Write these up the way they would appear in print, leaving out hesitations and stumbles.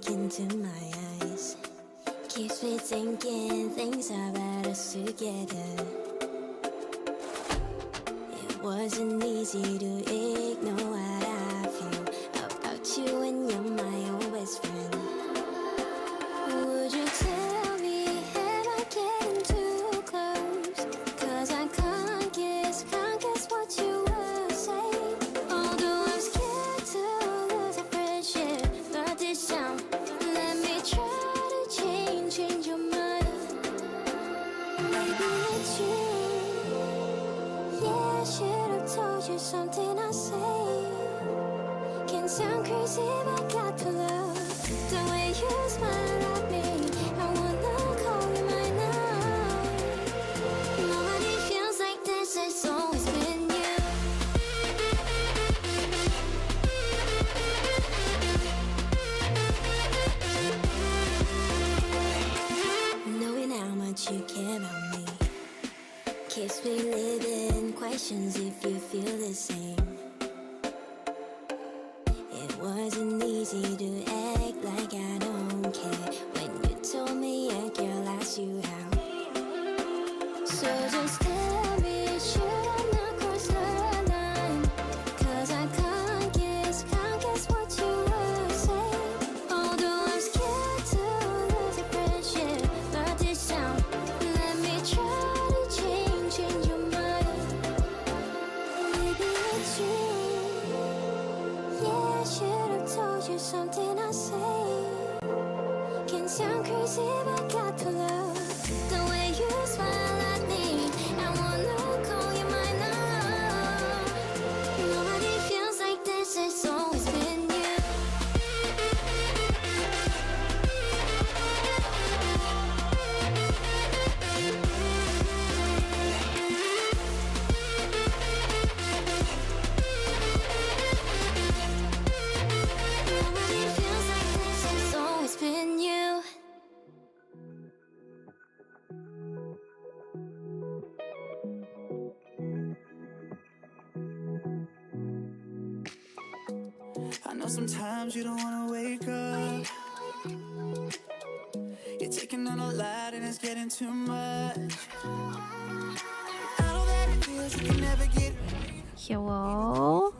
look into my eyes. Keeps me thinking things about us together. It wasn't easy to ignore what I feel about you when you're my own best friend. Would you tell me, am I getting too close? 'Cause I can't guess what you will say. Although I'm scared to lose a friendship, but this time, let me try to change your mind. Maybe it's you. Yeah, I should have told you something I say. Can sound crazy, but got to love the way you smile at me. I wanna call you mine now. Nobody feels like this, it's always been you. Knowing how much you care about me keeps me living questions if you feel the same. It wasn't easy to act like I don't care when you told me a girl asked you out. So just tell me, should I not cross the line? 'Cause I can't guess what you will say. Although I'm scared to lose a friendship, but this time, let me try to change your mind. Maybe it's you. Yeah, I should have told you something I say. Can sound crazy, but got to love the way you smile at me. I wanna call you mine now. Nobody feels like this, it's always been you. Nobody feels like this, it's always been you. I know sometimes you don't wanna wake up. You're taking on a lot and it's getting too much. I know that it feels you can never get. Hello.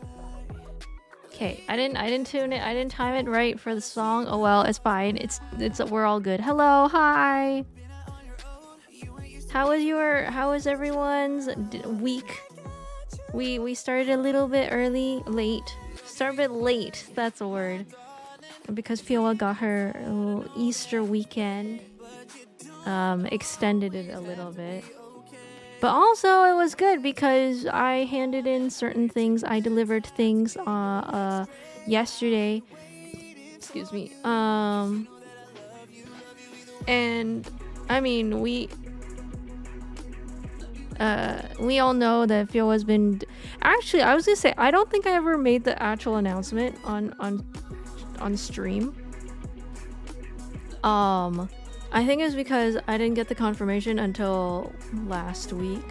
Okay, I didn't tune it. I didn't time it right for the song. Oh well, it's fine. It's we're all good. Hello, hi. How was everyone's week? We started a little bit late. Start a bit late. That's a word. Because Fiola got her little Easter weekend. Extended it a little bit. But also it was good because I handed in certain things. I delivered things yesterday. Excuse me. And I mean we all know that Fiola's been actually I was gonna say I don't think I ever made the actual announcement on stream. I think it's because I didn't get the confirmation until last week.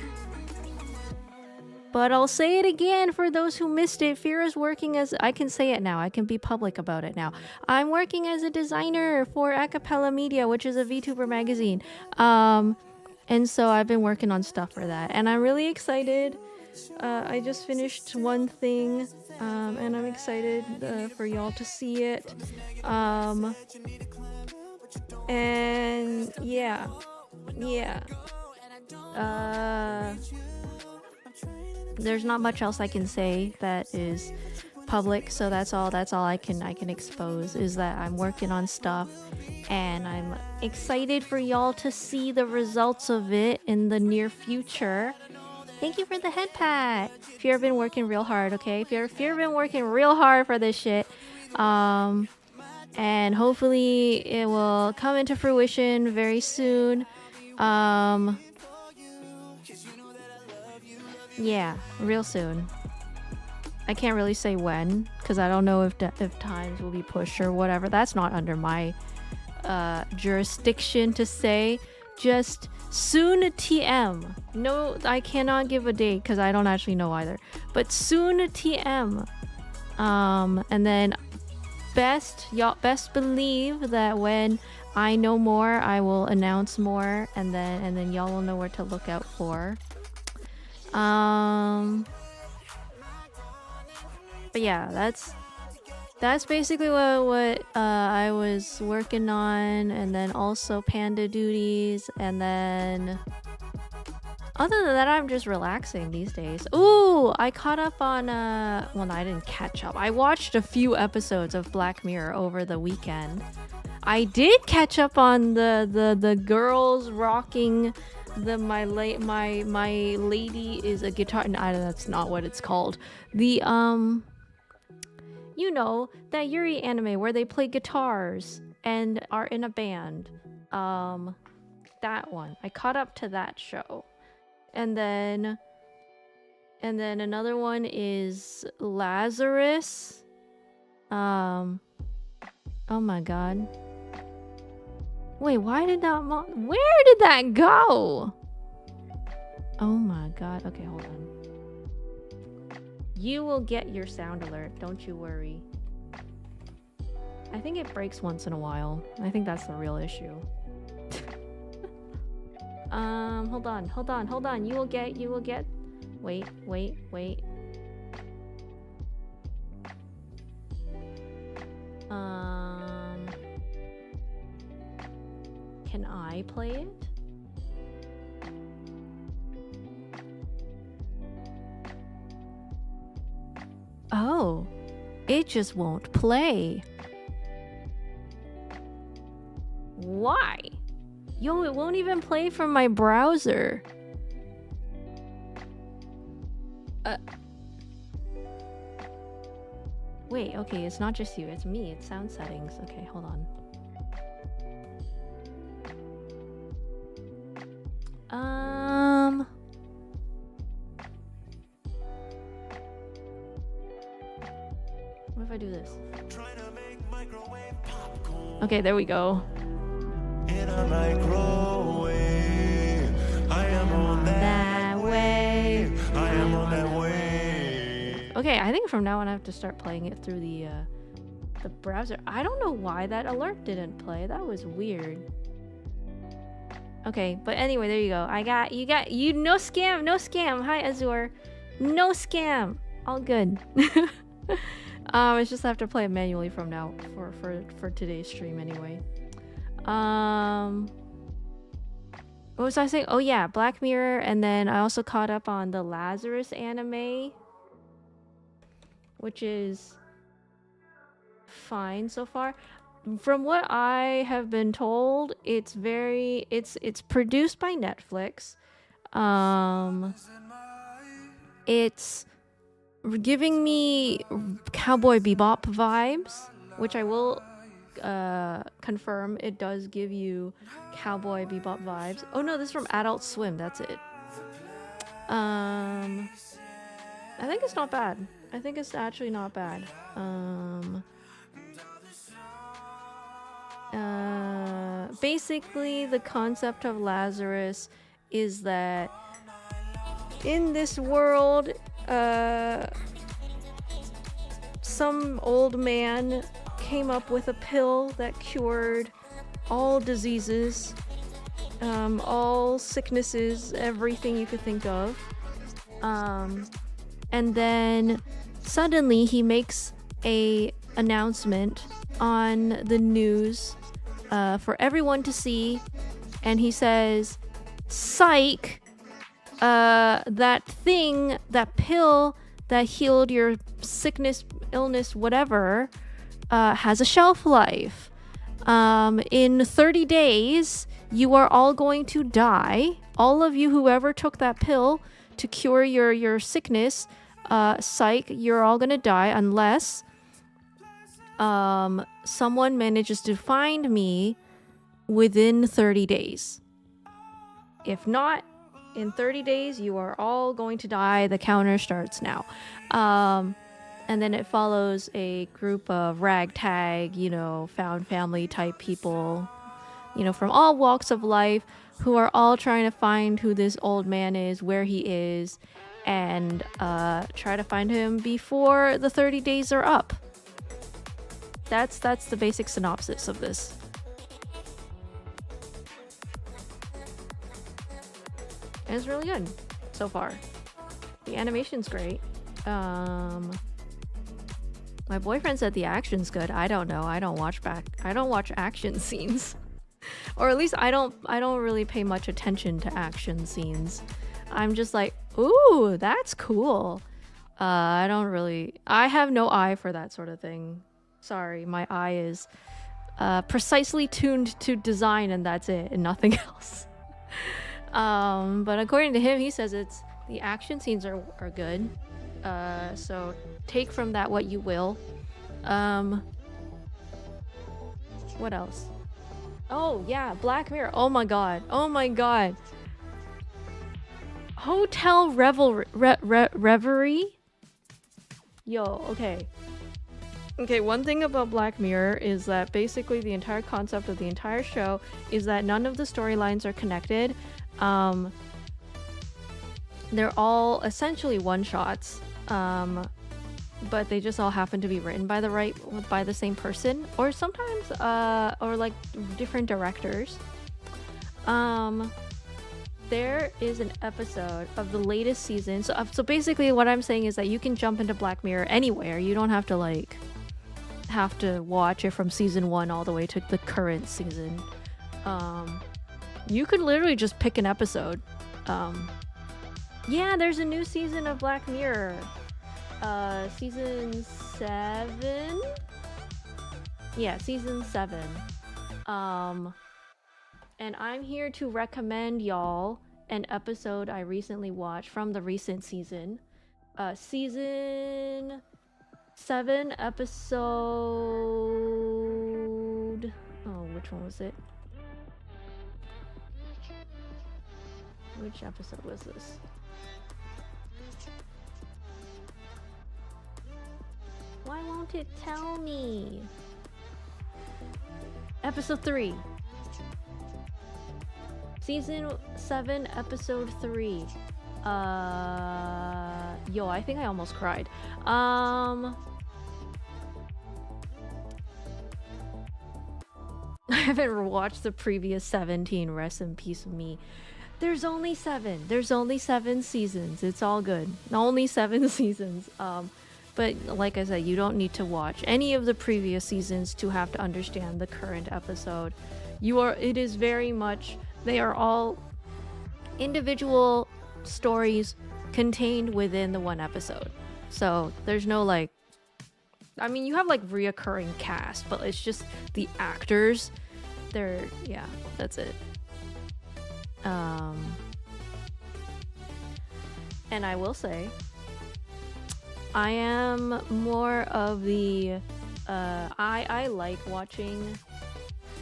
But I'll say it again for those who missed it. Fira's working as... I can say it now. I can be public about it now. I'm working as a designer for Acapella Media, which is a VTuber magazine. And so I've been working on stuff for that. And I'm really excited. I just finished one thing. And I'm excited for y'all to see it. And yeah. There's not much else I can say that is public, so that's all I can expose is that I'm working on stuff and I'm excited for y'all to see the results of it in the near future. Thank you for the head pat. Fear been working real hard, okay? Fear been working real hard for this shit. And hopefully it will come into fruition very soon. Yeah, real soon. I can't really say when, because I don't know if times will be pushed or whatever. That's not under my jurisdiction to say. Just soon TM. No, I cannot give a date because I don't actually know either. But soon TM. And then best believe that when I know more, I will announce more, and then y'all will know where to look out for. But yeah, that's basically what I was working on, and then also panda duties, and then other than that, I'm just relaxing these days. Ooh, I caught up on well, no, I didn't catch up. I watched a few episodes of Black Mirror over the weekend. I did catch up on the girls rocking the my lady is a guitar. No, that's not what it's called. The you know, that Yuri anime where they play guitars and are in a band. That one. I caught up to that show. And then another one is Lazarus. Oh my god. Wait, why did that where did that go? Oh my god. Okay, hold on. You will get your sound alert, don't you worry. I think it breaks once in a while. I think that's the real issue. Hold on. You will get. Wait. Can I play it? Oh, it just won't play. Why? Yo, it won't even play from my browser. Wait, okay, it's not just you, it's me. It's sound settings. Okay, hold on. What if I do this? Okay, there we go. In a microwave, I am on that way. I am on that way. Okay, I think from now on I have to start playing it through the browser. I don't know why that alert didn't play. That was weird. Okay, but anyway, there you go. You no scam. Hi Azure. No scam. All good. I just have to play it manually from now for today's stream anyway. What was I saying? Oh yeah, Black Mirror, and then I also caught up on the Lazarus anime, which is fine so far. From what I have been told, it's produced by Netflix. It's giving me Cowboy Bebop vibes, which I will confirm it does give you Cowboy Bebop vibes. Oh no, this is from Adult Swim. That's it. I think it's not bad. I think it's actually not bad. Basically, the concept of Lazarus is that in this world, some old man came up with a pill that cured all diseases, all sicknesses, everything you could think of. And then suddenly he makes a announcement on the news for everyone to see, and he says, "Psych! That thing, that pill that healed your sickness, illness, whatever, has a shelf life. In 30 days, you are all going to die. All of you, whoever took that pill to cure your sickness, psych, you're all gonna die unless someone manages to find me within 30 days. If not, in 30 days, you are all going to die. The counter starts now." And then it follows a group of ragtag, found family type people, from all walks of life, who are all trying to find who this old man is, where he is, and try to find him before the 30 days are up. That's the basic synopsis of this. And it's really good so far. The animation's great. My boyfriend said the action's good. I don't know. I don't watch action scenes. Or at least I don't really pay much attention to action scenes. I'm just like, ooh, that's cool. I have no eye for that sort of thing. Sorry, my eye is precisely tuned to design and that's it, and nothing else. But according to him, he says the action scenes are good. So take from that what you will. What else? Oh yeah, Black Mirror. Oh my god. Hotel Reverie. Yo, okay. Okay, one thing about Black Mirror is that basically the entire concept of the entire show is that none of the storylines are connected. They're all essentially one-shots, but they just all happen to be written by the same person, or sometimes or like different directors. There is an episode of the latest season. So basically what I'm saying is that you can jump into Black Mirror anywhere. You don't have to watch it from season 1 all the way to the current season. You could literally just pick an episode. Yeah, there's a new season of Black Mirror. Season 7? Yeah, season 7. And I'm here to recommend y'all an episode I recently watched from the recent season. Season 7 episode... Oh, which one was it? Which episode was this? Why won't it tell me? Episode 3. Season 7, episode 3. Yo, I think I almost cried. I haven't watched the previous 17. Rest in peace of me. There's only 7. There's only 7 seasons. It's all good. Only 7 seasons. But like I said, you don't need to watch any of the previous seasons to have to understand the current episode. It is very much, they are all individual stories contained within the one episode. So there's no you have reoccurring cast, but it's just the actors. Yeah, that's it. And I will say, I am more of the I like watching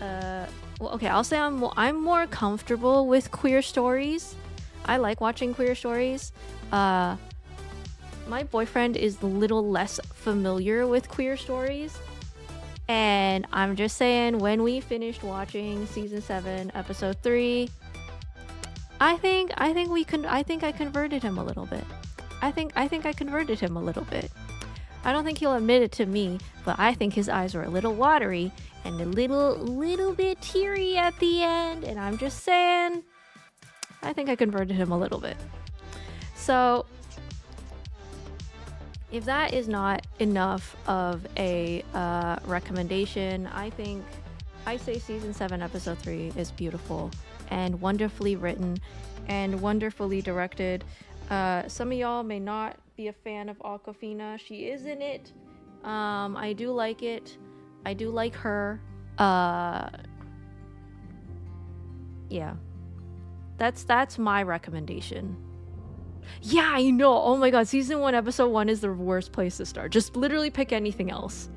I'll say I'm more comfortable with queer stories. I like watching queer stories. My boyfriend is a little less familiar with queer stories. And I'm just saying, when we finished watching season 7, episode 3, I think I converted him a little bit. I think I converted him a little bit. I don't think he'll admit it to me, but I think his eyes were a little watery and a little bit teary at the end, and I'm just saying, I think I converted him a little bit. So, if that is not enough of a recommendation, I say season 7, episode 3 is beautiful and wonderfully written and wonderfully directed. Some of y'all may not be a fan of Awkwafina. She is in it. I do like it. I do like her. Yeah. That's my recommendation. Yeah, I know. Oh my god, season 1, episode 1 is the worst place to start. Just literally pick anything else.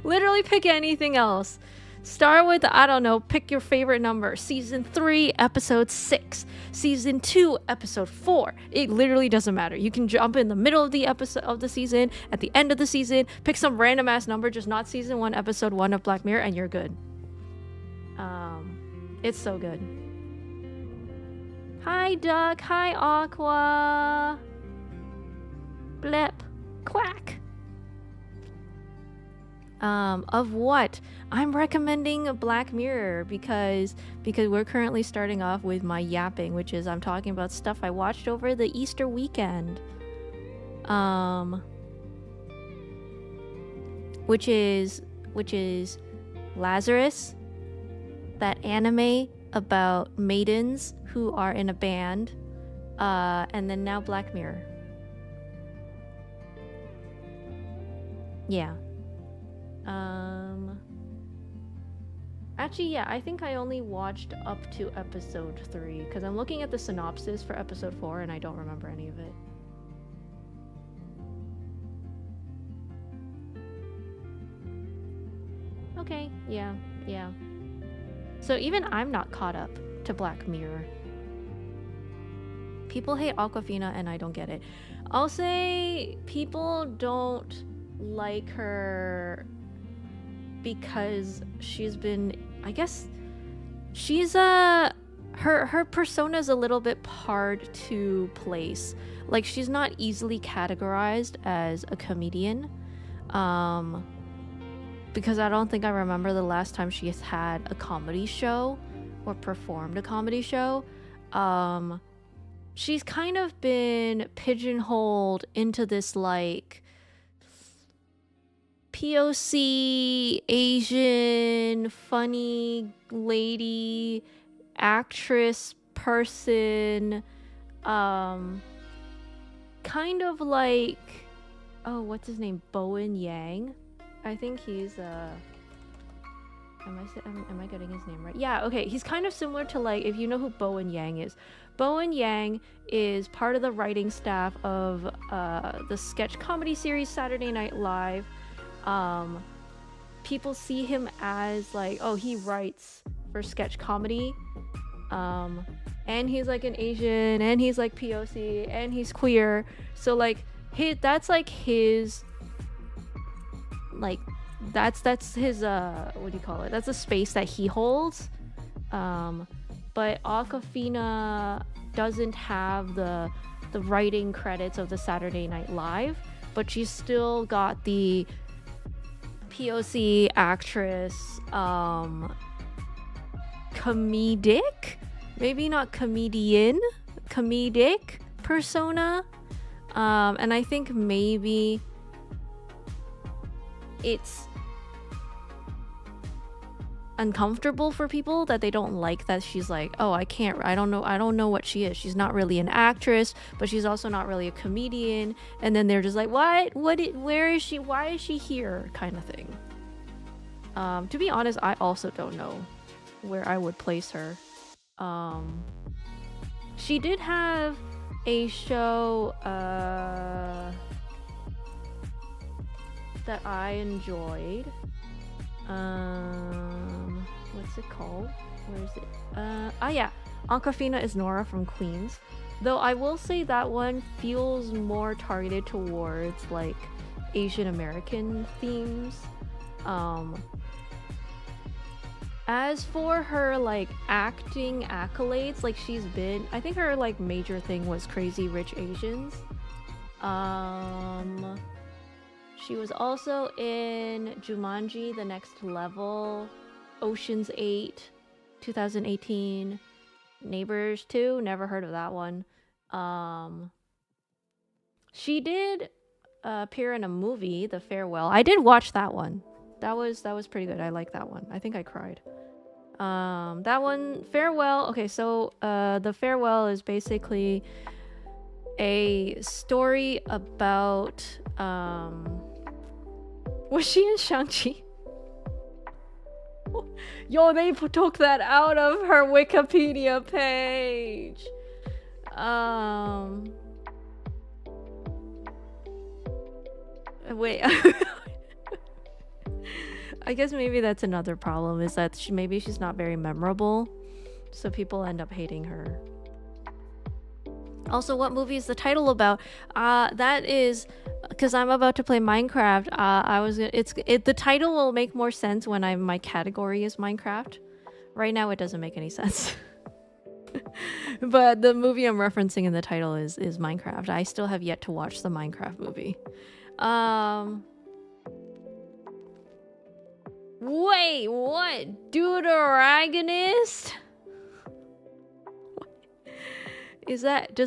Literally pick anything else. Start with, I don't know, pick your favorite number. Season 3, episode 6. Season 2, episode 4. It literally doesn't matter. You can jump in the middle of the episode of the season, at the end of the season, pick some random ass number, just not season 1, episode 1 of Black Mirror, and you're good. It's so good. Hi, Duck. Hi, Aqua. Blip. Quack. Of what? I'm recommending Black Mirror because we're currently starting off with my yapping, which is I'm talking about stuff I watched over the Easter weekend. Which is Lazarus, that anime about maidens who are in a band, and then now Black Mirror. Yeah. Actually, yeah, I think I only watched up to episode 3 because I'm looking at the synopsis for episode 4 and I don't remember any of it. Okay, yeah. So even I'm not caught up to Black Mirror. People hate Awkwafina and I don't get it. I'll say people don't like her because she's been, I guess she's her persona's a little bit hard to place. Like she's not easily categorized as a comedian. Because I don't think I remember the last time she has had a comedy show or performed a comedy show. She's kind of been pigeonholed into this like POC Asian funny lady actress person, kind of like, oh, what's his name, Bowen Yang. I think he's am I getting his name right? Yeah, okay. He's kind of similar to, like, if you know who Bowen Yang is. Bowen Yang is part of the writing staff of the sketch comedy series Saturday Night Live. People see him as like, oh, he writes for sketch comedy. And he's like an Asian, and he's like POC, and he's queer. So like that's like his, like that's his what do you call it? That's a space that he holds. But Awkwafina doesn't have the writing credits of the Saturday Night Live, but she's still got the POC actress, comedic, maybe not comedian, comedic persona. And I think maybe it's uncomfortable for people that they don't like that she's like, oh, I don't know what she is. She's not really an actress, but she's also not really a comedian. And then they're just like, where is she, why is she here, kind of thing. To be honest, I also don't know where I would place her. She did have a show that I enjoyed. What's it called? Where is it? Yeah, Awkwafina is Nora from Queens. Though I will say that one feels more targeted towards like Asian American themes. As for her like acting accolades, like she's been, I think her like major thing was Crazy Rich Asians. She was also in Jumanji: The Next Level, Ocean's 8, 2018, Neighbors 2, never heard of that one. She did appear in a movie, The Farewell. I did watch that one. That was pretty good. I like that one. I think I cried. That one, Farewell. Okay, so The Farewell is basically a story about was she in Shang-Chi? Yo, they took that out of her Wikipedia page. Wait. I guess maybe that's another problem, is that maybe she's not very memorable, so people end up hating her. Also, what movie is the title about? That is because I'm about to play Minecraft. The title will make more sense when my category is Minecraft. Right now, it doesn't make any sense. But the movie I'm referencing in the title is Minecraft. I still have yet to watch the Minecraft movie. Wait, what? Deuteragonist? Does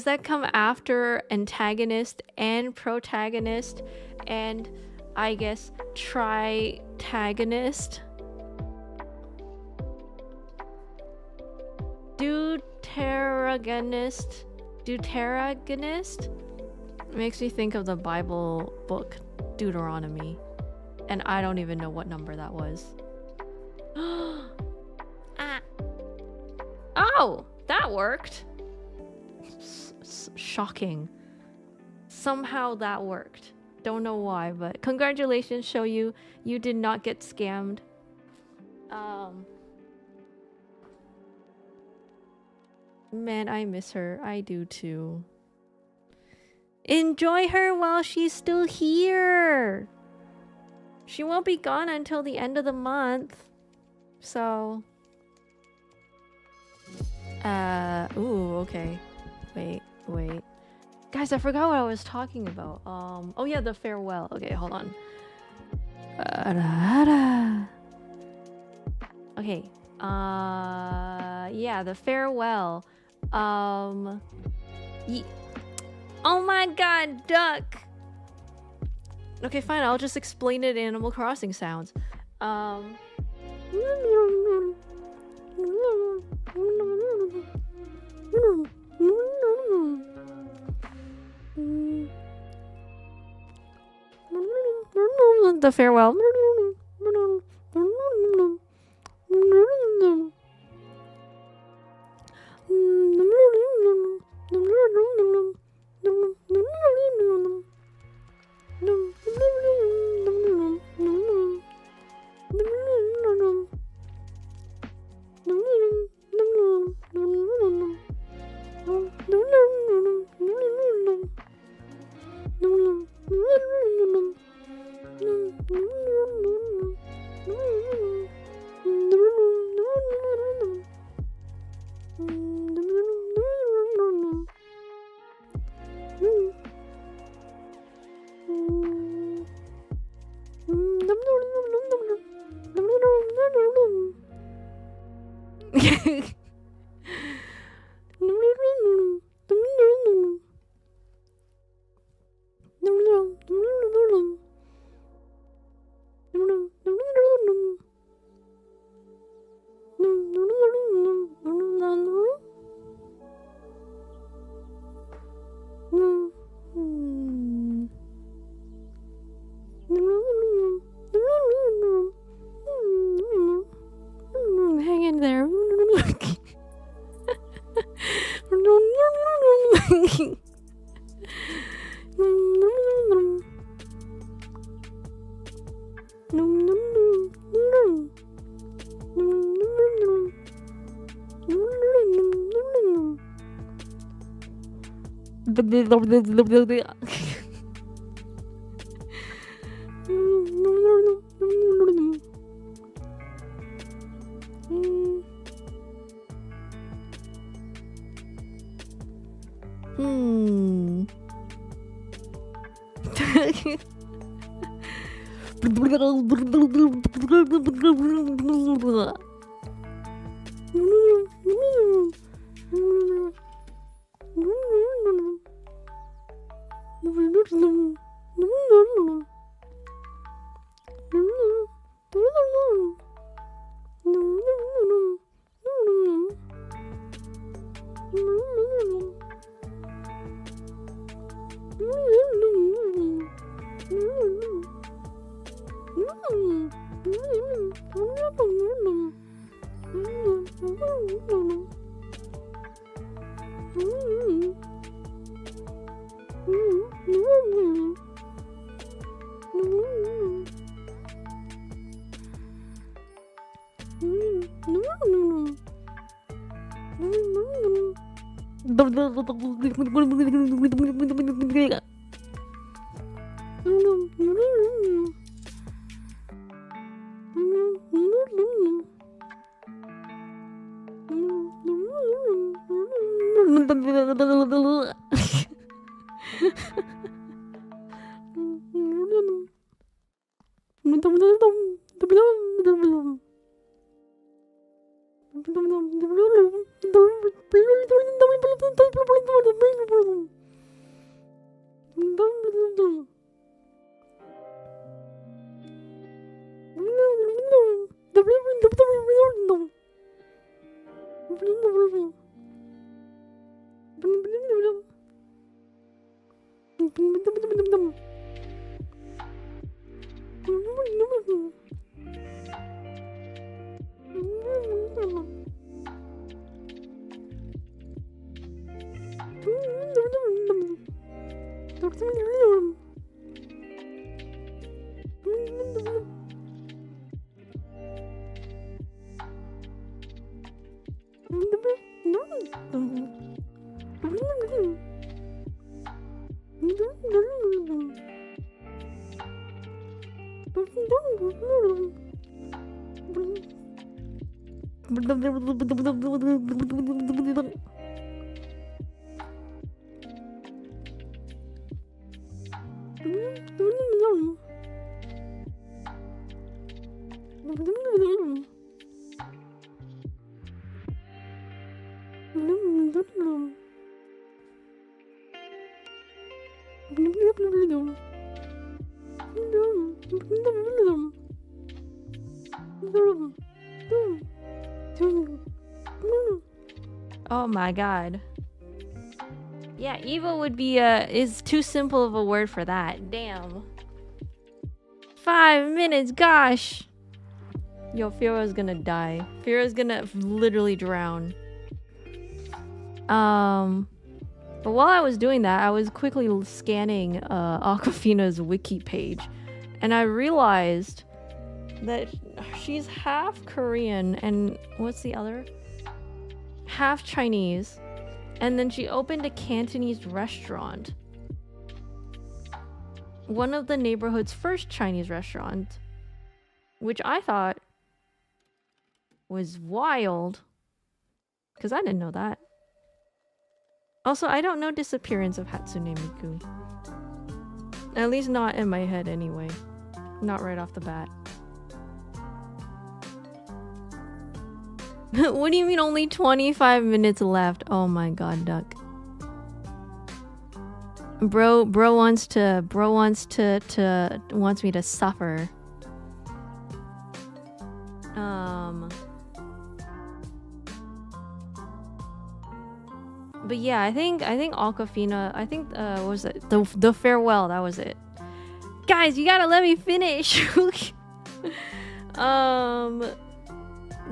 that come after antagonist and protagonist and I guess tritagonist? Deuteragonist makes me think of the Bible book Deuteronomy, and I don't even know what number that was. Ah. Oh, that worked. Shocking. Somehow that worked. Don't know why, but congratulations, show you did not get scammed. Man, I miss her. I do too. Enjoy her while she's still here. She won't be gone until the end of the month. So ooh, okay. Wait. Guys, I forgot what I was talking about. Oh yeah, the farewell. Okay, hold on. Okay. Yeah, the farewell. Oh my god, duck. Okay, fine. I'll just explain it in Animal Crossing sounds. The farewell. Hang in there. Oh my god. Yeah, evil would be is too simple of a word for that. Damn. 5 minutes, gosh. Yo, Fira's gonna die. Fira's gonna literally drown. But while I was doing that, I was quickly scanning Awkwafina's wiki page, and I realized that she's half Korean and what's the other? Half Chinese, and then she opened a Cantonese restaurant. One of the neighborhood's first Chinese restaurants, which I thought was wild, because I didn't know that. Also, I don't know Disappearance of Hatsune Miku. At least not in my head anyway. Not right off the bat. What do you mean only 25 minutes left? Oh my god, Duck. Bro wants me to suffer. But yeah, I think Awkwafina, what was it? The Farewell, that was it. Guys, you gotta let me finish.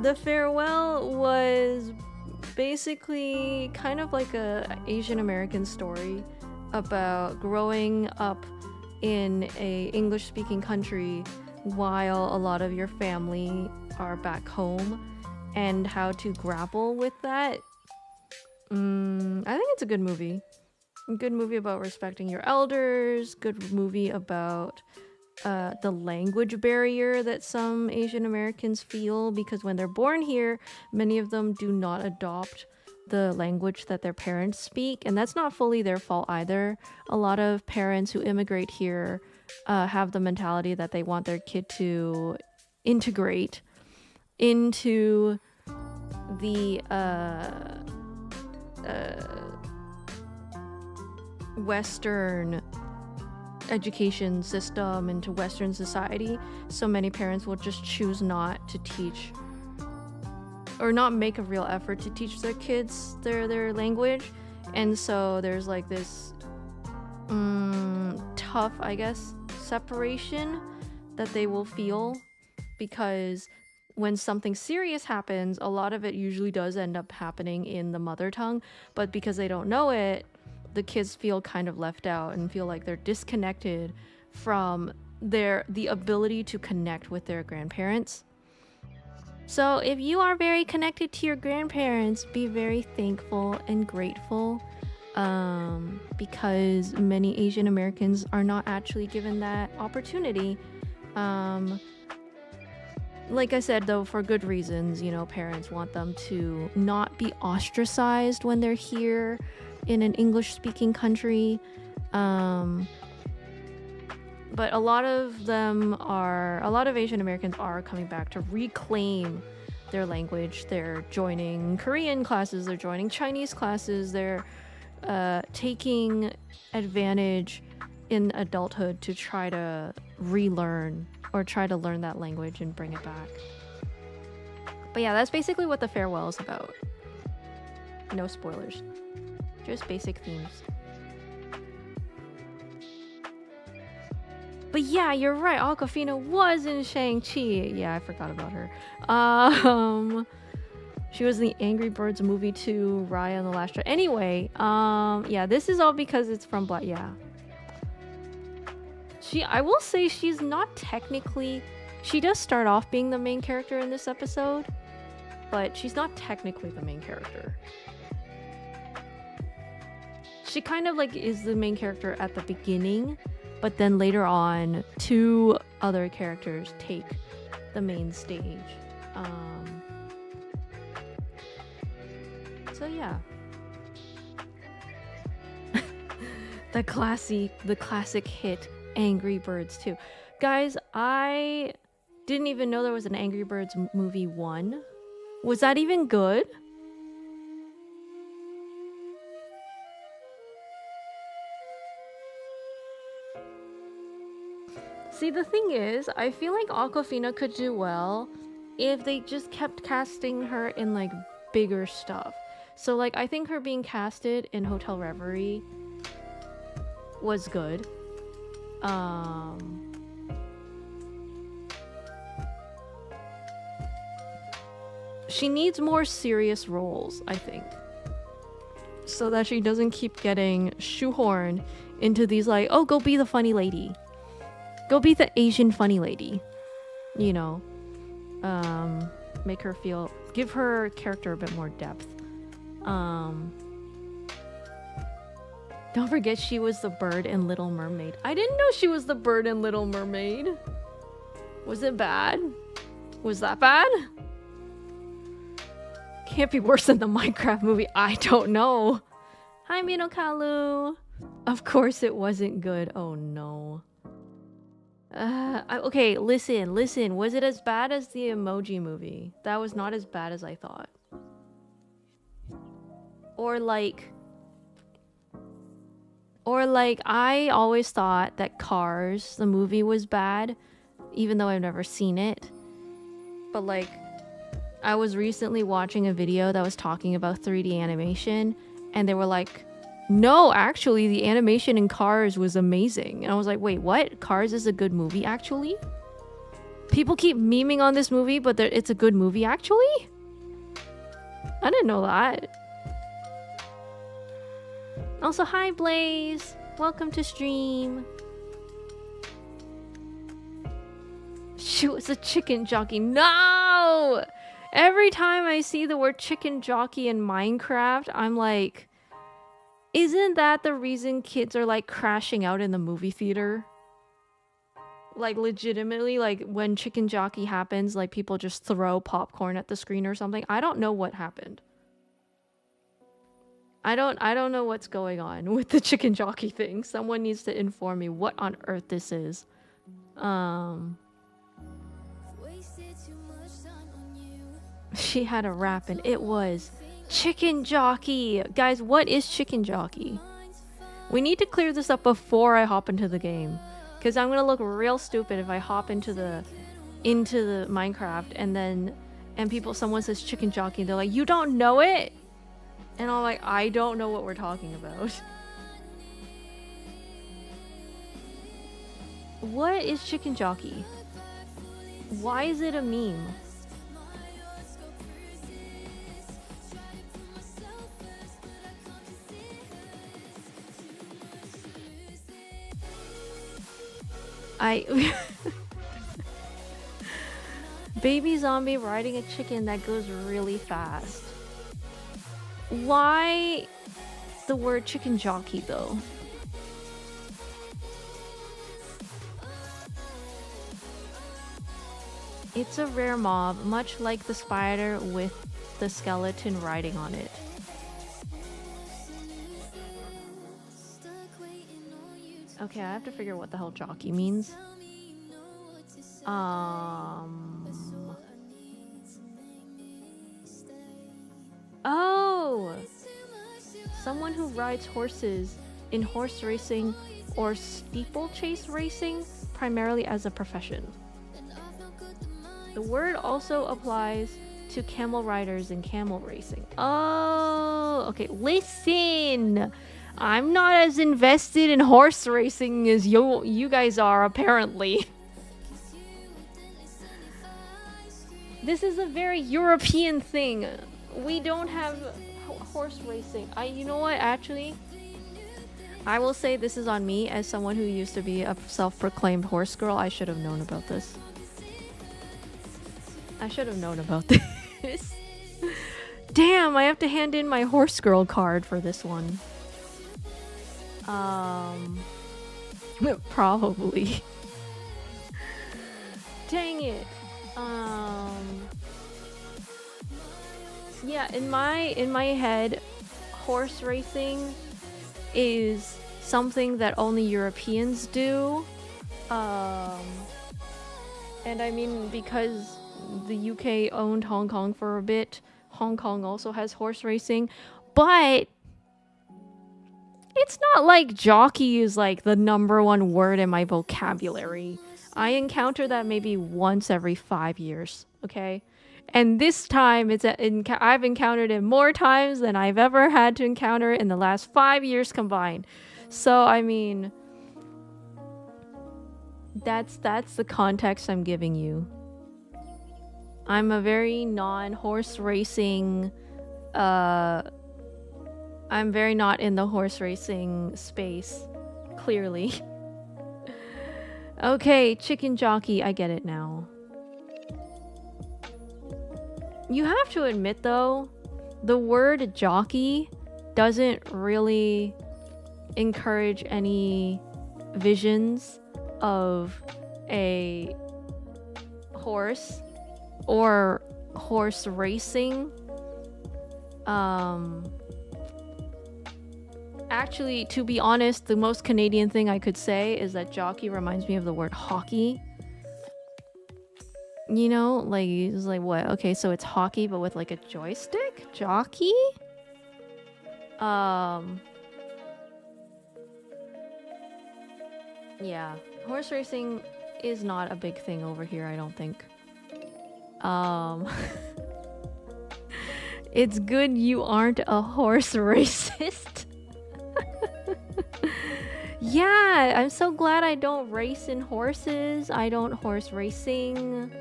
The Farewell was basically kind of like a Asian American story about growing up in a English speaking country while a lot of your family are back home and how to grapple with that. I think it's a good movie. A good movie about respecting your elders, good movie about the language barrier that some Asian Americans feel because when they're born here, many of them do not adopt the language that their parents speak, and that's not fully their fault either. A lot of parents who immigrate here have the mentality that they want their kid to integrate into the Western education system, into Western society, so many parents will just choose not to teach or not make a real effort to teach their kids their language. And so there's like this tough, I guess, separation that they will feel, because when something serious happens, a lot of it usually does end up happening in the mother tongue, but because they don't know it, the kids feel kind of left out and feel like they're disconnected from the ability to connect with their grandparents. So if you are very connected to your grandparents, be very thankful and grateful, because many Asian Americans are not actually given that opportunity. Like I said, though, for good reasons, you know, parents want them to not be ostracized when they're here in an English-speaking country. But a lot of Asian Americans are coming back to reclaim their language. They're joining Korean classes, they're joining Chinese classes, they're taking advantage in adulthood to try to relearn or try to learn that language and bring it back. But yeah, that's basically what The Farewell is about. No spoilers. Just basic themes. But yeah, you're right. Awkwafina was in Shang-Chi. Yeah, I forgot about her. She was in the Angry Birds movie too. Raya and the Last Dragon. Anyway, yeah, this is all because it's from Black. Yeah. I will say she's not technically. She does start off being the main character in this episode, but she's not technically the main character. She kind of like is the main character at the beginning, but then later on, two other characters take the main stage. So yeah. the classic hit Angry Birds 2. Guys, I didn't even know there was an Angry Birds movie 1. Was that even good? See, the thing is, I feel like Awkwafina could do well if they just kept casting her in like bigger stuff. So like I think her being casted in Hotel Reverie was good. She needs more serious roles, I think, so that she doesn't keep getting shoehorned into these like, oh, go be the funny lady. Go be the Asian funny lady. You know, make her feel, give her character a bit more depth. Don't forget she was the bird in Little Mermaid. I didn't know she was the bird in Little Mermaid. Was it bad? Was that bad? Can't be worse than the Minecraft movie. I don't know. Hi, Minokalu. Of course it wasn't good. Oh no. Okay, listen. Was it as bad as the Emoji Movie? That was not as bad as I thought. Or like I always thought that Cars, the movie, was bad, even though I've never seen it. But like, I was recently watching a video that was talking about 3D animation, and they were like, no, actually, the animation in Cars was amazing. And I was like, wait, what? Cars is a good movie, actually? People keep memeing on this movie, but it's a good movie, actually? I didn't know that. Also, hi, Blaze. Welcome to stream. She was a chicken jockey. No! Every time I see the word chicken jockey in Minecraft, I'm like, isn't that the reason kids are like crashing out in the movie theater? Like legitimately, like when chicken jockey happens, like people just throw popcorn at the screen or something. I don't know what happened. I don't know what's going on with the chicken jockey thing. Someone needs to inform me what on earth this is. She had a rap and it was chicken jockey. Guys, what is chicken jockey? We need to clear this up before I hop into the game, because I'm gonna look real stupid if I hop into the Minecraft and someone says chicken jockey and they're like, you don't know it? And I'm like, I don't know what we're talking about. What is chicken jockey? Why is it a meme? Baby zombie riding a chicken that goes really fast. Why the word chicken jockey though? It's a rare mob, much like the spider with the skeleton riding on it. Okay, I have to figure out what the hell jockey means. Oh! Someone who rides horses in horse racing or steeplechase racing, primarily as a profession. The word also applies to camel riders in camel racing. Oh, okay. Listen! I'm not as invested in horse racing as you guys are, apparently. This is a very European thing. We don't have horse racing. You know what, actually? I will say this is on me as someone who used to be a self-proclaimed horse girl. I should have known about this. I should have known about this. Damn, I have to hand in my horse girl card for this one. Probably. Dang it. Yeah, in my head, horse racing is something that only Europeans do. And I mean, because the UK owned Hong Kong for a bit, Hong Kong also has horse racing, but it's not like jockey is like the #1 word in my vocabulary. I encounter that maybe once every 5 years, okay? And this time, I've encountered it more times than I've ever had to encounter it in the last 5 years combined. So, I mean, that's the context I'm giving you. I'm a very non-horse racing, I'm very not in the horse racing space, clearly. Okay, chicken jockey, I get it now. You have to admit, though, the word jockey doesn't really encourage any visions of a horse or horse racing. Actually, to be honest, the most Canadian thing I could say is that jockey reminds me of the word hockey. You know, like, it's like, what? Okay, so it's hockey, but with like a joystick? Jockey? Yeah. Horse racing is not a big thing over here, I don't think. It's good you aren't a horse racist. Yeah, I'm so glad I don't race in horses. I don't horse racing.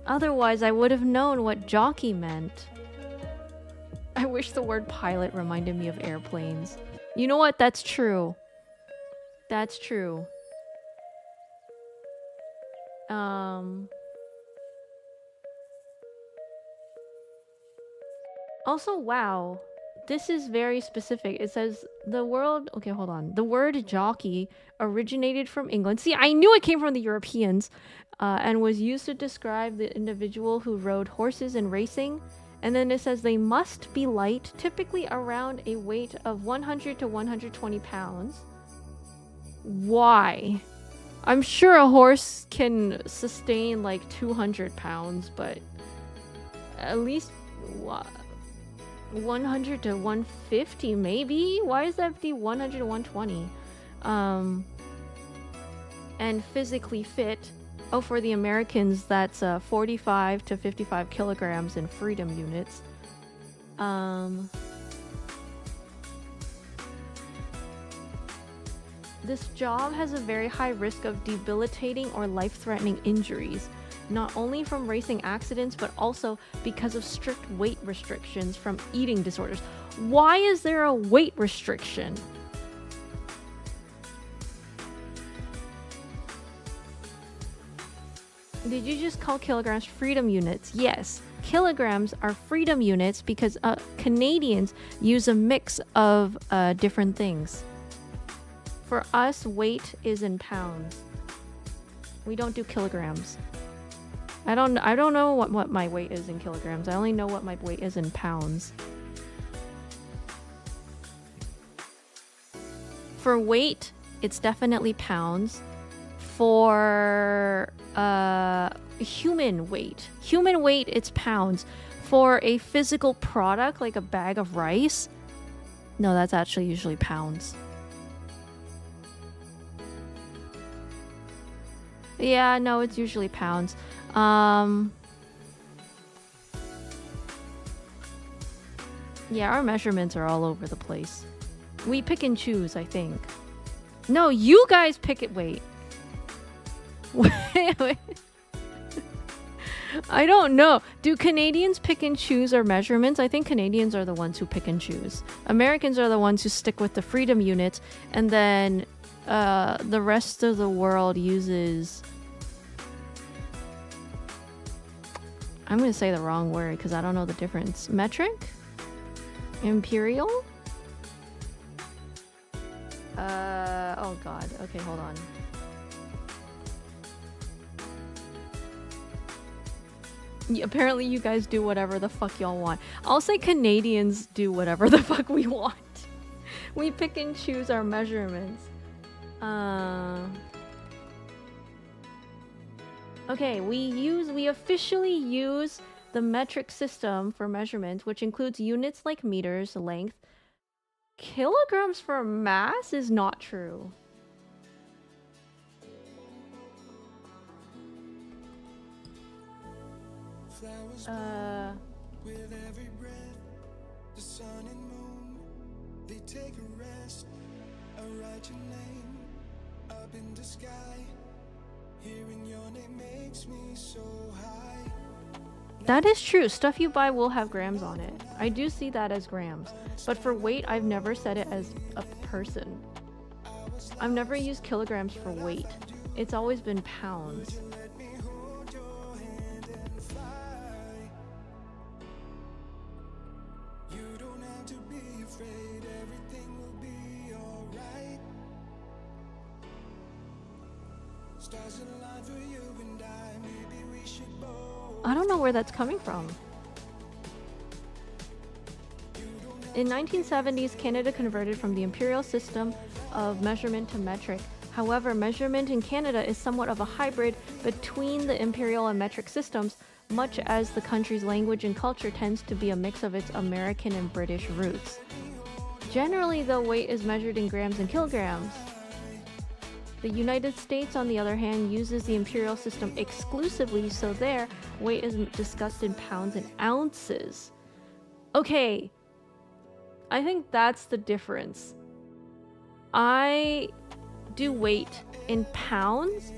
Otherwise, I would have known what jockey meant. I wish the word pilot reminded me of airplanes. You know what? That's true. That's true. Also, wow. This is very specific. It says the world... Okay, hold on. The word jockey originated from England. See, I knew it came from the Europeans and was used to describe the individual who rode horses in racing. And then it says they must be light, typically around a weight of 100 to 120 pounds. Why? I'm sure a horse can sustain like 200 pounds, but at least... 100 to 150 maybe? Why is that 100 to 120? And physically fit. Oh, for the Americans, that's 45 to 55 kilograms in freedom units. This job has a very high risk of debilitating or life-threatening injuries, not only from racing accidents, but also because of strict weight restrictions from eating disorders. Why is there a weight restriction? Did you just call kilograms freedom units? Yes, kilograms are freedom units because Canadians use a mix of different things. For us, weight is in pounds. We don't do kilograms. I don't know what my weight is in kilograms. I only know what my weight is in pounds. For weight, it's definitely pounds. For human weight, it's pounds. For a physical product like a bag of rice, no, that's actually usually pounds. Yeah, no, it's usually pounds. Yeah, our measurements are all over the place. We pick and choose, I think. No, you guys pick it. Wait. Wait. I don't know. Do Canadians pick and choose our measurements? I think Canadians are the ones who pick and choose. Americans are the ones who stick with the freedom units, and then the rest of the world uses... I'm going to say the wrong word because I don't know the difference. Metric? Imperial? Oh god. Okay, hold on. Apparently you guys do whatever the fuck y'all want. I'll say Canadians do whatever the fuck we want. We pick and choose our measurements. Okay, we officially use the metric system for measurement, which includes units like meters, length. Kilograms for mass is not true. With every breath, the sun and moon, they take a rest. I write your name up in the sky. Hearing your name makes me so high. That is true. Stuff you buy will have grams on it. I do see that as grams. But for weight, I've never said it as a person. I've never used kilograms for weight. It's always been pounds. I don't know where that's coming from. In 1970s, Canada converted from the imperial system of measurement to metric. However, measurement in Canada is somewhat of a hybrid between the imperial and metric systems, much as the country's language and culture tends to be a mix of its American and British roots. Generally, the weight is measured in grams and kilograms. The United States, on the other hand, uses the imperial system exclusively, so their weight is discussed in pounds and ounces. Okay, I think that's the difference. I do weight in pounds,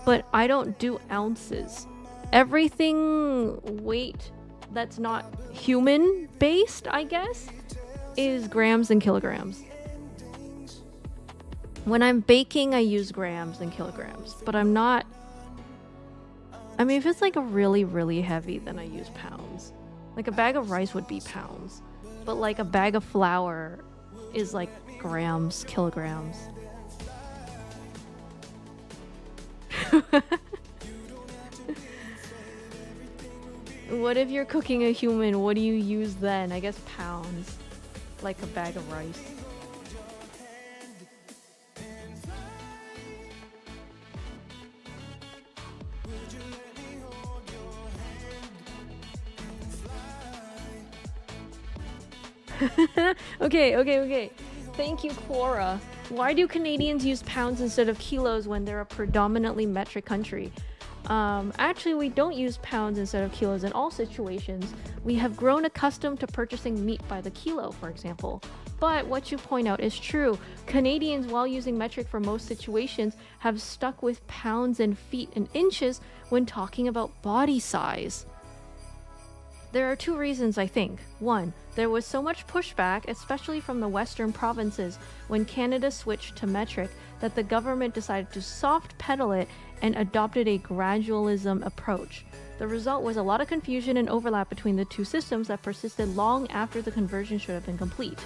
but I don't do ounces. Everything weight that's not human based, I guess, is grams and kilograms. When I'm baking, I use grams and kilograms, but I'm not... I mean, if it's like a really, really heavy, then I use pounds. Like a bag of rice would be pounds, but like a bag of flour is like grams, kilograms. What if you're cooking a human? What do you use then? I guess pounds. Like a bag of rice. Okay. Thank you, Quora. Why do Canadians use pounds instead of kilos when they're a predominantly metric country? Actually, we don't use pounds instead of kilos in all situations. We have grown accustomed to purchasing meat by the kilo, for example. But what you point out is true. Canadians, while using metric for most situations, have stuck with pounds and feet and inches when talking about body size. There are two reasons, I think. One, there was so much pushback, especially from the western provinces, when Canada switched to metric, that the government decided to soft pedal it and adopted a gradualism approach. The result was a lot of confusion and overlap between the two systems that persisted long after the conversion should have been complete.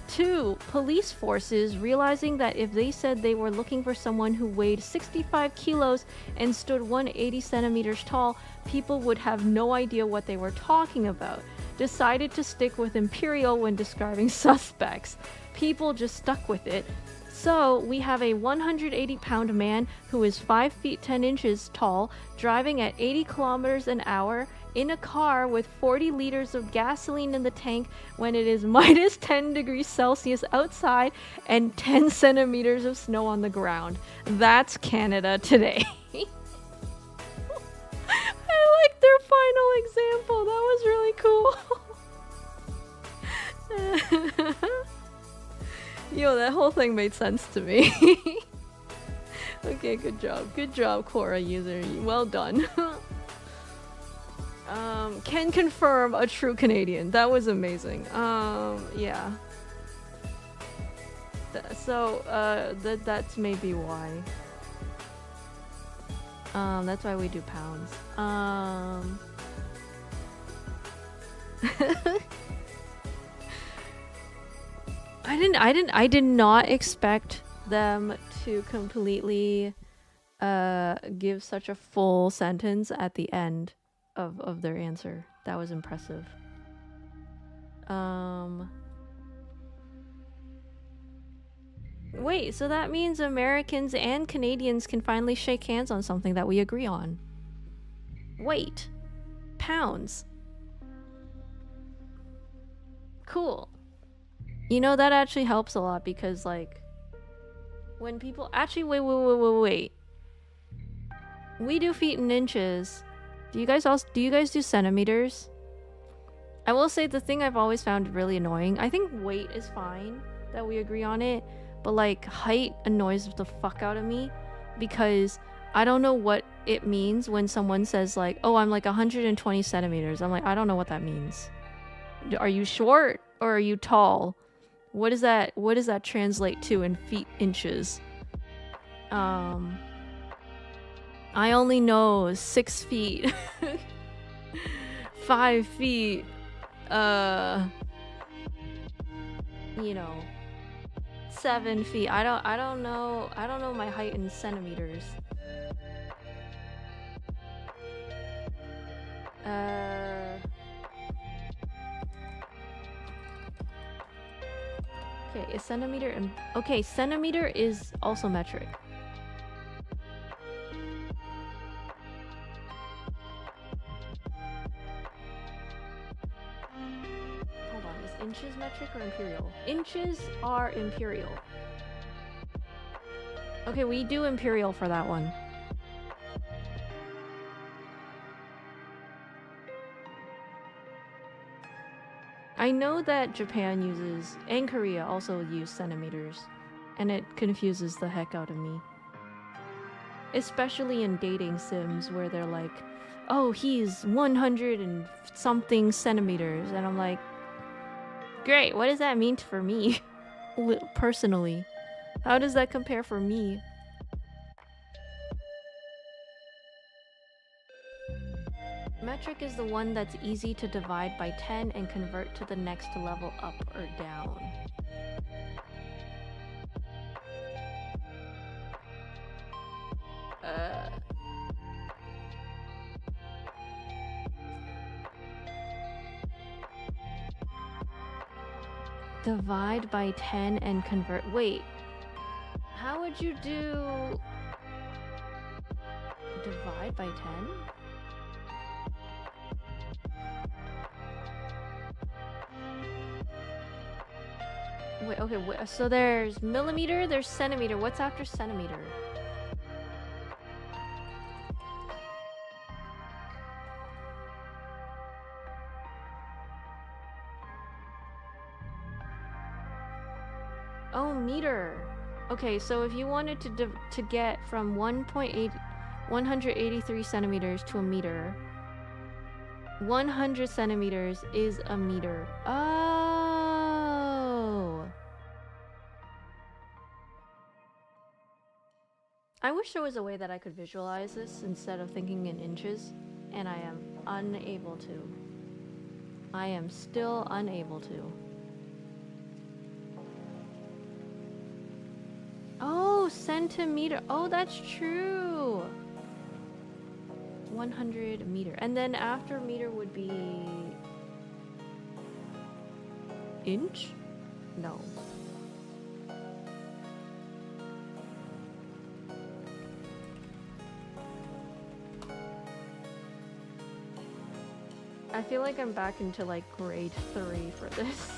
2. Police forces, realizing that if they said they were looking for someone who weighed 65 kilos and stood 180 centimeters tall, people would have no idea what they were talking about, decided to stick with imperial when describing suspects. People just stuck with it. So we have a 180-pound man who is 5 feet 10 inches tall, driving at 80 kilometers an hour in a car with 40 liters of gasoline in the tank when it is minus 10 degrees Celsius outside and 10 centimeters of snow on the ground. That's Canada today. I like their final example. That was really cool. Yo, that whole thing made sense to me. Okay, good job. Good job, Quora user. Well done. Can confirm a true Canadian. That was amazing. Yeah. That's maybe why. That's why we do pounds. I did not expect them to completely give such a full sentence at the end of their answer. That was impressive. Wait, so that means Americans and Canadians can finally shake hands on something that we agree on. Wait. Pounds. Cool. You know, that actually helps a lot because, like, when people actually wait. We do feet and inches. Do you guys do centimeters? I will say the thing I've always found really annoying. I think weight is fine that we agree on it, but like height annoys the fuck out of me because I don't know what it means when someone says like, "Oh, I'm like 120 centimeters." I'm like, I don't know what that means. Are you short or are you tall? What does that translate to in feet inches? I only know 6 feet. 5 feet. You know, 7 feet. I don't know my height in centimeters. Okay, a centimeter and okay, centimeter is also metric. Hold on, is inches metric or imperial? Inches are imperial. Okay, we do imperial for that one. I know that Japan uses, and Korea also use centimeters, and it confuses the heck out of me. Especially in dating sims where they're like, oh, he's 100 and something centimeters, and I'm like, great, what does that mean for me? Personally, how does that compare for me? Metric is the one that's easy to divide by 10 and convert to the next level up or down. Divide by 10 and convert. Wait, how would you do divide by 10? Wait, okay, so there's millimeter, there's centimeter. What's after centimeter? Oh, meter. Okay, so if you wanted to get from 183 centimeters to a meter, 100 centimeters is a meter. Oh. I wish there was a way that I could visualize this instead of thinking in inches, and I am unable to. I am still unable to. Oh, centimeter. Oh, that's true. 100 meter. And then after meter would be inch? No. I feel like I'm back into like grade 3 for this.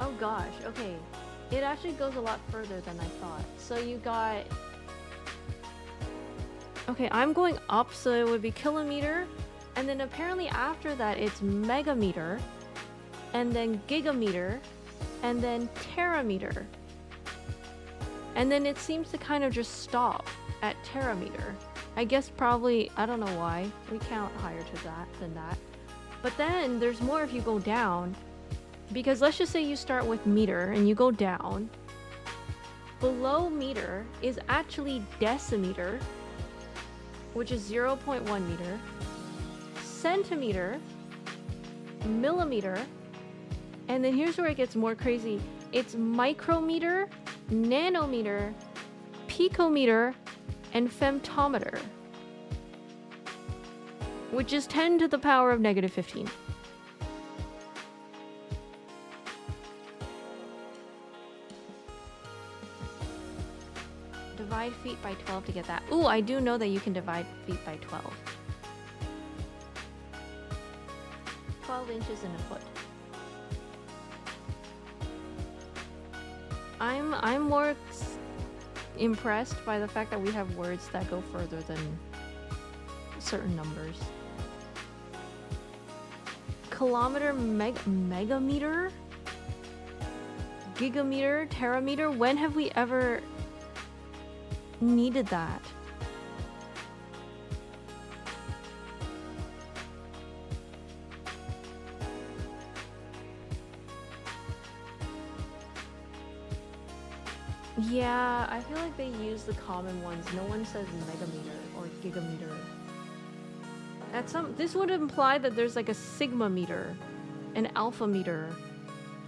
Oh gosh, okay. It actually goes a lot further than I thought. So you got Okay, I'm going up, so it would be kilometer. And then apparently after that, it's megameter. And then gigameter. And then terameter. And then it seems to kind of just stop at terameter. I guess probably, I don't know why. We count higher to that than that. But then there's more if you go down. Because let's just say you start with meter and you go down. Below meter is actually decimeter, which is 0.1 meter, centimeter, millimeter, and then here's where it gets more crazy. It's micrometer, nanometer, picometer, and femtometer, which is 10 to the power of negative 15. Divide feet by 12 to get that. Ooh, I do know that you can divide feet by 12. 12 inches in a foot. I'm more impressed by the fact that we have words that go further than certain numbers. Kilometer, megameter, gigameter, terameter. When have we ever needed that? Yeah, I feel like they use the common ones. No one says megameter or gigameter. This would imply that there's like a sigma meter, an alpha meter,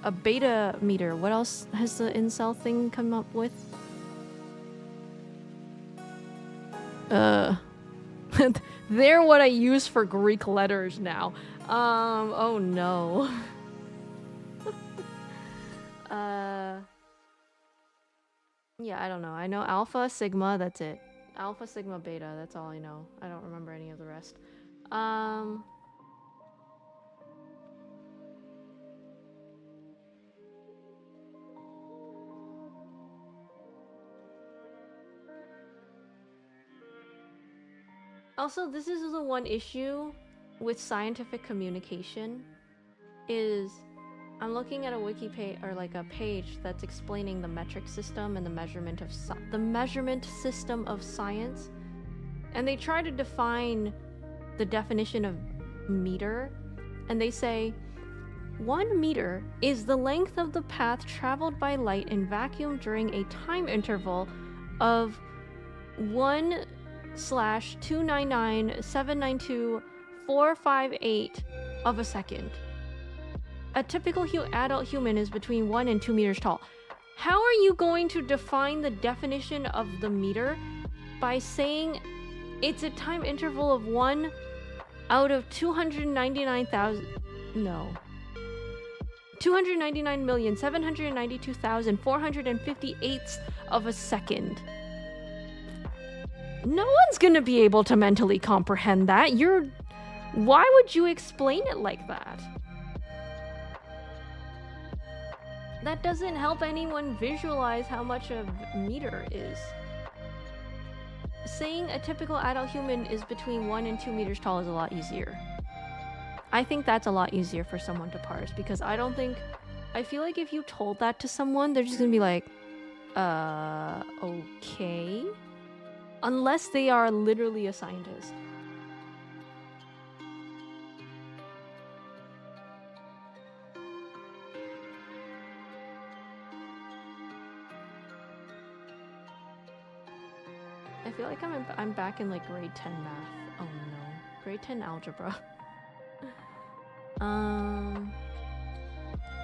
a beta meter. What else has the incel thing come up with? They're what I use for Greek letters now. Oh no. Yeah, I don't know. I know alpha, sigma, that's it. Alpha, sigma, beta, that's all I know. I don't remember any of the rest. Also, this is the one issue with scientific communication is I'm looking at a wiki page or like a page that's explaining the metric system and the measurement of the measurement system of science, and they try to define the definition of meter, and they say 1 meter is the length of the path traveled by light in vacuum during a time interval of 1/299,792,458 of a second. A typical adult human is between 1 and 2 meters tall. How are you going to define the definition of the meter by saying it's a time interval of 1 out of 299,000? No. 299,792,458 of a second. No one's gonna be able to mentally comprehend that. Why would you explain it like that? That doesn't help anyone visualize how much a meter is. Saying a typical adult human is between 1 and 2 meters tall is a lot easier. I think that's a lot easier for someone to parse, because I feel like if you told that to someone, they're just gonna be like, okay? Unless they are literally a scientist. I feel like I'm back in like grade 10 math. Oh no. Grade 10 algebra.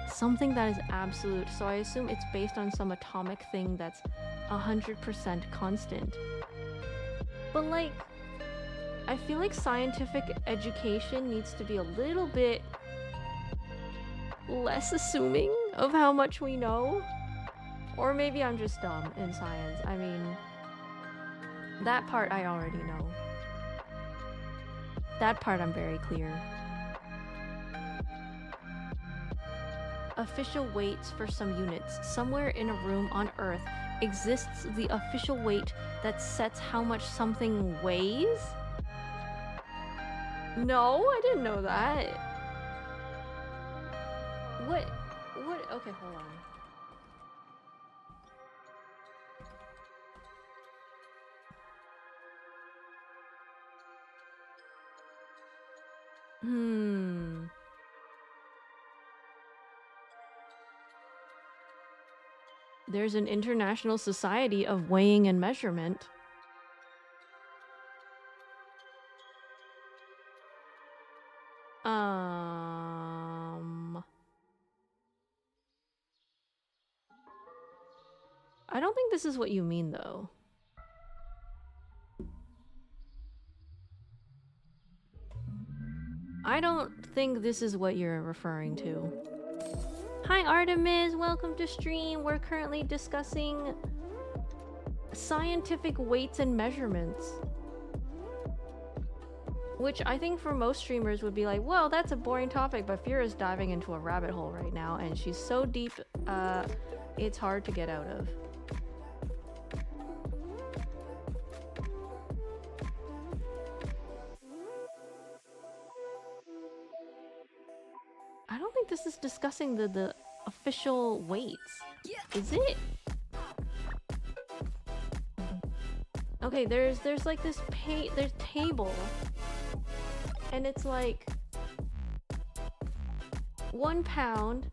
Something that is absolute. So I assume it's based on some atomic thing that's 100% constant. But like, I feel like scientific education needs to be a little bit less assuming of how much we know. Or maybe I'm just dumb in science. I mean, that part I already know. That part I'm very clear. Official weights for some units. Somewhere in a room on Earth, exists the official weight that sets how much something weighs? No, I didn't know that. What? Okay, hold on. There's an International Society of Weighing and Measurement. I don't think this is what you mean, though. I don't think this is what you're referring to. Hi Artemis, welcome to stream. We're currently discussing scientific weights and measurements. Which I think for most streamers would be like, well, that's a boring topic, but Fira's diving into a rabbit hole right now, and she's so deep, it's hard to get out of. I don't think this is discussing the official weights. Is it? Okay, there's like this there's table. And it's like 1 pound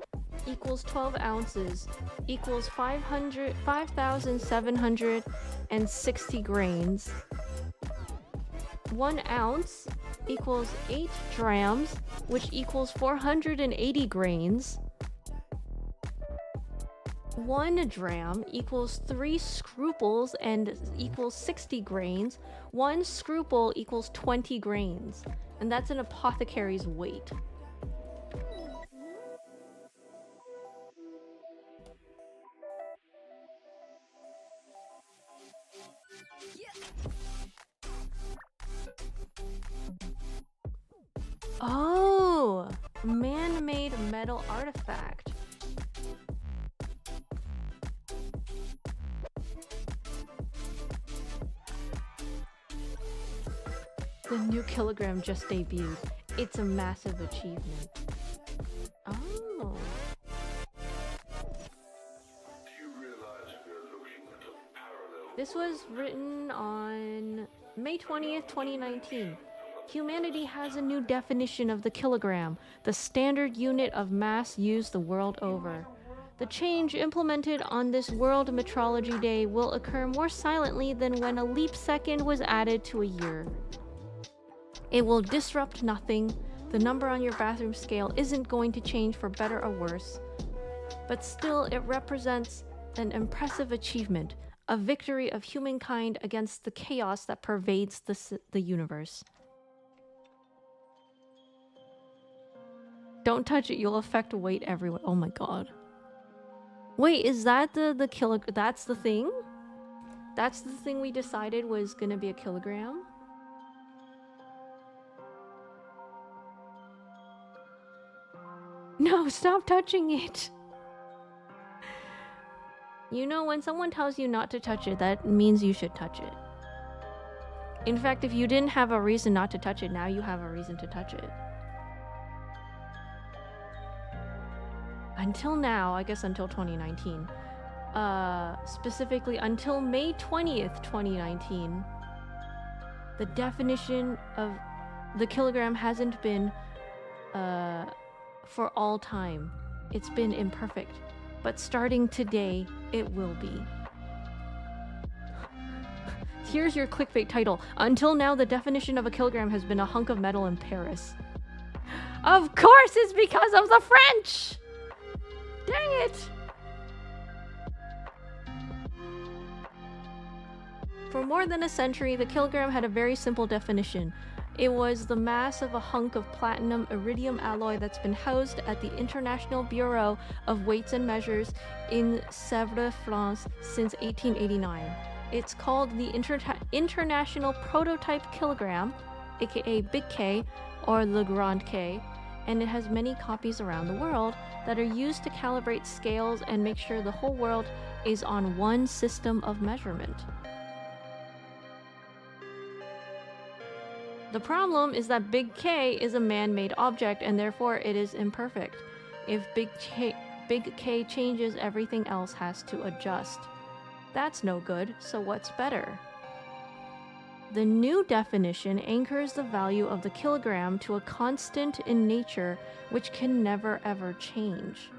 equals 12 ounces equals 5,760 grains. 1 ounce equals 8 drams, which equals 480 grains. 1 dram equals 3 scruples and equals 60 grains. 1 scruple equals 20 grains. And that's an apothecary's weight. Oh, man-made metal artifact. The new kilogram just debuted. It's a massive achievement. Oh. This was written on May 20th, 2019. Humanity has a new definition of the kilogram, the standard unit of mass used the world over. The change implemented on this World Metrology Day will occur more silently than when a leap second was added to a year. It will disrupt nothing. The number on your bathroom scale isn't going to change for better or worse. But still, it represents an impressive achievement, a victory of humankind against the chaos that pervades the universe. Don't touch it, you'll affect weight everywhere. Oh my god. Wait, is that the kilogram? That's the thing? That's the thing we decided was gonna be a kilogram? No, stop touching it! You know, when someone tells you not to touch it, that means you should touch it. In fact, if you didn't have a reason not to touch it, now you have a reason to touch it. Until now, I guess until 2019. Specifically until May 20th, 2019. The definition of the kilogram hasn't been for all time. It's been imperfect. But starting today, it will be. Here's your clickbait title. Until now, the definition of a kilogram has been a hunk of metal in Paris. Of course it's because of the French! Dang it! For more than a century, the kilogram had a very simple definition. It was the mass of a hunk of platinum iridium alloy that's been housed at the International Bureau of Weights and Measures in Sèvres, France since 1889. It's called the International Prototype Kilogram, aka Big K or Le Grand K, and it has many copies around the world that are used to calibrate scales and make sure the whole world is on one system of measurement. The problem is that big K is a man-made object and therefore it is imperfect. If big K changes, everything else has to adjust. That's no good, so what's better? The new definition anchors the value of the kilogram to a constant in nature which can never ever change.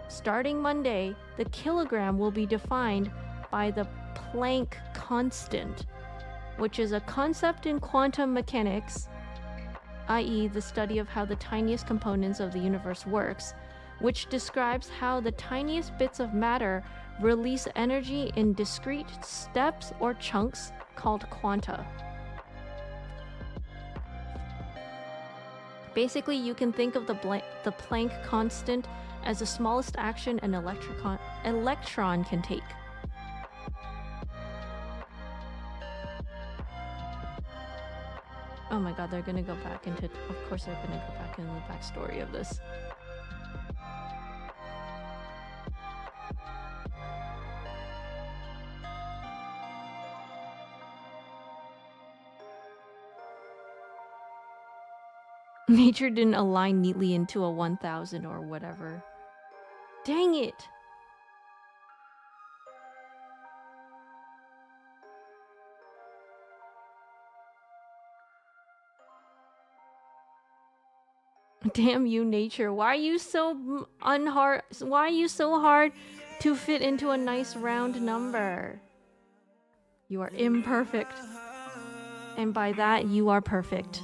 Starting Monday, the kilogram will be defined by the Planck constant, which is a concept in quantum mechanics, i.e. the study of how the tiniest components of the universe works, which describes how the tiniest bits of matter release energy in discrete steps or chunks called quanta. Basically, you can think of the Planck constant as the smallest action an electron can take. Oh my god, they're gonna go back into... Of course they're gonna go back into the backstory of this. Nature didn't align neatly into a 1000 or whatever. Dang it! Damn you, nature. Why are you so why are you so hard to fit into a nice round number? You are imperfect. And by that, you are perfect.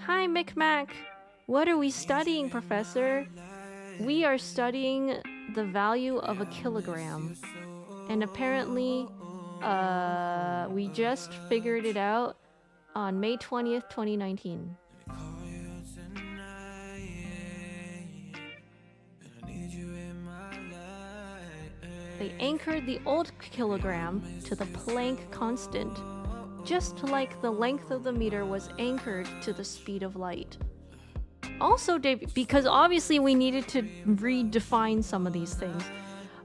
Hi, Micmac. What are we studying, Professor? We are studying the value of a kilogram. And apparently, we just figured it out on May 20th, 2019. They anchored the old kilogram to the Planck constant, just like the length of the meter was anchored to the speed of light. Also, because obviously we needed to redefine some of these things.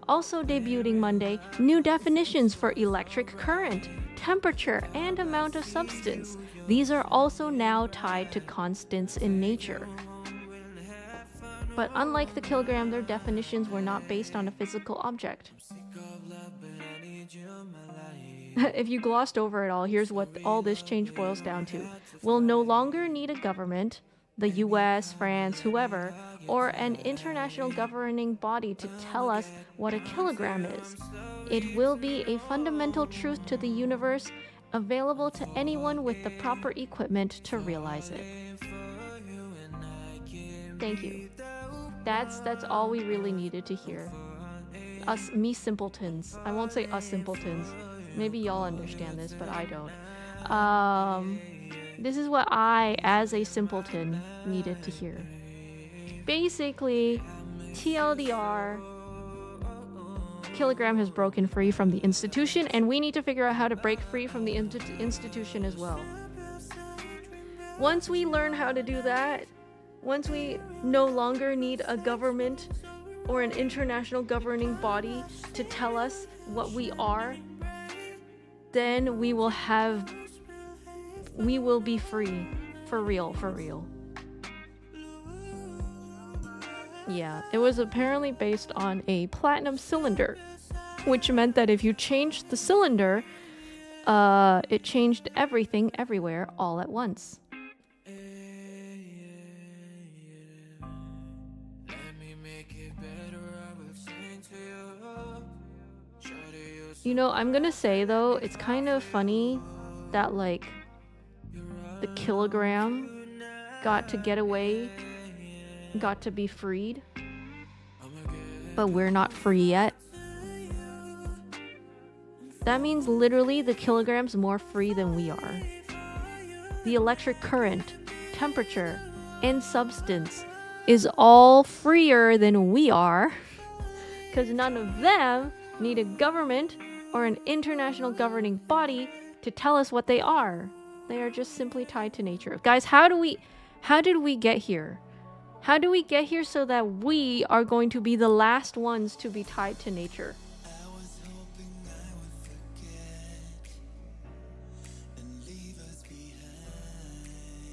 Also debuting Monday, new definitions for electric current, temperature, and amount of substance. These are also now tied to constants in nature. But unlike the kilogram, their definitions were not based on a physical object. If you glossed over it all, here's what all this change boils down to. We'll no longer need a government, the US, France, whoever, or an international governing body to tell us what a kilogram is. It will be a fundamental truth to the universe, available to anyone with the proper equipment to realize it. Thank you. That's all we really needed to hear. Me simpletons. I won't say us simpletons. Maybe y'all understand this, but I don't. This is what I, as a simpleton, needed to hear. Basically, TLDR, kilogram has broken free from the institution, and we need to figure out how to break free from the institution as well. Once we learn how to do that, once we no longer need a government or an international governing body to tell us what we are, then we will be free. For real. Yeah, it was apparently based on a platinum cylinder, which meant that if you changed the cylinder, it changed everything everywhere all at once. You know, I'm gonna say though, it's kind of funny that like the kilogram got to get away, got to be freed, but we're not free yet. That means literally the kilogram's more free than we are. The electric current, temperature, and substance is all freer than we are, because none of them need a government or an international governing body to tell us what they are. They are just simply tied to nature. Guys, how did we get here? How do we get here so that we are going to be the last ones to be tied to nature?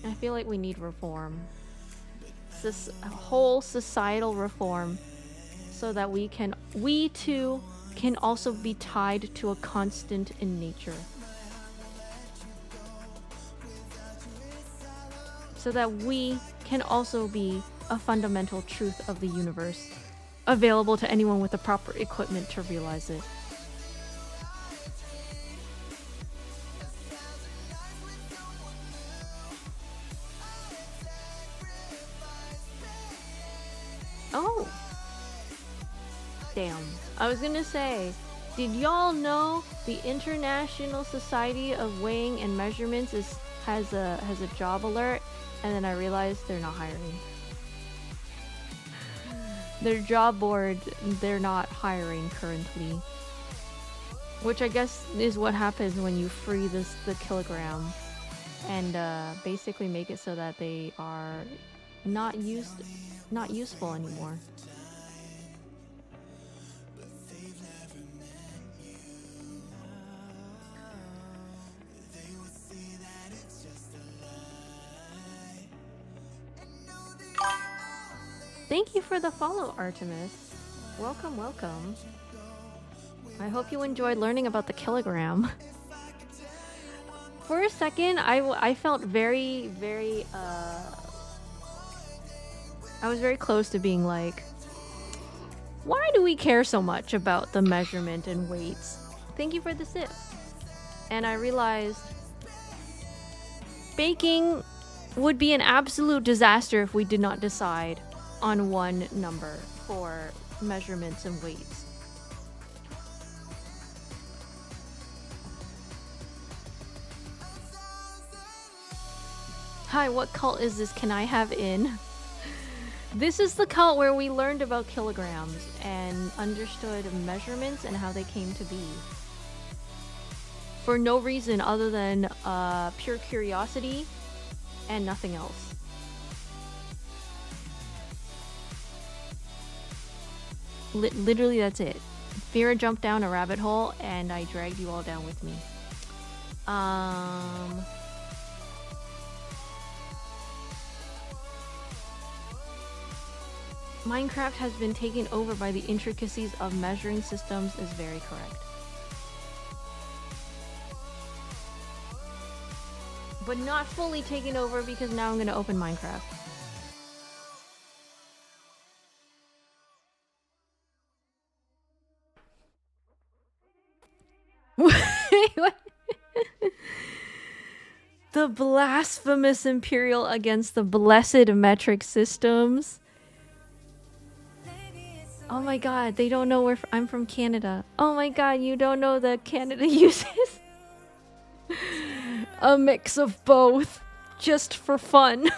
I feel like we need reform. A whole societal reform so that we too can also be tied to a constant in nature. So that we can also be a fundamental truth of the universe, available to anyone with the proper equipment to realize it. Oh! Damn. I was gonna say, did y'all know the International Society of Weighing and Measurements has a job alert? And then I realized they're not hiring. Their job board, they're not hiring currently. Which I guess is what happens when you free the kilogram and basically make it so that they are not useful anymore. Thank you for the follow, Artemis. Welcome, welcome. I hope you enjoyed learning about the kilogram. For a second, I felt very, very, I was very close to being like, why do we care so much about the measurement and weights? Thank you for the sip. And I realized baking would be an absolute disaster if we did not decide on one number for measurements and weights. Hi, what cult is this? Can I have in? This is the cult where we learned about kilograms and understood measurements and how they came to be. For no reason other than pure curiosity and nothing else. Literally, that's it. Vera jumped down a rabbit hole and I dragged you all down with me. Minecraft has been taken over by the intricacies of measuring systems is very correct. But not fully taken over because now I'm going to open Minecraft. What? The blasphemous Imperial against the blessed metric systems. Oh my god, they don't know where I'm from Canada. Oh my god, you don't know that Canada uses a mix of both just for fun.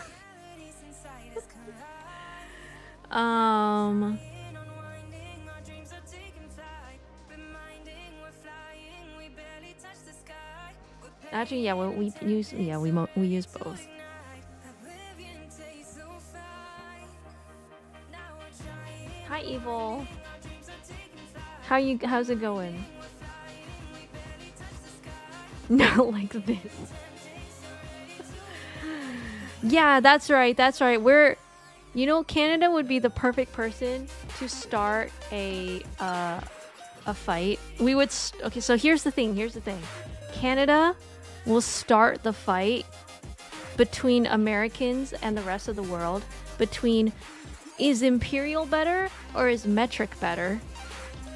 Actually, yeah, we use both. Hi, Evil. How's it going? Not like this. Yeah, that's right. That's right. Canada would be the perfect person to start a fight. We would okay, so here's the thing. Canada will start the fight between Americans and the rest of the world between is Imperial better or is metric better?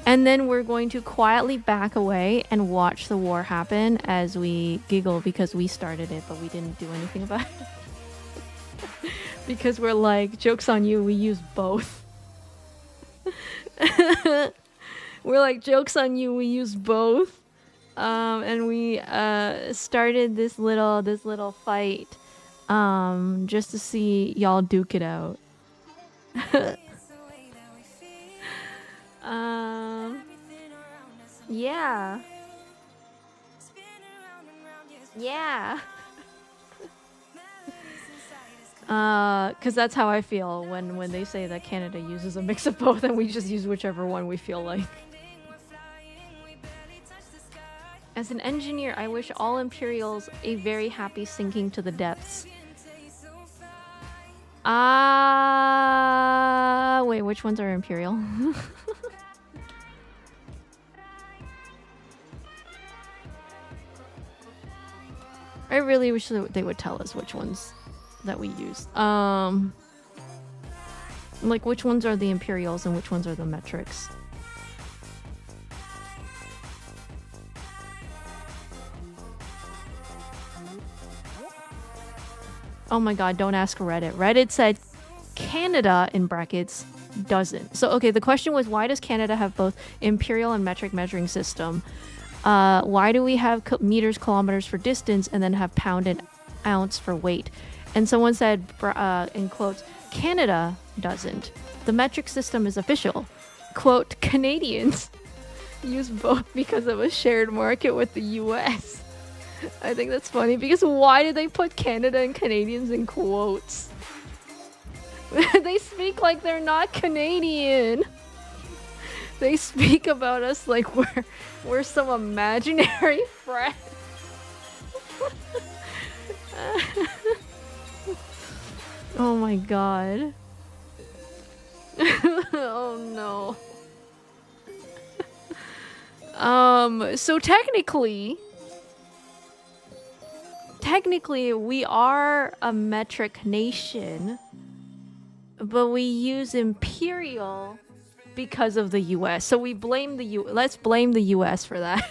And then we're going to quietly back away and watch the war happen as we giggle because we started it, but we didn't do anything about it. Because we're like, joke's on you, we use both. We're like, joke's on you, we use both. And we started this little fight just to see y'all duke it out. Yeah. Because that's how I feel when they say that Canada uses a mix of both and we just use whichever one we feel like. As an engineer, I wish all Imperials a very happy sinking to the depths. Wait, which ones are Imperial? I really wish they would tell us which ones that we use. Like which ones are the Imperials and which ones are the metrics. Oh my god, don't ask Reddit. Reddit said Canada, in brackets, doesn't. So, okay, the question was, why does Canada have both imperial and metric measuring system? Why do we have meters, kilometers for distance, and then have pound and ounce for weight? And someone said, in quotes, Canada doesn't. The metric system is official. Quote, Canadians use both because of a shared market with the US. I think that's funny because why did they put Canada and Canadians in quotes? They speak like they're not Canadian. They speak about us like we're some imaginary friend. Oh my god. Oh no. So technically we are a metric nation, but we use imperial because of the US. So we blame let's blame the US for that.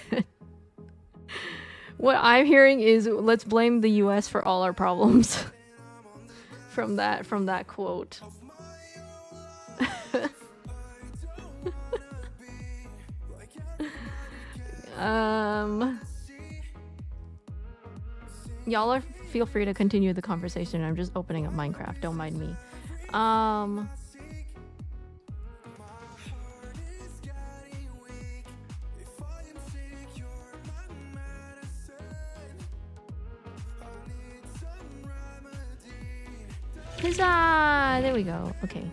What I'm hearing is let's blame the US for all our problems. From that quote. Y'all are feel free to continue the conversation. I'm just opening up Minecraft. Don't mind me. Huzzah! There we go. Okay.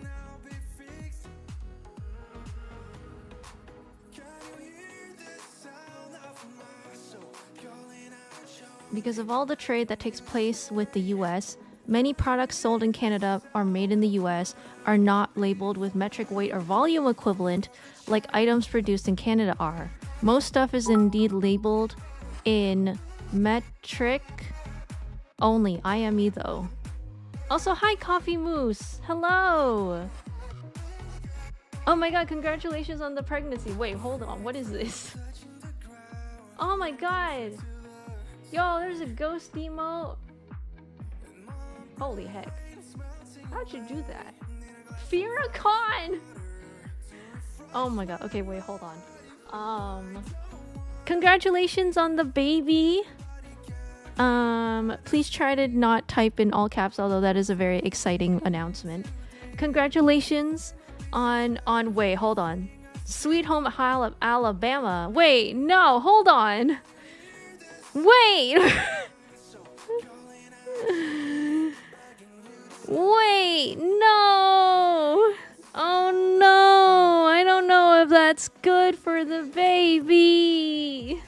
Because of all the trade that takes place with the US, many products sold in Canada are made in the US, are not labeled with metric weight or volume equivalent like items produced in Canada are. Most stuff is indeed labeled in metric only. IME though. Also, hi Coffee Moose. Hello. Oh my god, congratulations on the pregnancy. Wait, hold on. What is this? Oh my god. Yo, there's a ghost emote. Holy heck. How'd you do that? Firacon! Oh my god. Okay, wait, hold on. Congratulations on the baby. Please try to not type in all caps, although that is a very exciting announcement. Congratulations on wait, hold on. Sweet Home Alabama. Wait, no, hold on. Wait! Wait, no! Oh no! I don't know if that's good for the baby.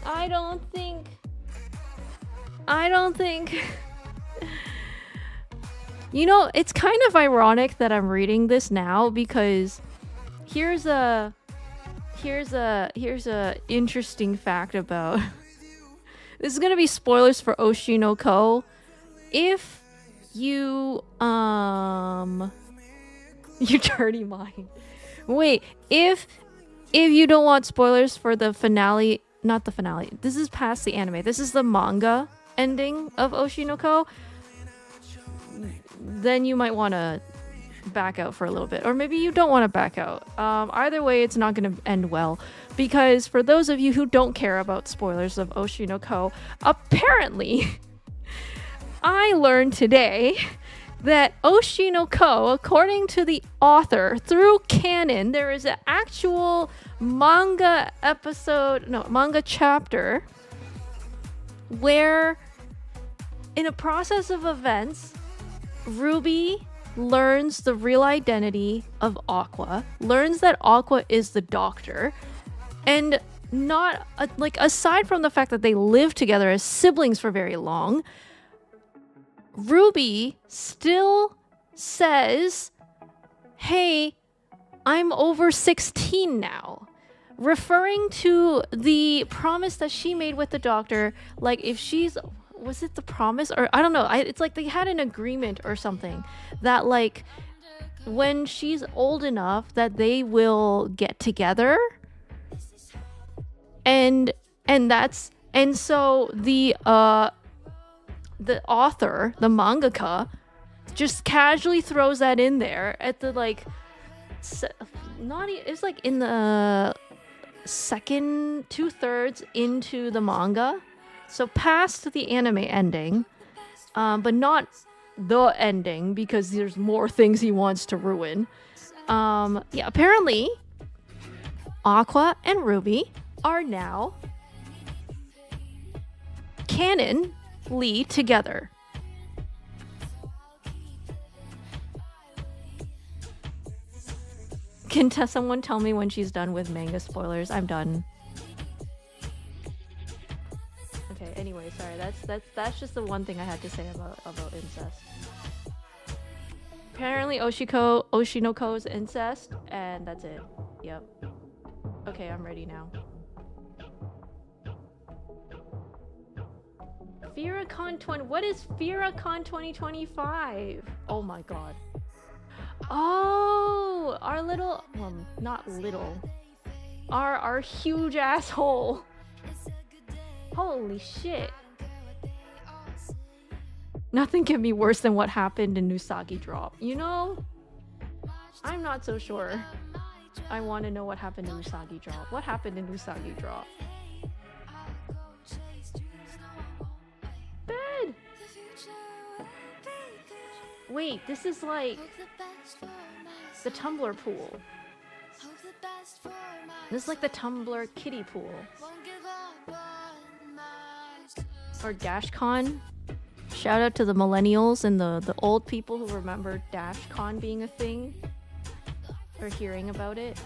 I don't think. You know, it's kind of ironic that I'm reading this now because here's a interesting fact about this is gonna be spoilers for Oshi no Ko. If you you dirty mind. Wait, if you don't want spoilers for the finale, not the finale. This is past the anime. This is the manga ending of Oshi no Ko. Then you might want to back out for a little bit, or maybe you don't want to back out. Either way, it's not going to end well, because for those of you who don't care about spoilers of Oshi no Ko, apparently I learned today that Oshi no Ko, according to the author, through canon, there is an actual manga chapter where In a process of events, Ruby learns the real identity of Aqua, learns that Aqua is the doctor, and not like, aside from the fact that they live together as siblings for very long, Ruby still says, "Hey, I'm over 16 now," referring to the promise that she made with the doctor. Like, if she's, was it the promise, or I don't know, it's like they had an agreement or something that, like, when she's old enough that they will get together. And so the author, the mangaka, just casually throws that in there at the, like, it's like in the second 2/3 into the manga, so past the anime ending, but not the ending, because there's more things he wants to ruin. Yeah, apparently Aqua and Ruby are now canonly together. Can someone tell me when she's done with manga spoilers? I'm done. Okay, anyway, sorry. That's just the one thing I had to say about incest. Apparently Oshinoko's incest, and that's it. Yep. Okay, I'm ready now. FIRACON 20. What is FIRACON 2025? Oh my god. Oh, our little, well, not little, our huge asshole. Holy shit. Nothing can be worse than what happened in Usagi Drop. You know, I'm not so sure. I want to know what happened in Usagi Drop. What happened in Usagi Drop? Bed! Wait, this is like the Tumblr pool. This is like the Tumblr kiddie pool. Or DashCon. Shout out to the millennials and the old people who remember DashCon being a thing. Or hearing about it.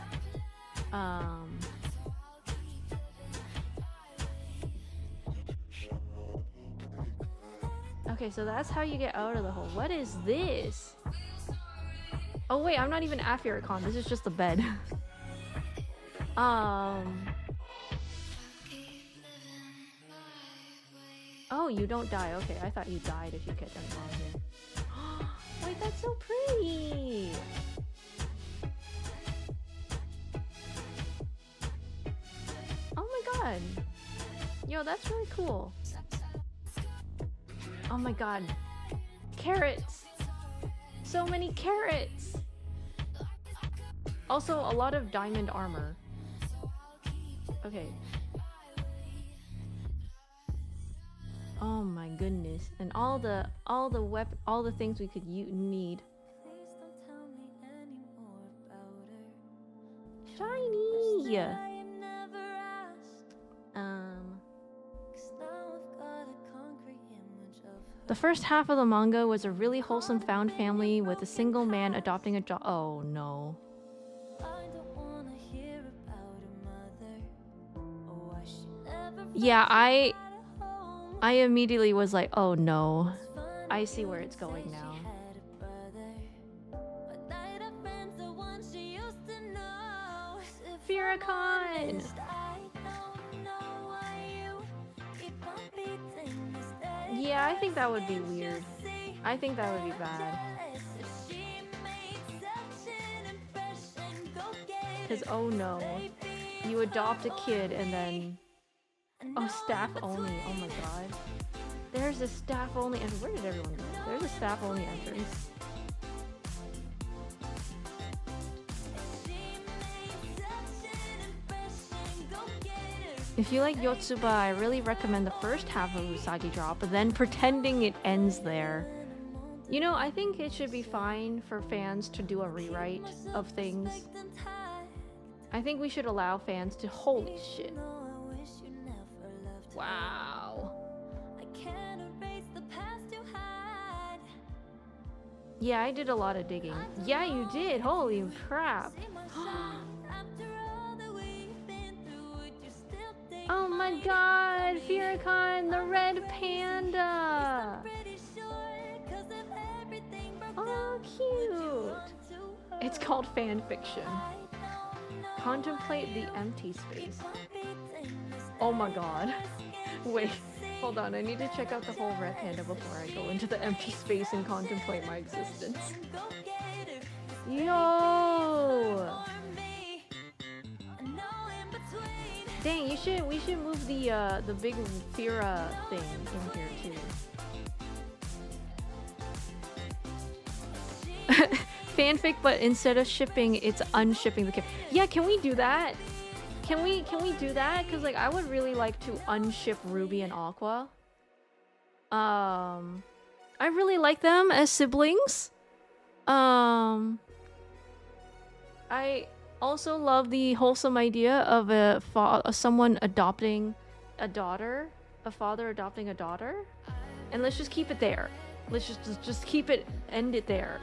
Okay, so that's how you get out of the hole. What is this? Oh wait, I'm not even at FIRACON. This is just the bed. Oh, you don't die. Okay, I thought you died if you get done on here. Wait, that's so pretty. Oh my god. Yo, that's really cool. Oh my god. Carrots. So many carrots. Also, a lot of diamond armor. Okay. Oh my goodness. And all the things we could need. Shiny. The first half of the manga was a really wholesome found family with a single man adopting a dog. Oh no. Yeah, I immediately was like, oh no. I see where it's going now. FIRACON! Yeah, I think that would be weird. I think that would be bad. Because, oh no. You adopt a kid and then... Oh, staff only. Oh my god. There's a staff only entrance. Where did everyone go? There's a staff only entrance. If you like Yotsuba, I really recommend the first half of Usagi Drop, but then pretending it ends there. You know, I think it should be fine for fans to do a rewrite of things. I think we should allow fans to... Holy shit. Wow. Yeah, I did a lot of digging. Yeah, you did. Holy crap. Oh my god, Firicon, the red panda. Oh, cute. It's called fan fiction. Contemplate the empty space. Oh my god. Wait, hold on. I need to check out the whole red panda before I go into the empty space and contemplate my existence. Yo! Dang, we should move the big Fira thing in here too. Fanfic, but instead of shipping, it's unshipping the kid. Yeah, can we do that? Can we do that? Cause like I would really like to unship Ruby and Aqua. I really like them as siblings. I also love the wholesome idea of someone adopting a daughter, a father adopting a daughter, and let's just keep it there. Let's just keep it, end it there.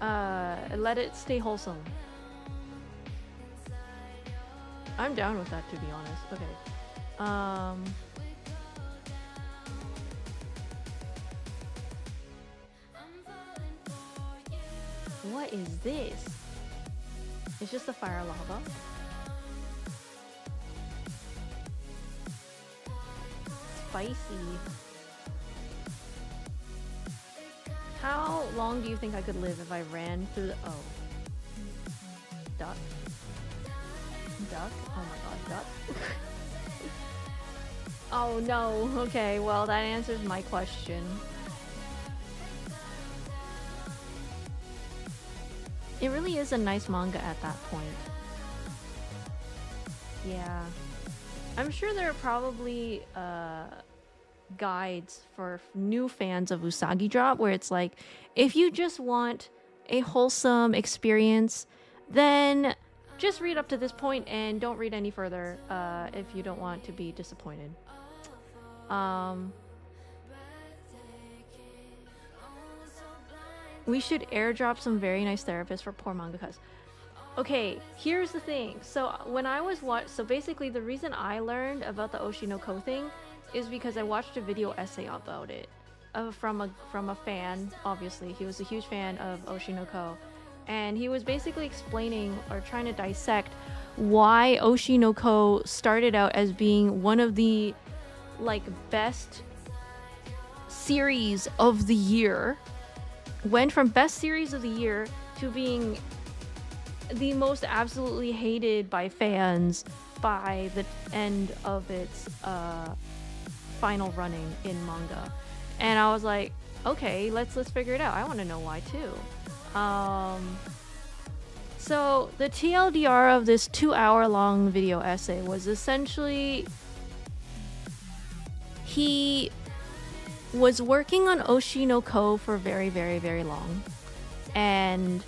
Let it stay wholesome. I'm down with that, to be honest. Okay. What is this? It's just a fire lava. Spicy. How long do you think I could live if I ran through the... Oh. Duck? Duck? Oh my god, duck. Oh no, okay, well that answers my question. It really is a nice manga at that point. Yeah. I'm sure there are probably guides for new fans of Usagi Drop where it's like, if you just want a wholesome experience, then just read up to this point and don't read any further if you don't want to be disappointed. We should airdrop some very nice therapists for poor mangakas. Okay, here's the thing. So when I was so basically the reason I learned about the Oshinoko thing is because I watched a video essay about it from a fan. Obviously, he was a huge fan of Oshinoko, and he was basically explaining or trying to dissect why Oshinoko started out as being one of the like best series of the year, went from best series of the year to being the most absolutely hated by fans by the end of its final running in manga. And I was like, okay, let's figure it out. I want to know why too. So the TLDR of this 2-hour-long video essay was essentially he was working on Oshinoko for very, very, very long, and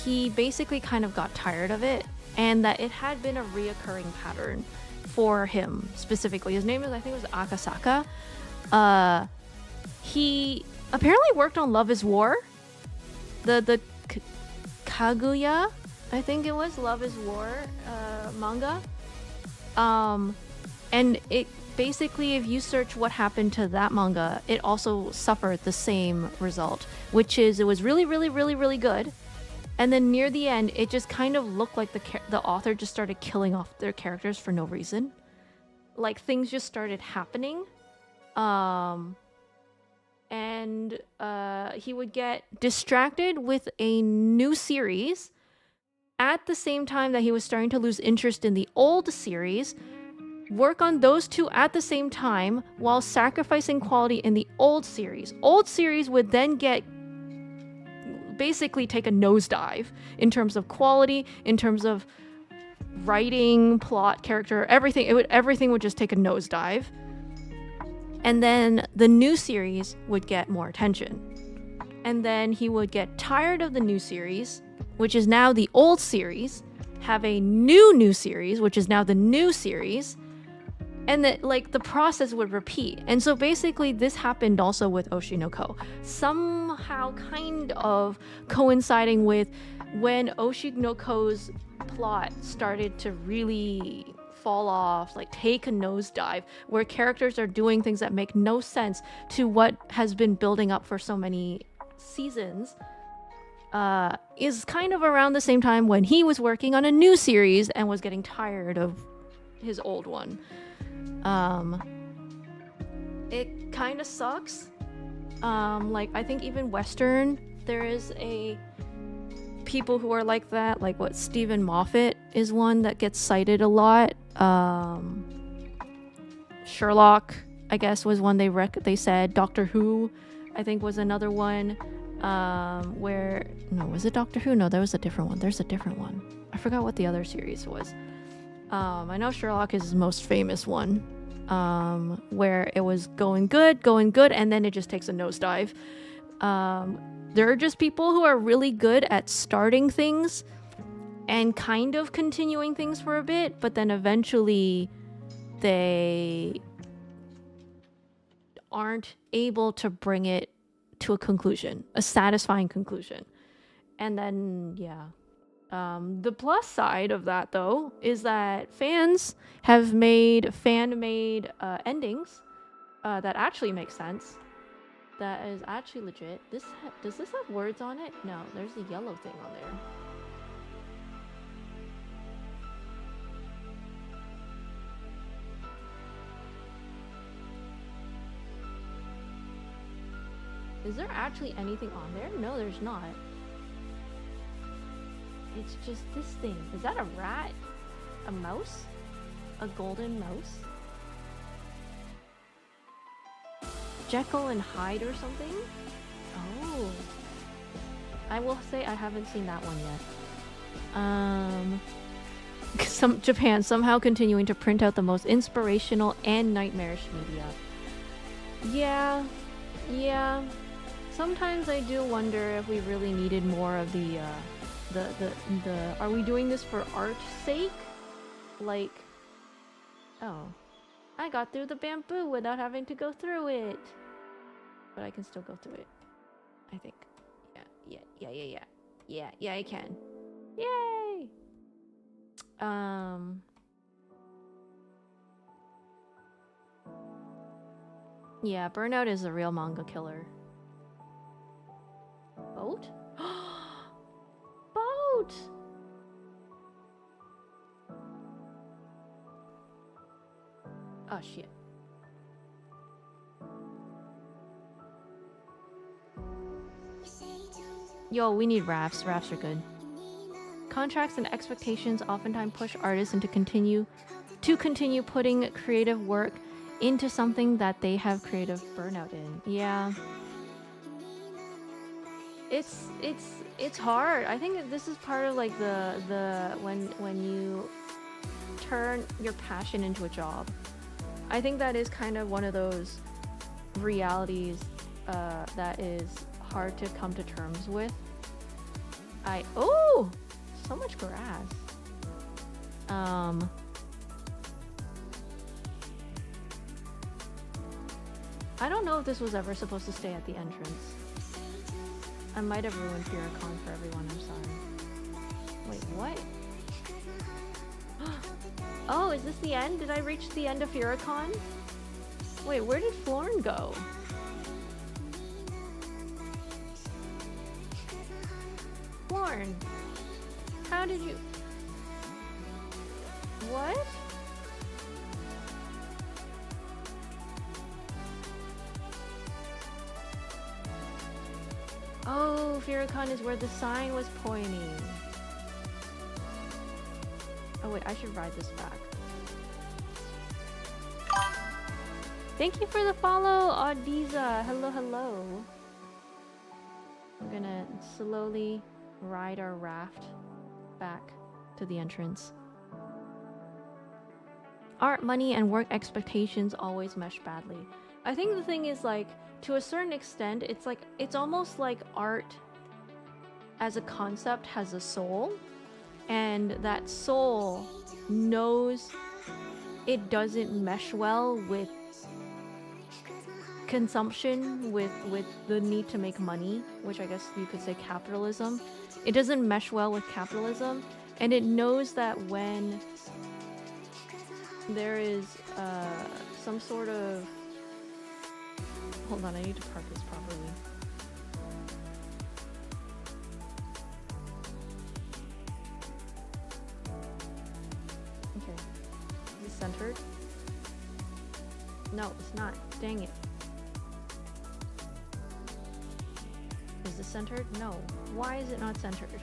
he basically kind of got tired of it, and that it had been a reoccurring pattern for him specifically. His name is, I think it was Akasaka. He apparently worked on Love is War, the Kaguya, I think it was Love is War manga, and it basically, if you search what happened to that manga, it also suffered the same result, which is it was really, really, really, really good. And then near the end, it just kind of looked like the author just started killing off their characters for no reason. Like things just started happening. And he would get distracted with a new series at the same time that he was starting to lose interest in the old series, work on those two at the same time while sacrificing quality in the old series. Old series would then basically take a nosedive in terms of quality, in terms of writing, plot, character, everything. Everything would just take a nosedive. And then the new series would get more attention. And then he would get tired of the new series, which is now the old series, have a new series, which is now the new series, and that like the process would repeat. And so basically this happened also with Oshinoko, somehow kind of coinciding with when Oshinoko's plot started to really fall off, like take a nosedive, where characters are doing things that make no sense to what has been building up for so many seasons, is kind of around the same time when he was working on a new series and was getting tired of his old one. It kind of sucks. Like I think even Western, there is a people who are like that, like what Stephen Moffat is one that gets cited a lot. Sherlock, I guess, was one they said. Doctor Who, I think, was another one. Where no, was it Doctor Who? No, there was a different one. There's a different one. I forgot what the other series was. I know Sherlock is his most famous one. Where it was going good, and then it just takes a nosedive. There are just people who are really good at starting things and kind of continuing things for a bit, but then eventually they aren't able to bring it to a conclusion, a satisfying conclusion. And then, yeah. The plus side of that, though, is that fans have made fan-made endings that actually make sense. That is actually legit. Does this have words on it? No, there's a yellow thing on there. Is there actually anything on there? No, there's not. It's just this thing. Is that a rat? A mouse? A golden mouse? Jekyll and Hyde or something? Oh. I will say I haven't seen that one yet. Japan somehow continuing to print out the most inspirational and nightmarish media. Yeah. Sometimes I do wonder if we really needed more of the are we doing this for art's sake? Like, oh, I got through the bamboo without having to go through it. But I can still go through it, I think. Yeah, I can. Yay! Yeah, Burnout is a real manga killer. Boat? Boat! Oh shit. Yo, we need rafts. Rafts are good. Contracts and expectations oftentimes push artists into continue putting creative work into something that they have creative burnout in. Yeah. It's hard. I think this is part of like the when you turn your passion into a job. I think that is kind of one of those realities that is hard to come to terms with. Oh, so much grass. I don't know if this was ever supposed to stay at the entrance. I might have ruined Furicon for everyone, I'm sorry. Wait, what? Oh, is this the end? Did I reach the end of Furicon? Wait, where did Florn go? Florn, how did you... What? Oh, Furicon is where the sign was pointing. Oh wait, I should ride this back. Thank you for the follow, Audiza. Hello, hello. We're gonna slowly ride our raft back to the entrance. Art, money, and work expectations always mesh badly. I think the thing is, like, to a certain extent, it's almost like art as a concept has a soul, and that soul knows it doesn't mesh well with consumption, with the need to make money, which I guess you could say capitalism. It doesn't mesh well with capitalism, and it knows that when there is some sort of... Hold on, I need to park this properly. Okay. Is it centered? No, it's not. Dang it. Is this centered? No. Why is it not centered?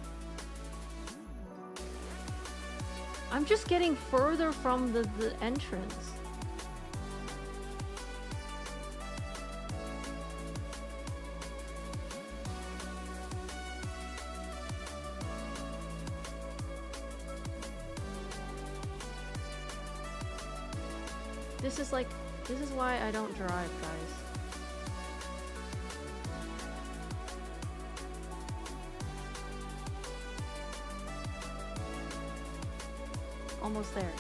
I'm just getting further from the entrance. This is why I don't drive, guys. Almost there.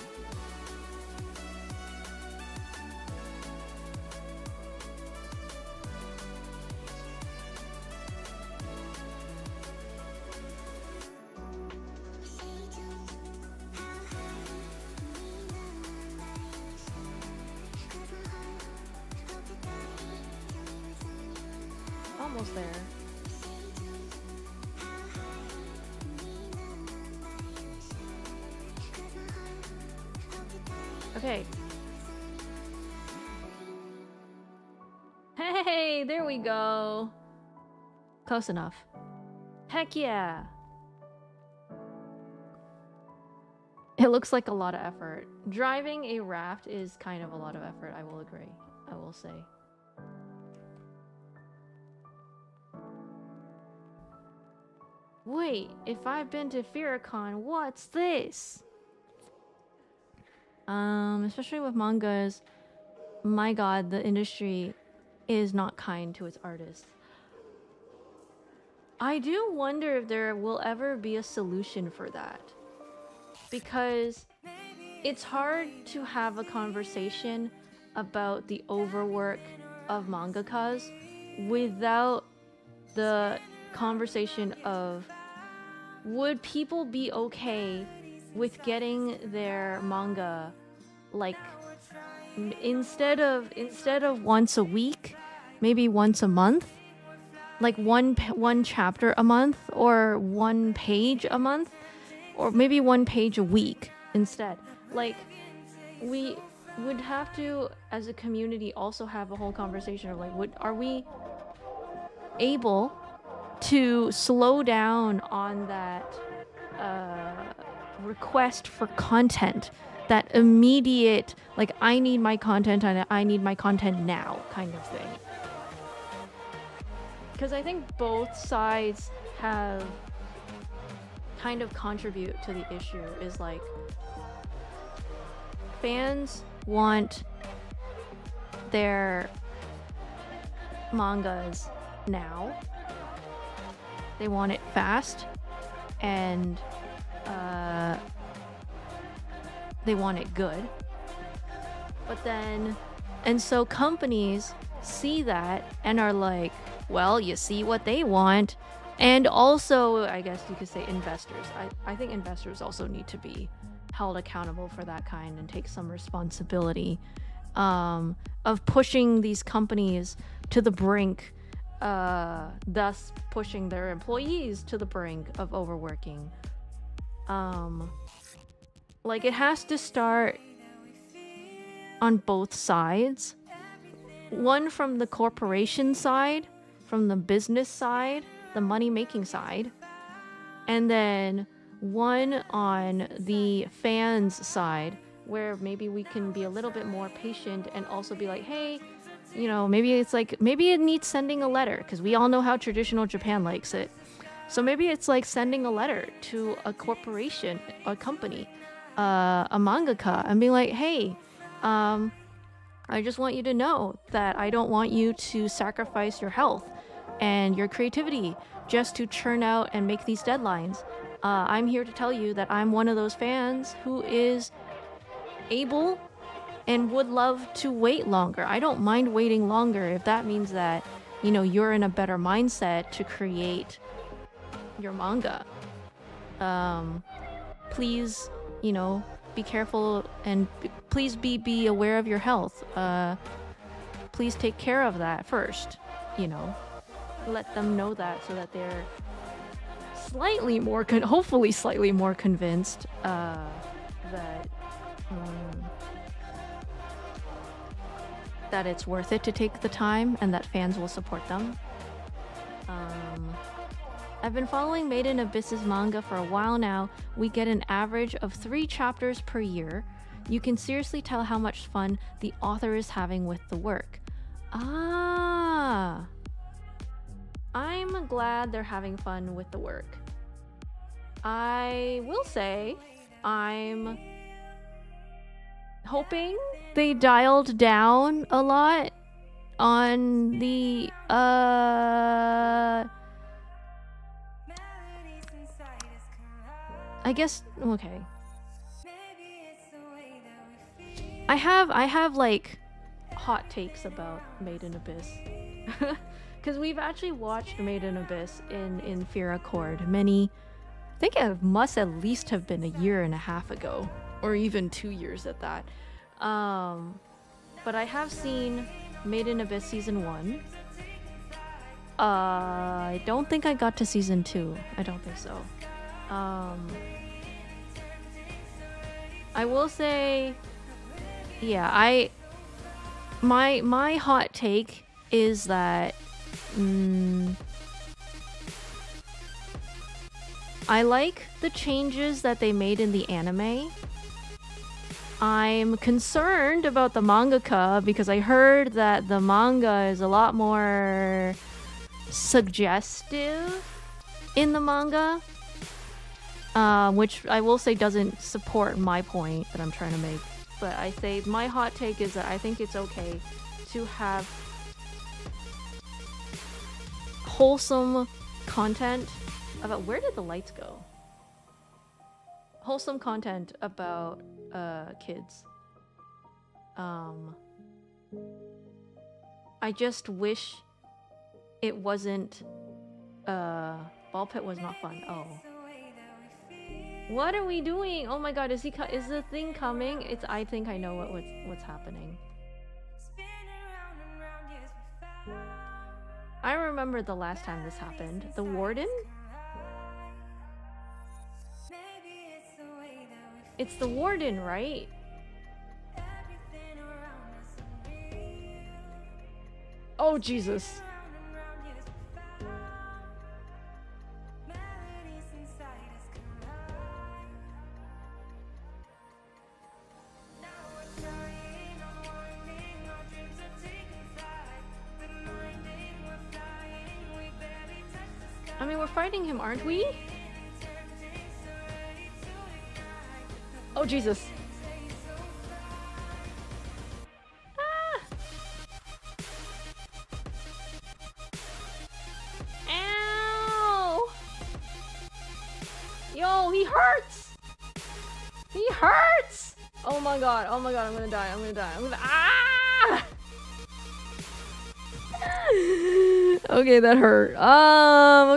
Almost there. Okay. Hey, there we go. Close enough. Heck yeah. It looks like a lot of effort. Driving a raft is kind of a lot of effort, I will agree. I will say. Wait, if I've been to Firicon, what's this? Especially with mangas, my god, the industry is not kind to its artists. I do wonder if there will ever be a solution for that. Because it's hard to have a conversation about the overwork of mangakas without the conversation of, would people be okay with getting their manga like instead of once a week, maybe once a month, like one chapter a month, or one page a month, or maybe one page a week instead. Like, we would have to, as a community, also have a whole conversation of like, are we able to slow down on that request for content, that immediate, like, I need my content and I need my content now kind of thing. Because I think both sides have kind of contribute to the issue, is like, fans want their mangas now. They want it fast, and they want it good. But then, and so companies see that and are like, well, you see what they want. And also, I guess you could say investors. I think investors also need to be held accountable for that kind and take some responsibility of pushing these companies to the brink, thus pushing their employees to the brink of overworking. Like, it has to start on both sides. One from the corporation side, from the business side, the money-making side, and then one on the fans side, where maybe we can be a little bit more patient and also be like, hey, you know, maybe it's like, maybe it needs sending a letter, because we all know how traditional Japan likes it. So maybe it's like sending a letter to a corporation, a company, a mangaka, and being like, hey, I just want you to know that I don't want you to sacrifice your health and your creativity just to churn out and make these deadlines. I'm here to tell you that I'm one of those fans who is able and would love to wait longer. I don't mind waiting longer if that means that, you know, you're in a better mindset to create your manga. Please, you know, be careful and please be aware of your health. Please take care of that first, you know. Let them know that so that they're slightly more, hopefully slightly more convinced that that it's worth it to take the time and that fans will support them. I've been following Made in Abyss's manga for a while now. We get an average of 3 chapters per year. You can seriously tell how much fun the author is having with the work. Ah, I'm glad they're having fun with the work. I will say I'm hoping they dialed down a lot on the I guess okay. I have like hot takes about Made in Abyss. Because we've actually watched Made in Abyss in Fear Accord I think it must at least have been a year and a half ago, or even 2 years at that. But I have seen Made in Abyss season 1. I don't think I got to season 2. I don't think so. I will say, yeah, my hot take is that I like the changes that they made in the anime. I'm concerned about the mangaka because I heard that the manga is a lot more suggestive in the manga, which I will say doesn't support my point that I'm trying to make. But I say my hot take is that I think it's okay to have wholesome content about where did the lights go? Wholesome content about kids. I just wish it wasn't ball pit was not fun. Oh. What are we doing? Oh my god, is the thing coming? I think I know what's happening. I remember the last time this happened. The warden? It's the warden, right? Oh, Jesus. I mean, we're fighting him, aren't we? Oh, Jesus. Ah! Ow! Yo, he hurts! He hurts! Oh my god, I'm gonna die, ah! Okay, that hurt.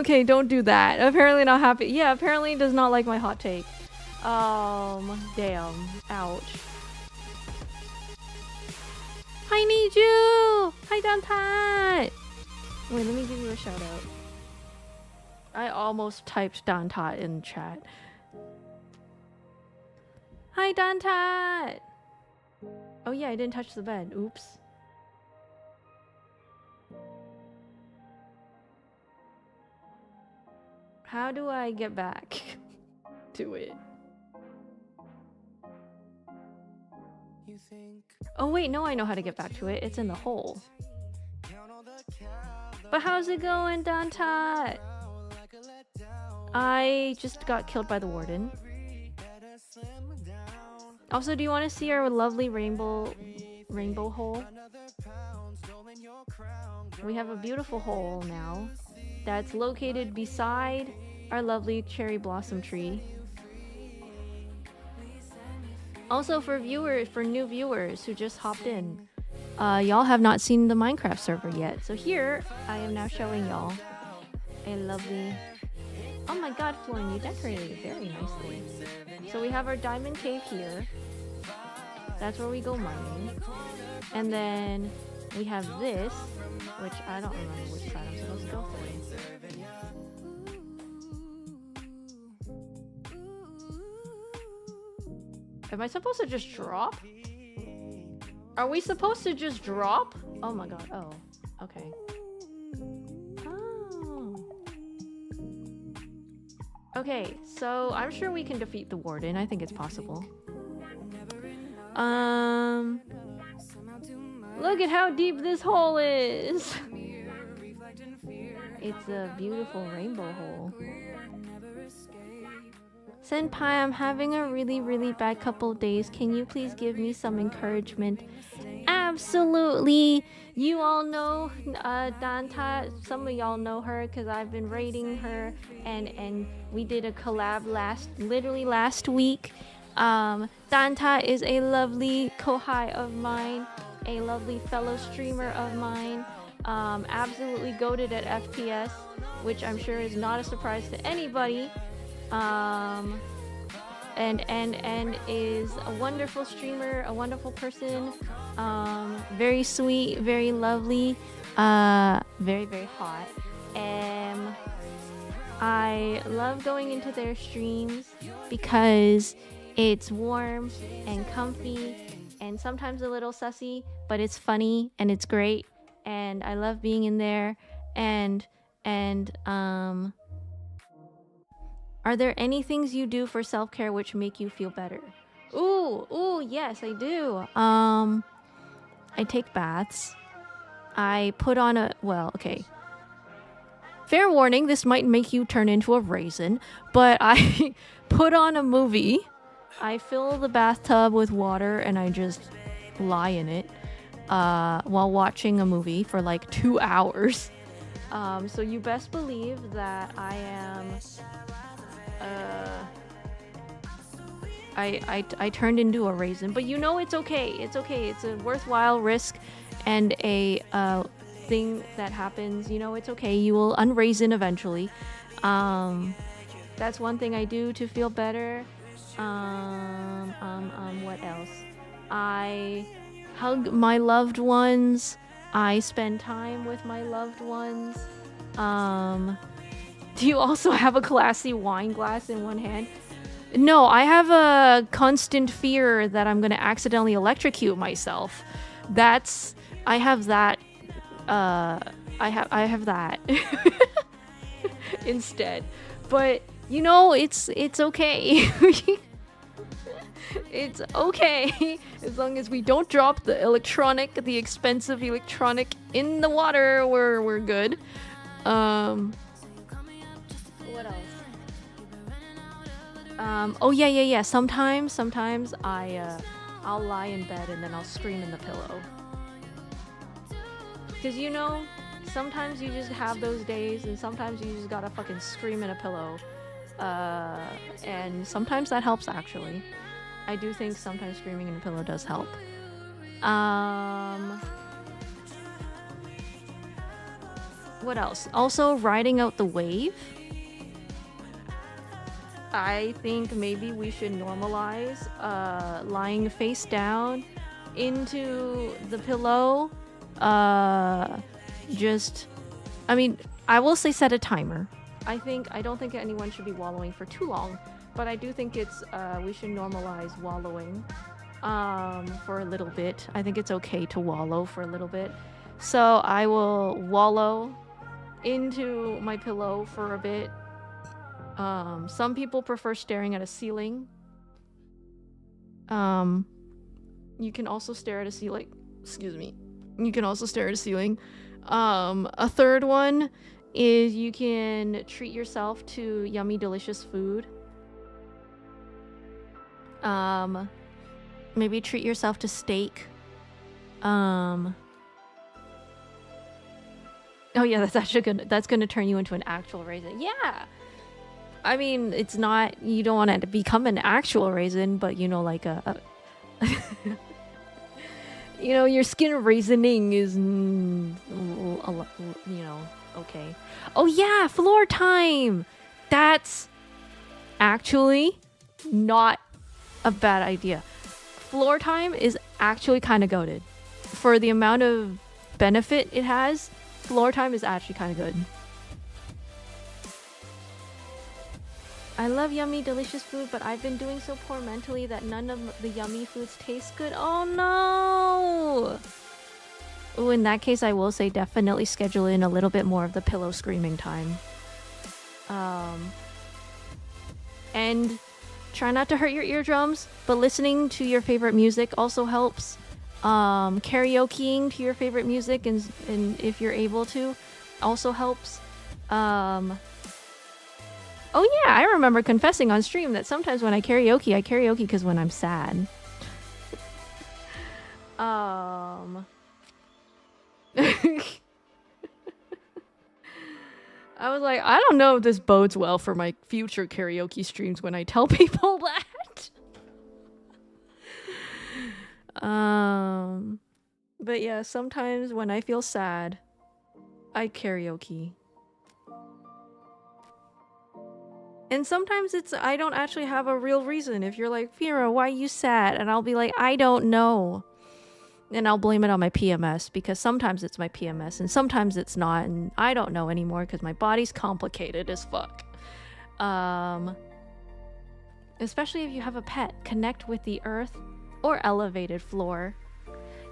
Okay, don't do that. Apparently not happy. Yeah, apparently does not like my hot take. Damn. Ouch. I need you! Hi, Dantat! Wait, let me give you a shout out. I almost typed Dantat in chat. Hi, Dantat! Oh yeah, I didn't touch the bed. Oops. How do I get back to it? Oh wait, no, I know how to get back to it. It's in the hole. But how's it going, Dantat? I just got killed by the warden. Also, do you want to see our lovely rainbow hole? We have a beautiful hole now that's located beside our lovely cherry blossom tree. Also for new viewers who just hopped in, y'all have not seen the Minecraft server yet. So here I am now showing y'all a lovely. Oh my God, Florin, you decorated it very nicely. So we have our diamond cave here. That's where we go mining. And then we have this, which I don't remember which side I'm supposed to go for. Am I supposed to just drop? Are we supposed to just drop? Oh my God. Oh, okay. Oh. Okay, so I'm sure we can defeat the warden. I think it's possible. Look at how deep this hole is. It's a beautiful rainbow hole. Senpai, I'm having a really bad couple days. Can you please give me some encouragement? Absolutely. You all know Danta. Some of y'all know her because I've been rating her, and we did a collab literally last week. Danta is a lovely kohai of mine, a lovely fellow streamer of mine. Absolutely goated at FPS, which I'm sure is not a surprise to anybody. And is a wonderful streamer, a wonderful person, very sweet, very lovely, very hot. I love going into their streams because it's warm and comfy and sometimes a little sussy, but it's funny and it's great, and I love being in there. Are there any things you do for self-care which make you feel better? Ooh, yes, I do. I take baths. I put on okay. Fair warning, this might make you turn into a raisin, but I put on a movie. I fill the bathtub with water and I just lie in it while watching a movie for like 2 hours. So you best believe that I am... I turned into a raisin, but you know it's okay. It's okay. It's a worthwhile risk and a thing that happens. You know it's okay. You will unraisin eventually. That's one thing I do to feel better. What else? I hug my loved ones. I spend time with my loved ones. Do you also have a classy wine glass in one hand? No, I have a constant fear that I'm gonna accidentally electrocute myself. I have that. I have that instead. But you know, it's okay. It's okay as long as we don't drop the expensive electronic in the water. We're good. What else? Oh yeah. Sometimes I'll lie in bed and then I'll scream in the pillow. Cause you know, sometimes you just have those days, and sometimes you just gotta fucking scream in a pillow. And sometimes that helps actually. I do think sometimes screaming in a pillow does help. What else? Also, riding out the wave. I think maybe we should normalize lying face down into the pillow. I mean, I will say set a timer. I don't think anyone should be wallowing for too long, but I do think it's we should normalize wallowing for a little bit. I think it's okay to wallow for a little bit. So I will wallow into my pillow for a bit. Some people prefer staring at a ceiling. You can also stare at a ceiling. Excuse me. You can also stare at a ceiling. A third one is you can treat yourself to yummy, delicious food. Maybe treat yourself to steak. Oh yeah, that's gonna turn you into an actual raisin. Yeah. I mean, it's not, you don't want to become an actual raisin, but you know, like You know, your skin raisoning is, okay. Oh yeah, floor time! That's actually not a bad idea. Floor time is actually kind of goated. For the amount of benefit it has, floor time is actually kind of good. I love yummy, delicious food, but I've been doing so poor mentally that none of the yummy foods taste good. Oh no! Ooh, in that case, I will say definitely schedule in a little bit more of the pillow screaming time. And try not to hurt your eardrums, but listening to your favorite music also helps. Karaokeing to your favorite music and if you're able to also helps. Oh yeah, I remember confessing on stream that sometimes when I karaoke because when I'm sad. I was like, I don't know if this bodes well for my future karaoke streams when I tell people that. But yeah, sometimes when I feel sad, I karaoke. And sometimes I don't actually have a real reason. If you're like, Fira, why are you sad? And I'll be like, I don't know. And I'll blame it on my PMS because sometimes it's my PMS and sometimes it's not. And I don't know anymore because my body's complicated as fuck. Especially if you have a pet, connect with the earth or elevated floor.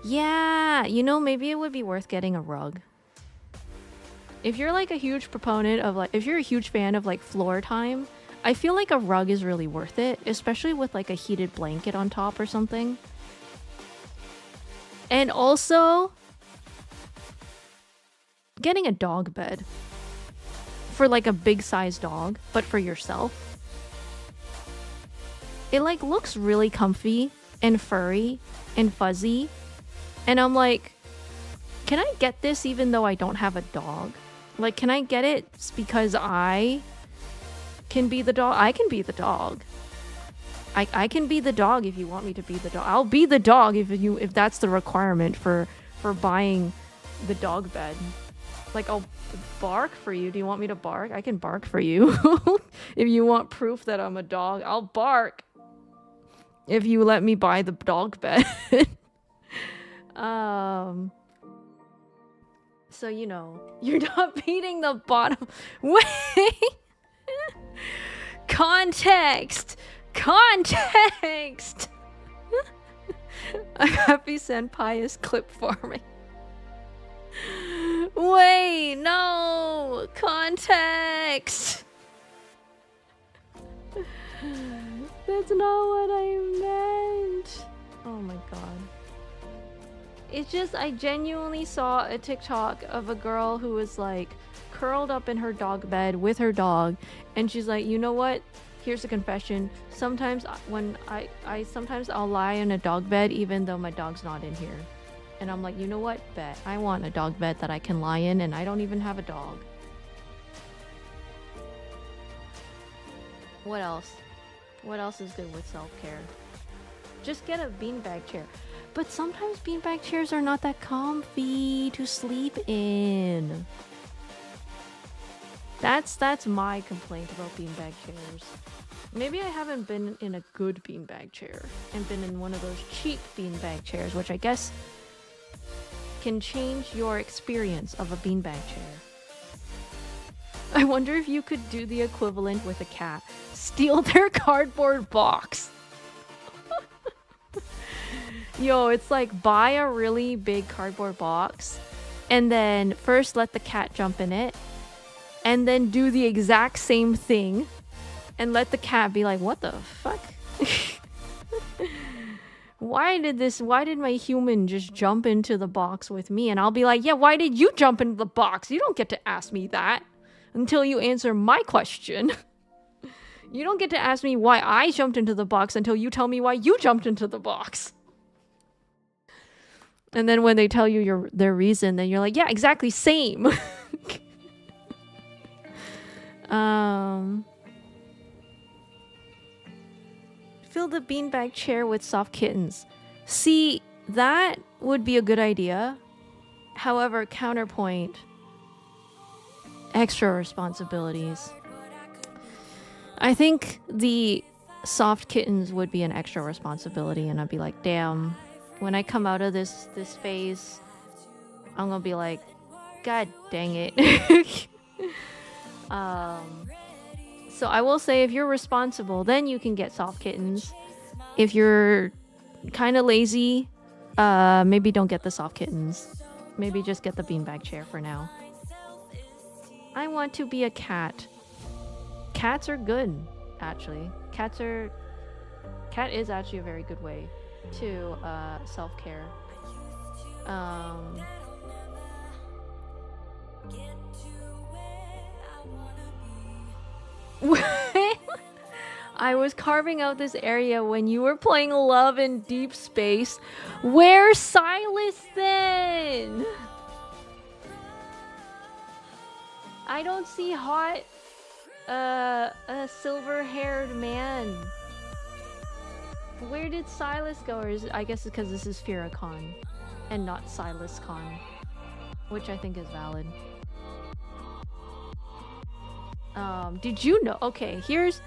Yeah, you know, maybe it would be worth getting a rug. If you're like a huge proponent of like, if you're a huge fan of like floor time, I feel like a rug is really worth it, especially with like a heated blanket on top or something. And also, getting a dog bed for like a big size dog, but for yourself. It like looks really comfy and furry and fuzzy. And I'm like, can I get this even though I don't have a dog? Like, can I get it because I can be the dog? I can be the dog. I can be the dog if you want me to be the dog. I'll be the dog if that's the requirement for buying the dog bed. Like, I'll bark for you. Do you want me to bark? I can bark for you. If you want proof that I'm a dog, I'll bark. If you let me buy the dog bed. So, you know, you're not beating the bottom. Wait! Context! Context! A happy senpai is clip farming. Wait, no! Context! That's not what I meant. Oh my god. It's just, I genuinely saw a TikTok of a girl who was like curled up in her dog bed with her dog, and she's like, you know what? Here's a confession. Sometimes when sometimes I'll lie in a dog bed even though my dog's not in here. And I'm like, you know what? Bet. I want a dog bed that I can lie in, and I don't even have a dog. What else? What else is good with self-care? Just get a beanbag chair. But sometimes beanbag chairs are not that comfy to sleep in. That's my complaint about beanbag chairs. Maybe I haven't been in a good beanbag chair and been in one of those cheap beanbag chairs, which I guess can change your experience of a beanbag chair. I wonder if you could do the equivalent with a cat. Steal their cardboard box. Yo, it's like buy a really big cardboard box and then first let the cat jump in it and then do the exact same thing and let the cat be like, what the fuck? Why did my human just jump into the box with me? And I'll be like, yeah, why did you jump into the box? You don't get to ask me that until you answer my question. You don't get to ask me why I jumped into the box until you tell me why you jumped into the box. And then when they tell you their reason, then you're like, yeah, exactly, same. Fill the beanbag chair with soft kittens. See, that would be a good idea. However, counterpoint, extra responsibilities. I think the soft kittens would be an extra responsibility, and I'd be like, damn, when I come out of this phase, I'm gonna be like, God dang it. So I will say, if you're responsible, then you can get soft kittens. If you're kind of lazy, maybe don't get the soft kittens. Maybe just get the beanbag chair for now. I want to be a cat. Cats are good, actually. Cat is actually a very good way to self-care. I was carving out this area when you were playing Love in Deep Space. Where's Silas then? I don't see hot a silver-haired man. Where did Silas go? Or I guess it's because this is Firacon and not Silas Con, which I think is valid. Did you know? Okay, here's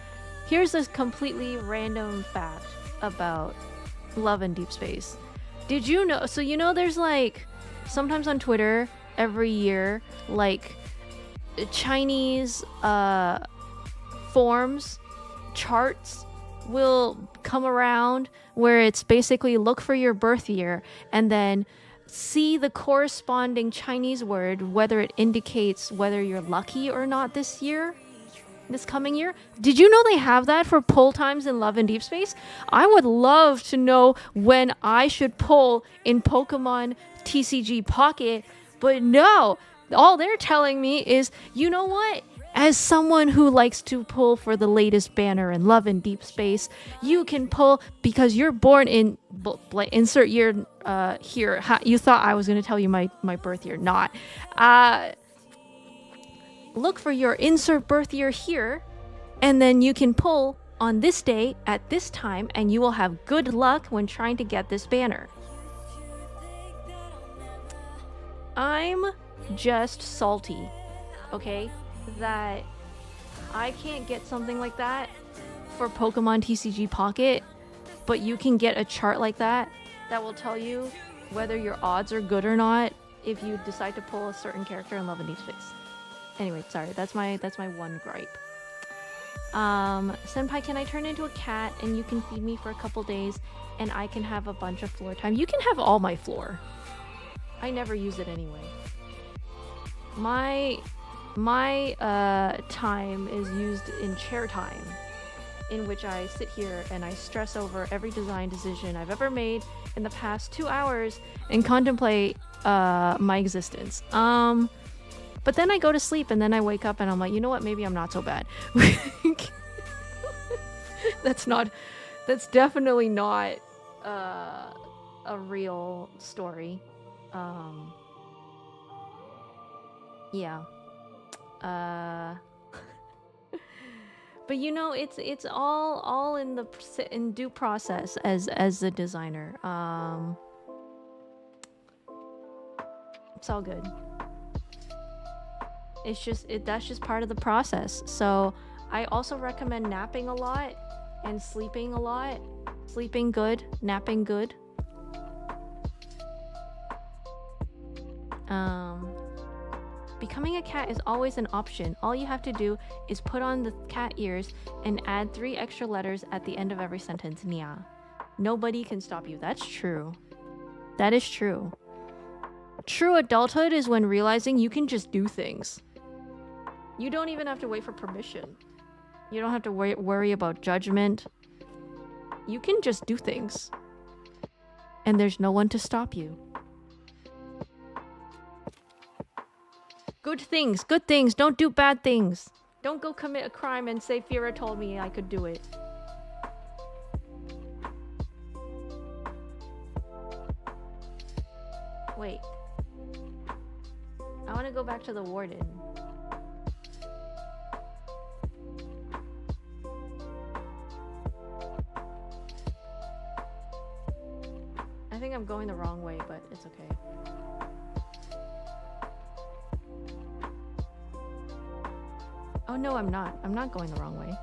this completely random fact about Love in Deep Space. Did you know? So you know, there's like sometimes on Twitter every year, like Chinese forms charts will come around where it's basically look for your birth year and then see the corresponding Chinese word, whether it indicates whether you're lucky or not this coming year. Did you know they have that for pull times in Love in Deep Space? I would love to know when I should pull in Pokemon TCG Pocket, but no, all they're telling me is, you know what? As someone who likes to pull for the latest banner in Love in Deep Space, you can pull because you're born in insert year here. You thought I was going to tell you my birth year, not. Look for your insert birth year here, and then you can pull on this day at this time, and you will have good luck when trying to get this banner. I'm just salty, okay, that I can't get something like that for Pokemon TCG Pocket, but you can get a chart like that will tell you whether your odds are good or not if you decide to pull a certain character in Love in Deep Space. Anyway, sorry, that's my one gripe. Senpai, can I turn into a cat and you can feed me for a couple days and I can have a bunch of floor time? You can have all my floor. I never use it anyway. My time is used in chair time, in which I sit here and I stress over every design decision I've ever made in the past 2 hours and contemplate my existence. But then I go to sleep and then I wake up and I'm like, you know what? Maybe I'm not so bad. That's definitely not a real story. Yeah. But you know, it's all in due process as a designer. It's all good. It's just that's just part of the process. So I also recommend napping a lot and sleeping a lot. Sleeping good, napping good. Becoming a cat is always an option. All you have to do is put on the cat ears and add 3 extra letters at the end of every sentence. Nya. Nobody can stop you. That's true. That is true. True adulthood is when realizing you can just do things. You don't even have to wait for permission. You don't have to worry about judgment. You can just do things. And there's no one to stop you. Good things. Don't do bad things. Don't go commit a crime and say Fira told me I could do it. Wait. I want to go back to the warden. I think I'm going the wrong way, but it's okay. Oh no, I'm not. I'm not going the wrong way.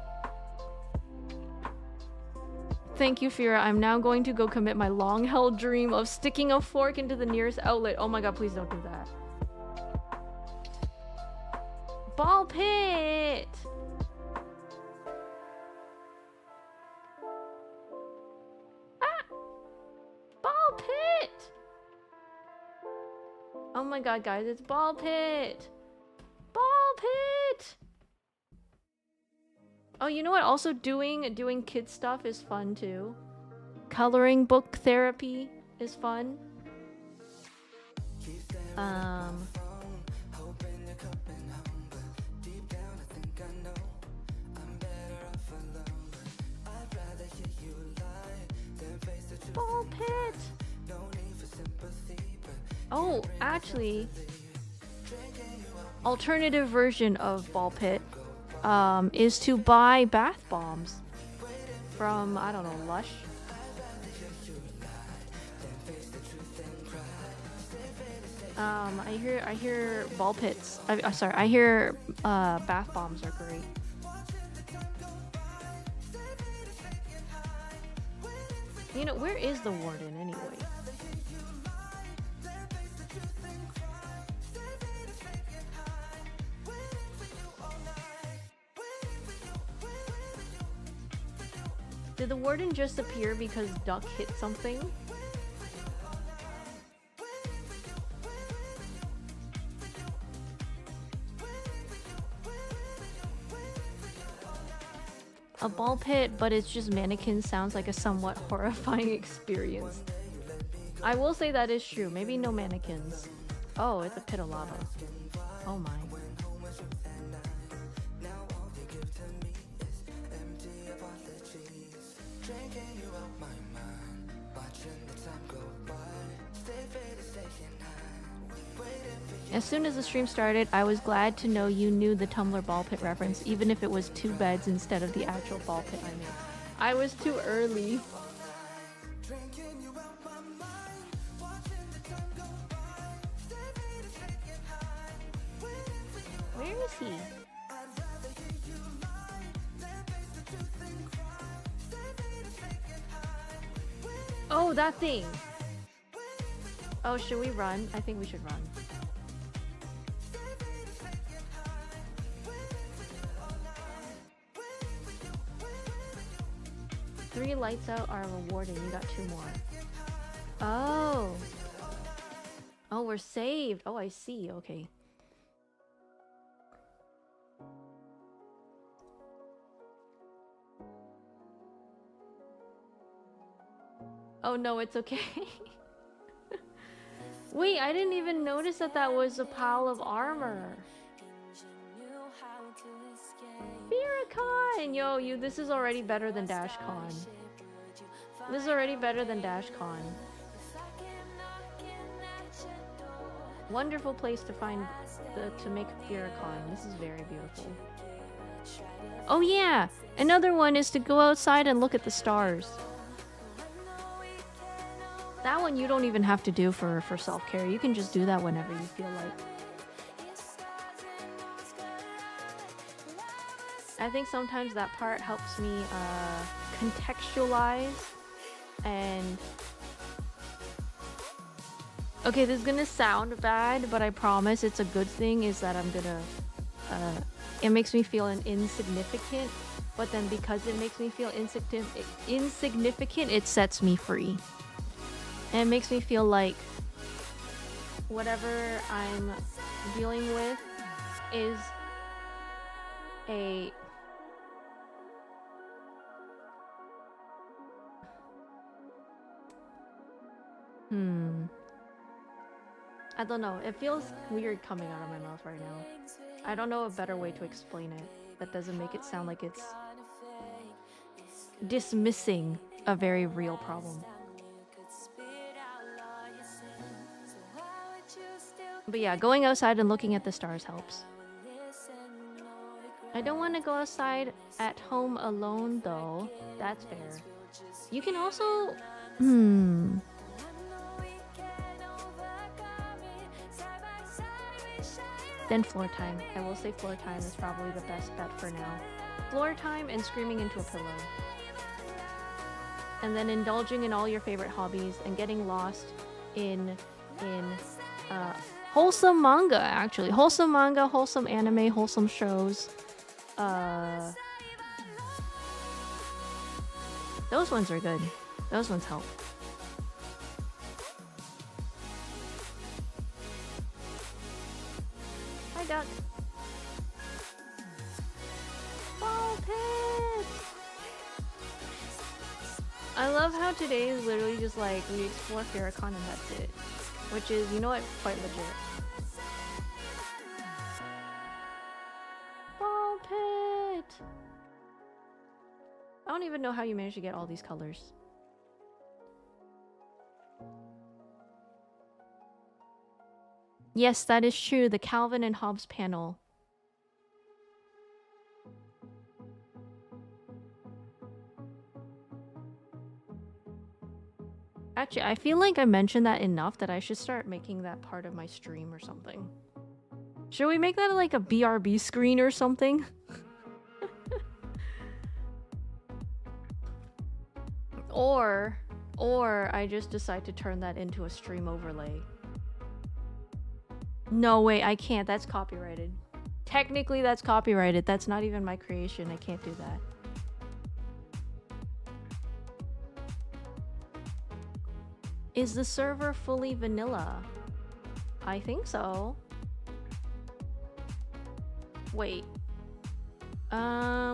Thank you, Fira. I'm now going to go commit my long-held dream of sticking a fork into the nearest outlet. Oh my god, please don't do that. Ball pit! Ah! Ball pit! Oh my god, guys, it's ball pit! Ball pit! Oh, you know what? Also doing kid stuff is fun too. Coloring book therapy is fun. Ball pit. Oh, actually, alternative version of ball pit is to buy bath bombs from, I don't know, Lush. I hear ball pits. Sorry, I hear bath bombs are great. You know, where is the warden anyway? Did the warden just appear because Duck hit something? A ball pit, but it's just mannequins sounds like a somewhat horrifying experience. I will say that is true. Maybe no mannequins. Oh, it's a pit of lava. Oh my. As soon as the stream started, I was glad to know you knew the Tumblr ball pit reference, even if it was 2 beds instead of the actual ball pit I made. I was too early. Where is he? Oh, that thing! Oh, should we run? I think we should run. Three lights out are rewarding. You got 2 more. Oh. Oh, we're saved. Oh, I see. Okay. Oh no, it's okay. Wait, I didn't even notice that that was a pile of armor. Firacon! Yo, this is already better than DashCon. This is already better than DashCon. Wonderful place to find to make Firacon. This is very beautiful. Oh yeah! Another one is to go outside and look at the stars. That one you don't even have to do for self-care. You can just do that whenever you feel like. I think sometimes that part helps me contextualize and... Okay, this is gonna sound bad, but I promise it's a good thing, is that I'm gonna... it makes me feel insignificant, but then because it makes me feel insignificant, it sets me free. And it makes me feel like whatever I'm dealing with is a... I don't know. It feels weird coming out of my mouth right now. I don't know a better way to explain it that doesn't make it sound like it's dismissing a very real problem. But yeah, going outside and looking at the stars helps. I don't want to go outside at home alone though. That's fair. You can also... then Floor Time. I will say Floor Time is probably the best bet for now. Floor Time and screaming into a pillow. And then indulging in all your favorite hobbies and getting lost in wholesome manga, actually. Wholesome manga, wholesome anime, wholesome shows. Those ones are good. Those ones help. Hi, duck. Ball pit! I love how today is literally just like we explore Farrakhan and that's it. Which is, you know what, quite legit. Ball pit! I don't even know how you managed to get all these colors. Yes, that is true. The Calvin and Hobbes panel. Actually, I feel like I mentioned that enough that I should start making that part of my stream or something. Should we make that like a BRB screen or something? Or I just decide to turn that into a stream overlay. No, wait, I can't. That's copyrighted. Technically, that's copyrighted. That's not even my creation. I can't do that. Is the server fully vanilla? I think so. Wait.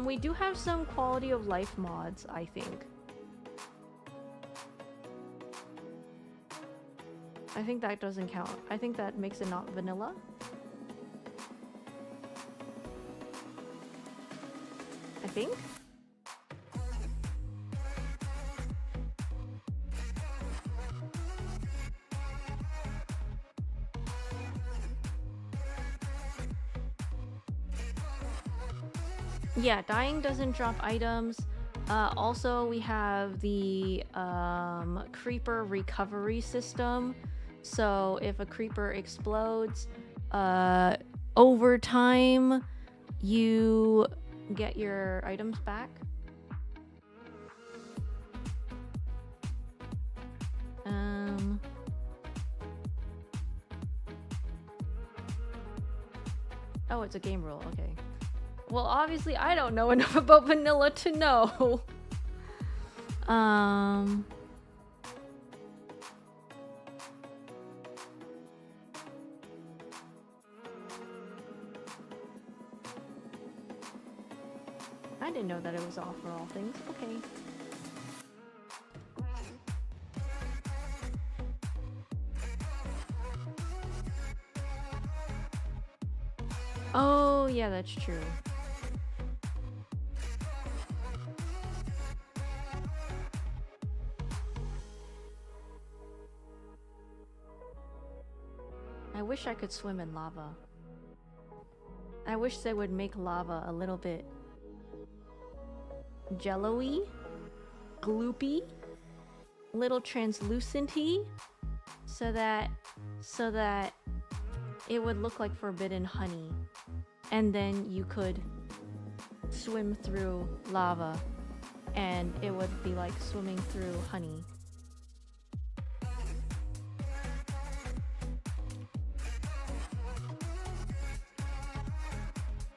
We do have some quality of life mods, I think. I think that doesn't count. I think that makes it not vanilla. I think? Yeah, dying doesn't drop items. Also, we have the creeper recovery system. So if a creeper explodes, over time, you get your items back. Oh, it's a game rule. Okay. Well, obviously, I don't know enough about vanilla to know. I didn't know that it was off for all things. Okay. Oh, yeah, that's true. I wish I could swim in lava. I wish they would make lava a little bit jello-y, gloopy, little translucent-y, so that it would look like forbidden honey, and then you could swim through lava and it would be like swimming through honey.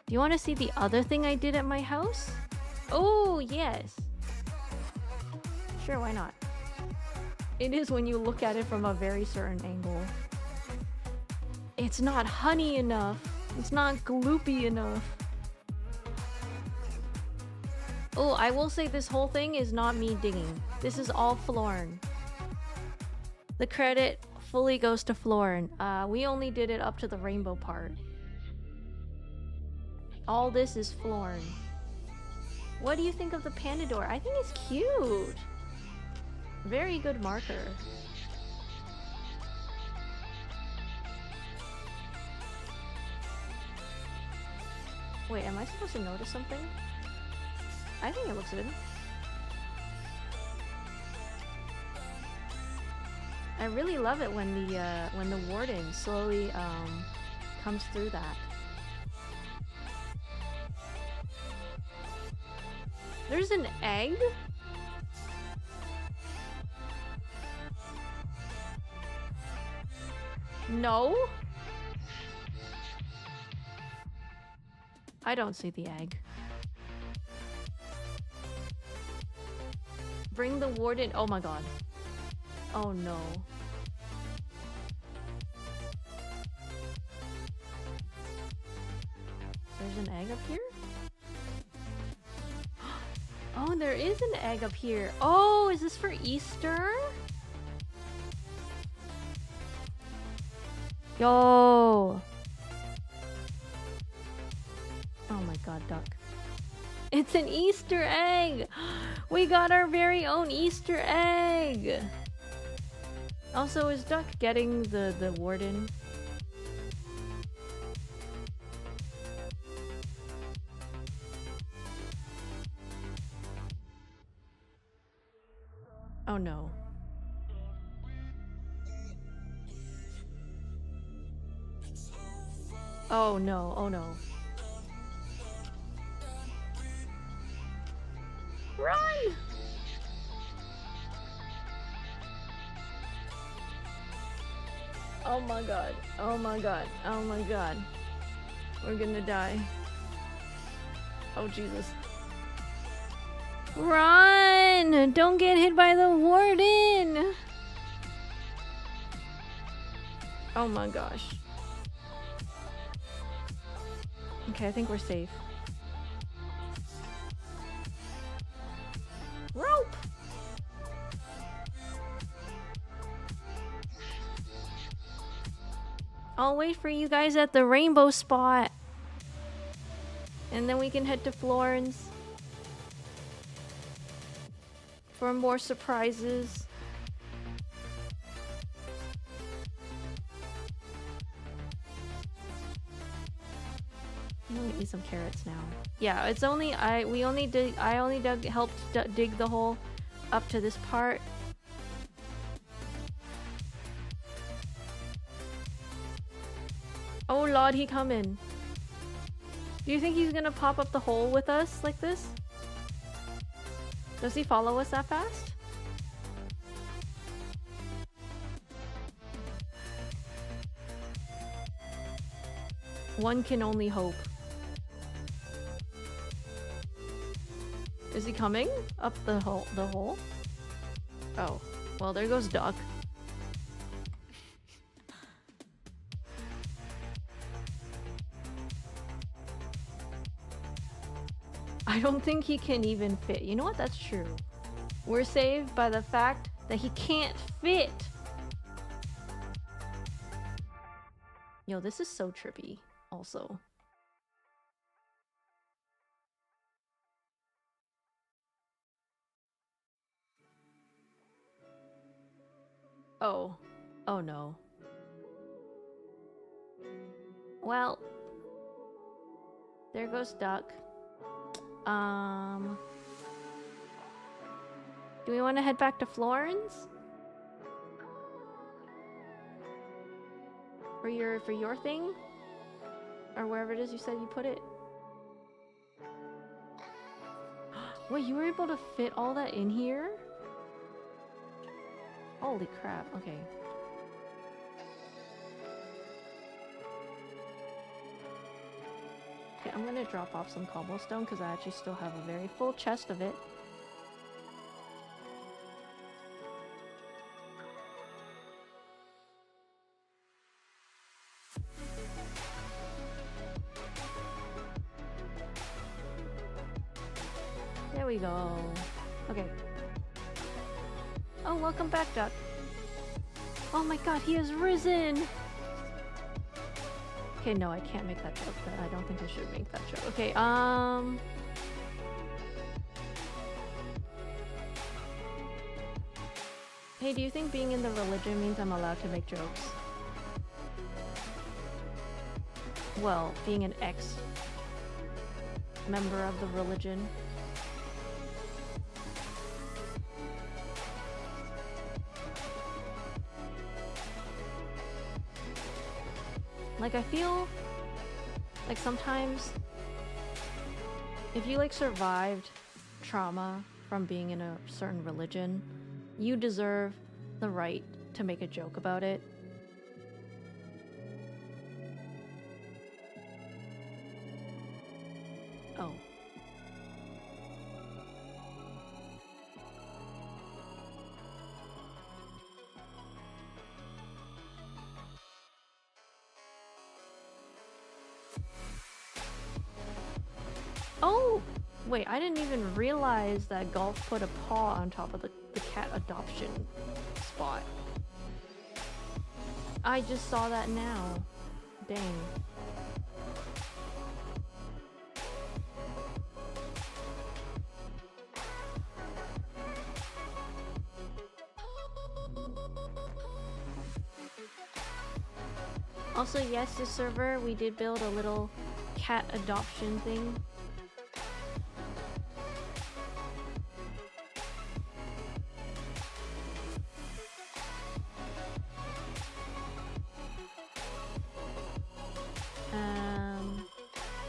Do you want to see the other thing I did at my house? Oh, yes. Sure, why not? It is when you look at it from a very certain angle. It's not honey enough. It's not gloopy enough. Oh, I will say this whole thing is not me digging. This is all Florin. The credit fully goes to Florin. We only did it up to the rainbow part. All this is Florin. What do you think of the Pandador? I think it's cute. Very good marker. Wait, am I supposed to notice something? I think it looks good. I really love it when the warden slowly comes through that. There's an egg? No? I don't see the egg. Bring the warden. Oh my god. Oh no. There's an egg up here? Oh, there is an egg up here. Oh, is this for Easter? Yo! Oh my god, duck. It's an Easter egg! We got our very own Easter egg! Also, is Duck getting the warden? Oh no. Oh no, oh no. Run! Oh my god, oh my god, oh my god. We're gonna die. Oh Jesus. Run! Don't get hit by the warden! Oh my gosh. Okay, I think we're safe. Rope! I'll wait for you guys at the rainbow spot. And then we can head to Florence for more surprises. I'm gonna eat some carrots now. Yeah, it's only I only helped dig the hole up to this part. Oh Lord, he coming. Do you think he's gonna pop up the hole with us like this? Does he follow us that fast? One can only hope. Is he coming up the hole? Oh, well, there goes Duck. I don't think he can even fit. You know what? That's true. We're saved by the fact that he can't fit. Yo, this is so trippy also. Oh. Oh no. Well. There goes Duck. Do we want to head back to Florence? For your thing? Or wherever it is you said you put it? Wait, you were able to fit all that in here? Holy crap, okay. Okay, I'm gonna drop off some cobblestone because I actually still have a very full chest of it. There we go. Okay. Oh, welcome back, Duck. Oh my god, he has risen! Okay, no, I can't make that joke. I don't think I should make that joke. Okay, Hey, do you think being in the religion means I'm allowed to make jokes? Well, being an ex-member of the religion. Like, I feel like sometimes if you like survived trauma from being in a certain religion, you deserve the right to make a joke about it. Oh. Oh! Wait, I didn't even realize that Golf put a paw on top of the cat adoption spot. I just saw that now. Dang. Also, yes, this server, we did build a little cat adoption thing.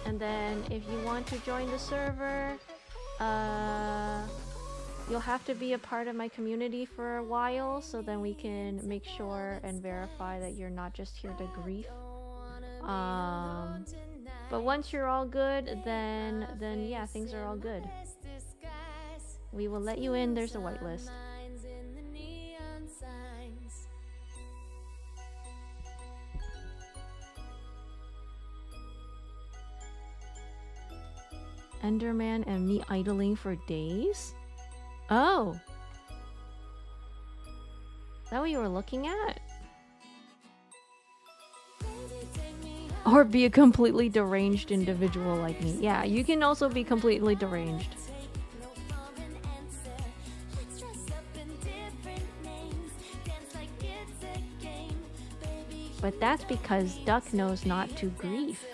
And then if you want to join the server, you'll have to be a part of my community for a while, so then we can make sure and verify that you're not just here to grief. But once you're all good, then yeah, things are all good. We will let you in. There's a whitelist. Enderman and me idling for days? Oh! Is that what you were looking at? Or be a completely deranged individual like me. Yeah, you can also be completely deranged. But that's because Duck knows not to grief.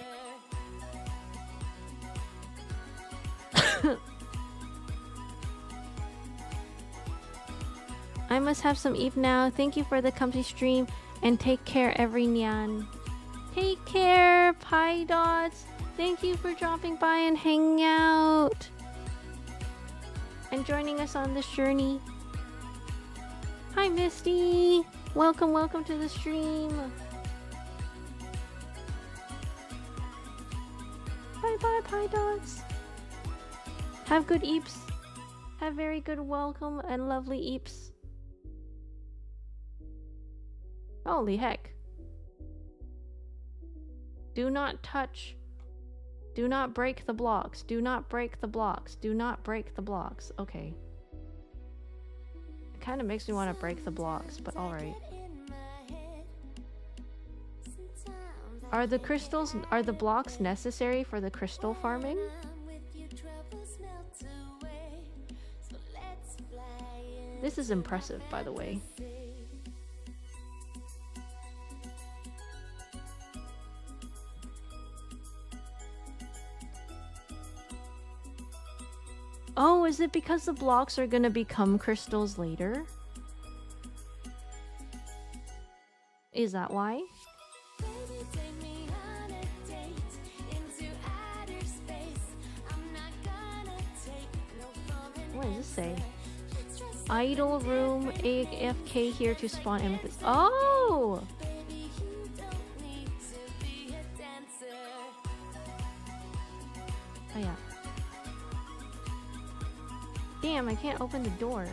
I must have some eep now. Thank you for the comfy stream and take care, every nyan. Take care, Pie Dots. Thank you for dropping by and hanging out and joining us on this journey. Hi, Misty. Welcome, welcome to the stream. Bye bye, Pie Dots. Have good eeps. Have very good welcome and lovely eeps. Holy heck. Do not touch. Do not break the blocks. Do not break the blocks. Do not break the blocks. Okay. It kind of makes me want to break the blocks, but alright. Are the crystals, are the blocks necessary for the crystal farming? This is impressive, by the way. Oh, is it because the blocks are gonna become crystals later? Is that why? What does this say? Idle room AFK here to spawn amethyst. Oh! Oh yeah. Damn, I can't open the door.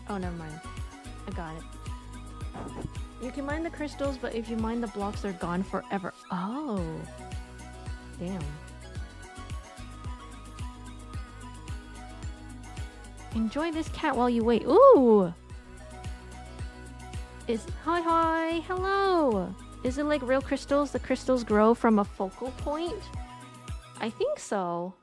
Oh, never mind. I got it. You can mine the crystals, but if you mine the blocks, they're gone forever. Oh. Damn. Enjoy this cat while you wait. Ooh! Hi hi! Hello! Is it like real crystals? The crystals grow from a focal point? I think so.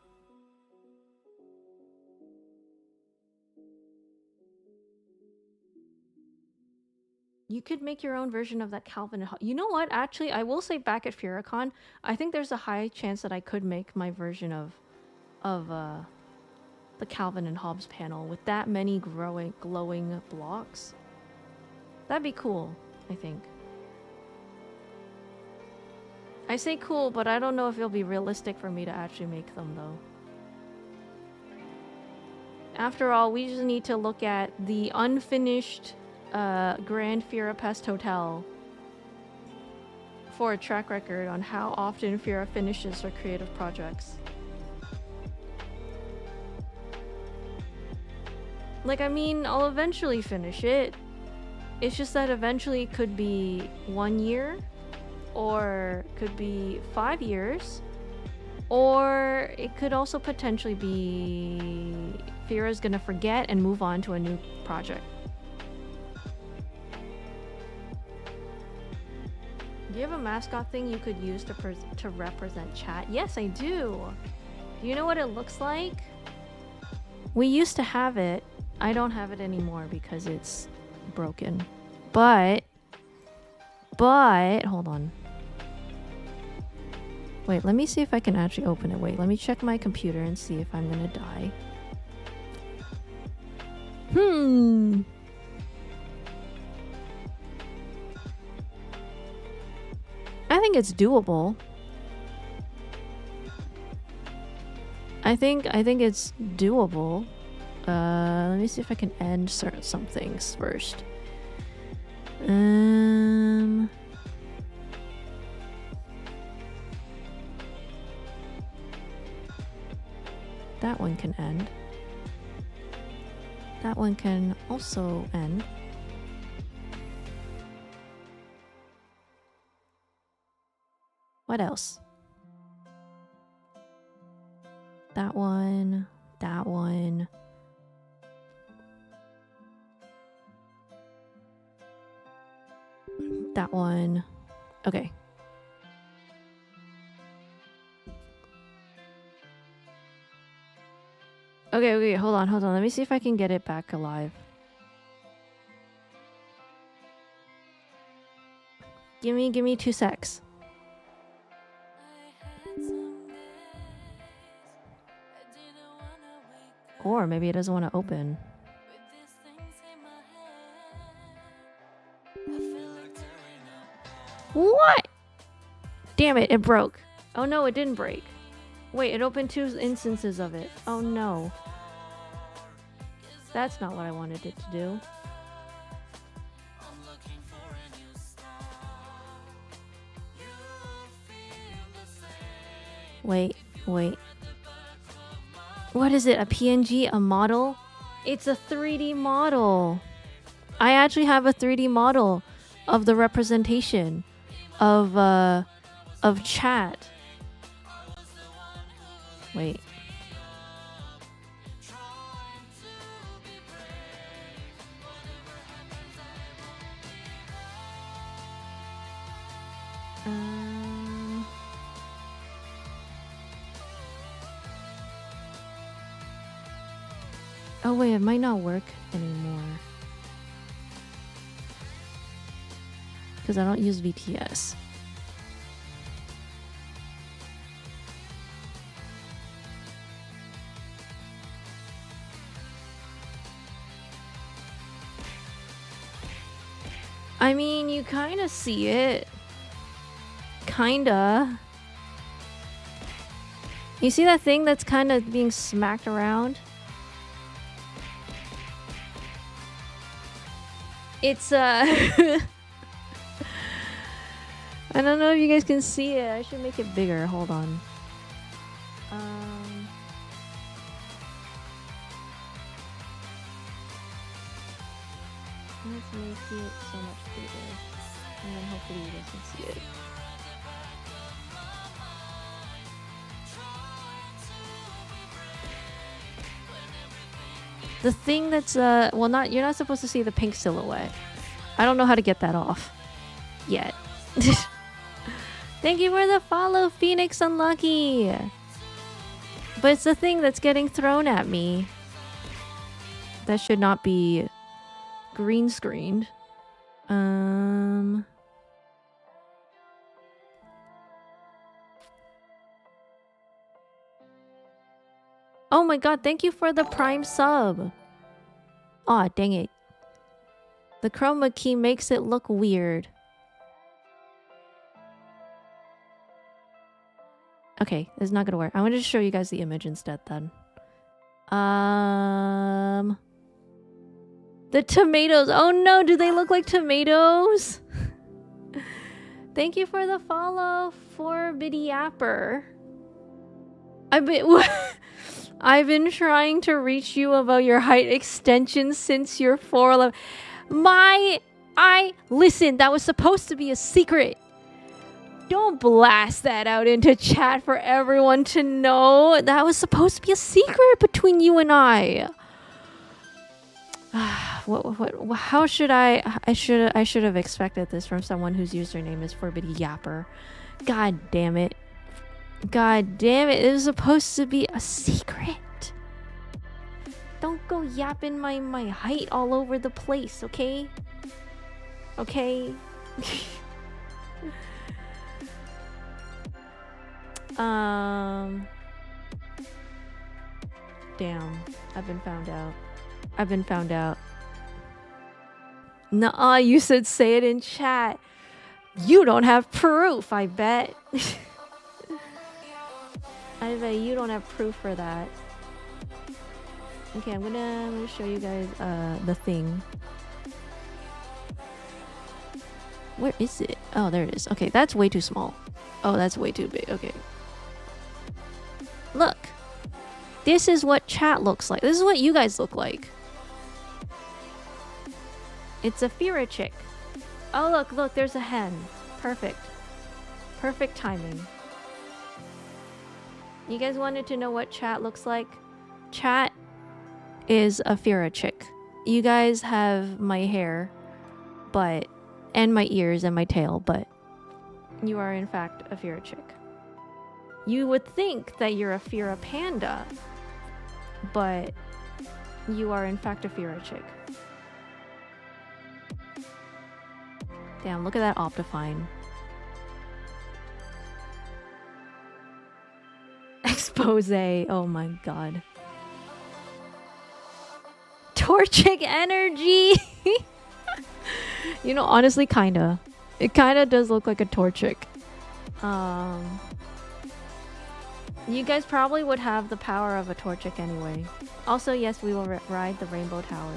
You could make your own version of that Calvin and Hobbes. You know what? Actually, I will say back at Furicon, I think there's a high chance that I could make my version of the Calvin and Hobbes panel with that many glowing blocks. That'd be cool, I think. I say cool, but I don't know if it'll be realistic for me to actually make them, though. After all, we just need to look at the unfinished Grand Fira Pest Hotel for a track record on how often Fira finishes her creative projects. Like, I mean, I'll eventually finish it. It's just that eventually it could be 1 year, or could be 5 years, or it could also potentially be Fira's gonna forget and move on to a new project. Do you have a mascot thing you could use to represent chat? Yes, I do. Do you know what it looks like? We used to have it. I don't have it anymore because it's broken. But hold on. Wait, let me see if I can actually open it. Wait, let me check my computer and see if I'm gonna die. I think it's doable. I think it's doable. Let me see if I can end some things first. That one can end. That one can also end. What else? That one. That one. That one. Okay. Okay, hold on. Let me see if I can get it back alive. Give me 2 secs. Or maybe it doesn't want to open. What? Damn it, it broke. Oh no, it didn't break. Wait, it opened 2 instances of it. Oh no. That's not what I wanted it to do. Wait. What is it? A PNG? A model? It's a 3D model. I actually have a 3D model of the representation of chat. Wait. Oh wait, it might not work anymore. Because I don't use VTS. I mean, you kind of see it. Kinda. You see that thing that's kind of being smacked around? It's I don't know if you guys can see it. I should make it bigger. Hold on. Let's make it so much bigger, and then hopefully you guys can see it. The thing that's well, you're not supposed to see the pink silhouette. I don't know how to get that off yet. Thank you for the follow, Phoenix Unlucky. But it's the thing that's getting thrown at me. That should not be green screened. Oh my god, thank you for the Prime sub. Aw, dang it. The chroma key makes it look weird. Okay, it's not gonna work. I wanted to show you guys the image instead then. The tomatoes. Oh no, do they look like tomatoes? Thank you for the follow, for Biddy Yapper. I've been trying to reach you about your height extension since you're 4'11". Listen, that was supposed to be a secret. Don't blast that out into chat for everyone to know. That was supposed to be a secret between you and I. How should I should have expected this from someone whose username is Forbidden Yapper. God damn it. God damn it. It was supposed to be a secret. Don't go yapping my height all over the place, okay? Okay? Damn. I've been found out. I've been found out. Nuh-uh, you said say it in chat. You don't have proof, I bet. I bet you don't have proof for that. Okay, I'm gonna show you guys the thing. Where is it? Oh, there it is. Okay, that's way too small. Oh, that's way too big. Okay. Look. This is what chat looks like. This is what you guys look like. It's a Fira chick. Oh, look, there's a hen. Perfect. Perfect timing. You guys wanted to know what chat looks like? Chat is a Fira chick. You guys have my hair, and my ears and my tail, but you are in fact a Fira chick. You would think that you're a Fira panda, but you are in fact a Fira chick. Damn, look at that Optifine. Expose. Oh my god. Torchic energy! You know, honestly, kinda. It kinda does look like a Torchic. You guys probably would have the power of a Torchic anyway. Also, yes, we will ride the Rainbow Tower.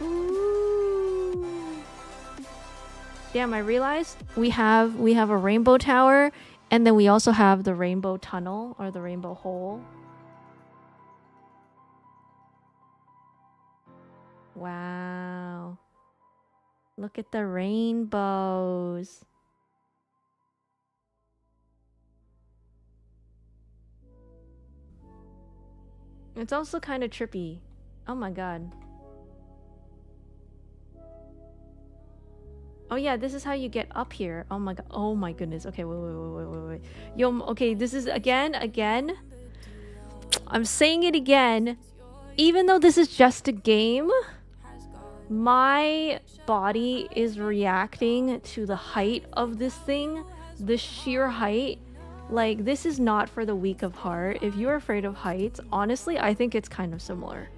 Ooh. Damn, I realized we have a Rainbow Tower, and then we also have the Rainbow Tunnel or the Rainbow Hole. Wow. Look at the rainbows. It's also kind of trippy. Oh my god. Oh yeah, this is how you get up here. Oh my god. Oh my goodness. Okay, wait. Yo, okay, this is again. I'm saying it again. Even though this is just a game, my body is reacting to the height of this thing, the sheer height. Like, this is not for the weak of heart. If you're afraid of heights, honestly, I think it's kind of similar.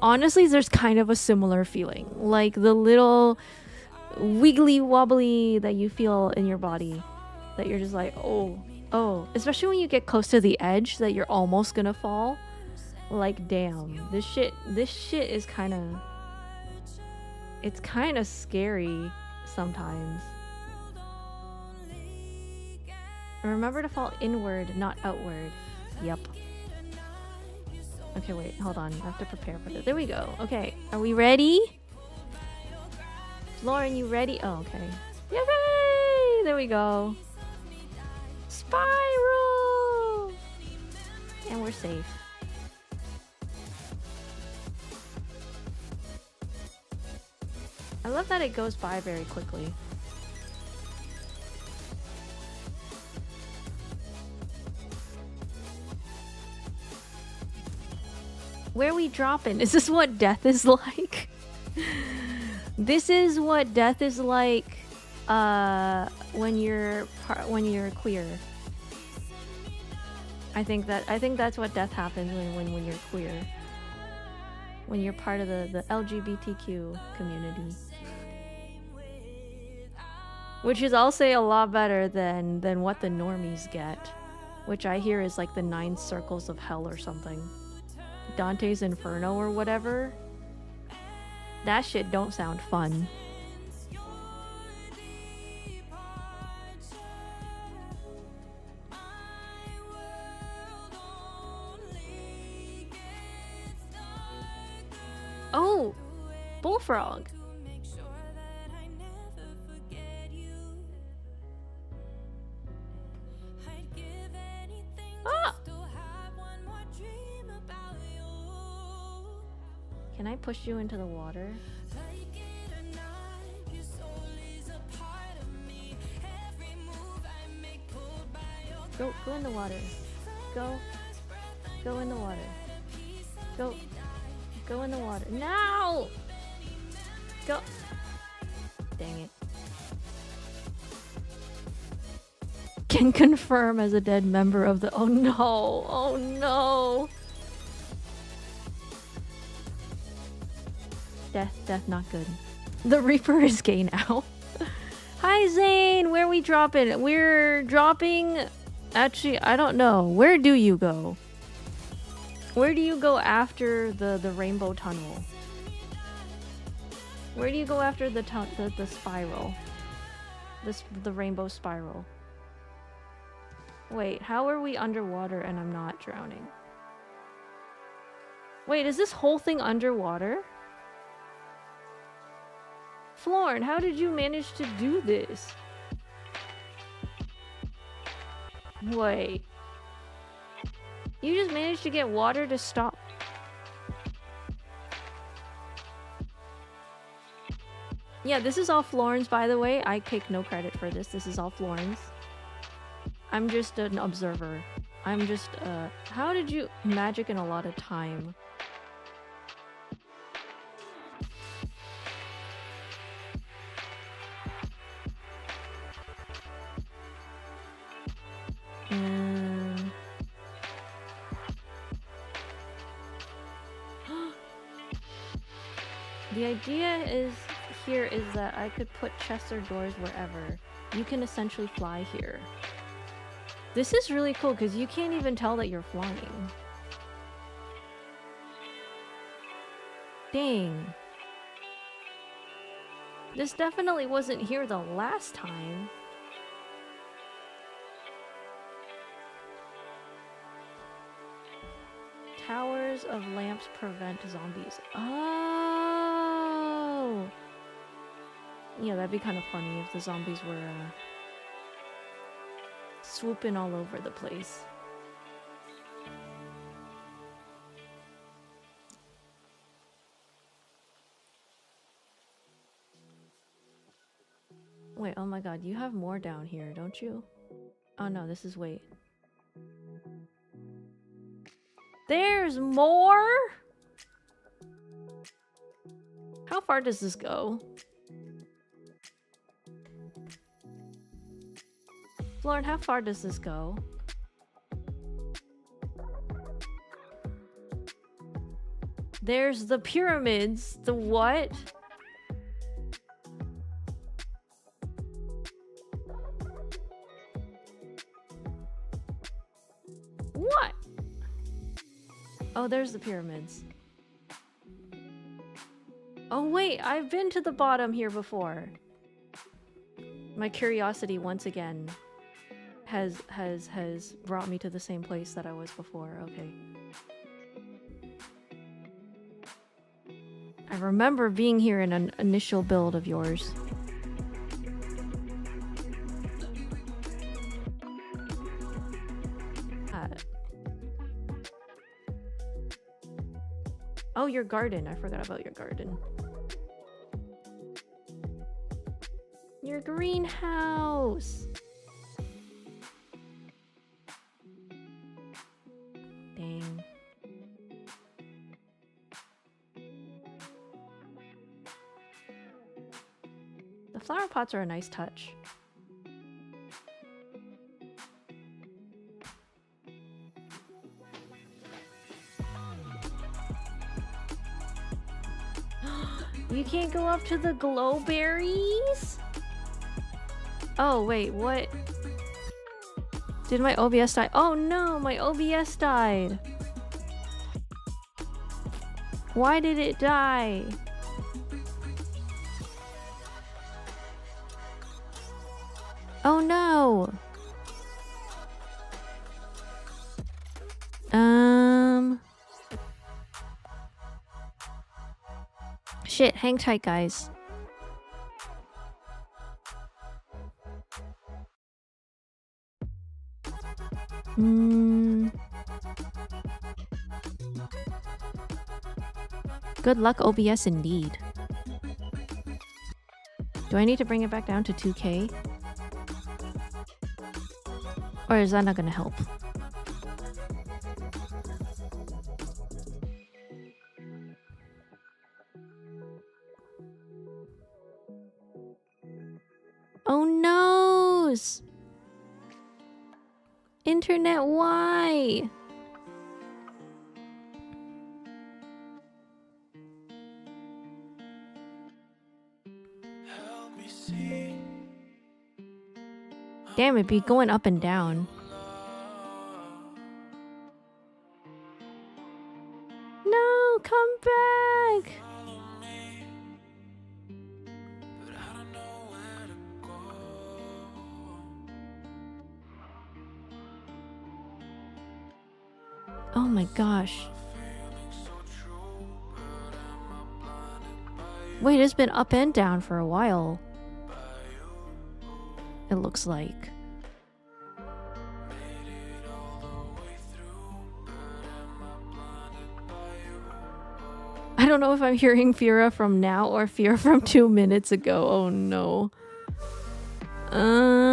Honestly, there's kind of a similar feeling. Like the little wiggly wobbly that you feel in your body. That you're just like, oh. Especially when you get close to the edge that you're almost gonna fall. Like, damn. This shit is kind of... It's kind of scary sometimes. Remember to fall inward, not outward. Yep. Okay, wait, hold on. I have to prepare for this. There we go. Okay, are we ready? Lauren, you ready? Oh, okay. Yay! There we go. Spiral! And we're safe. I love that it goes by very quickly. Where are we dropping? Is this what death is like? This is what death is like when you're queer. I think that's what death happens when you're queer. When you're part of the LGBTQ community. Which is, I'll say, a lot better than what the normies get. Which I hear is like the 9 circles of hell or something. Dante's Inferno or whatever. That shit don't sound fun. Oh! Bullfrog! Ah! Can I push you into the water? Go in the water. Go in the water. Go in the water. No! Go. Dang it. Can confirm as a dead member of the. Oh no! Oh no! Death, not good. The Reaper is gay now. Hi Zane, where we dropping? We're dropping. Actually, I don't know. Where do you go? Where do you go after the rainbow tunnel? Where do you go after the spiral? The rainbow spiral. Wait, how are we underwater and I'm not drowning? Wait, is this whole thing underwater? Florn, how did you manage to do this? Wait. You just managed to get water to stop. Yeah, this is all Florn's, by the way. I take no credit for this. This is all Florn's. I'm just an observer. I'm just, how did you... Magic and a lot of time. The idea here is that I could put chests or doors wherever. You can essentially fly here. This is really cool because you can't even tell that you're flying. Dang. This definitely wasn't here the last time. Towers of lamps prevent zombies. Oh! Yeah, that'd be kind of funny if the zombies were swooping all over the place. Wait, oh my god, you have more down here, don't you? Oh no, this is wait. There's more? How far does this go? Lauren, how far does this go? There's the pyramids. The what? What? Oh, there's the pyramids. Oh wait, I've been to the bottom here before. My curiosity once again has brought me to the same place that I was before. Okay. I remember being here in an initial build of yours. Oh, your garden. I forgot about your garden. Your greenhouse. Dang. The The flower pots are a nice touch. You can't go up to the glow berries? Oh, wait, what? Did my OBS die? Oh no, my OBS died. Why did it die? Oh no. Shit, hang tight, guys. Good luck, OBS, indeed. Do I need to bring it back down to 2K? Or is that not gonna help? Oh noes! Internet, why? Damn, it be going up and down. No, come back! Oh my gosh. Wait, it's been up and down for a while. It looks like. I don't know if I'm hearing Fira from now or Fira from 2 minutes ago. Oh no. Ah!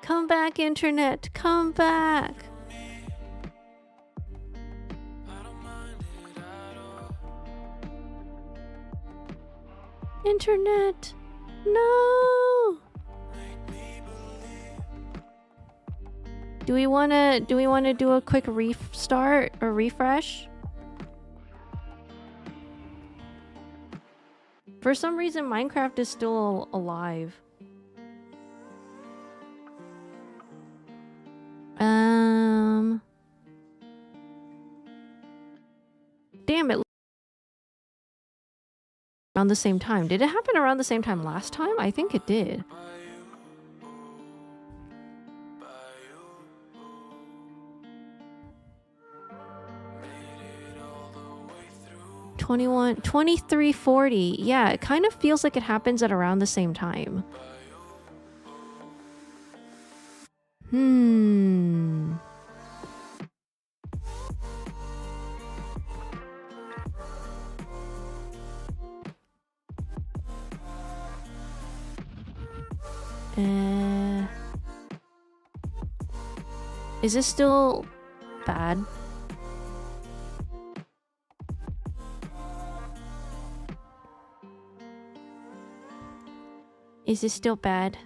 Come back, internet. Come back. Internet. No. Do we want to do a quick restart or refresh? For some reason Minecraft is still alive. Damn it. Around the same time. Did it happen around the same time last time? I think it did. $21, $23.40. Yeah, it kind of feels like it happens at around the same time. Is this still bad? Is this still bad?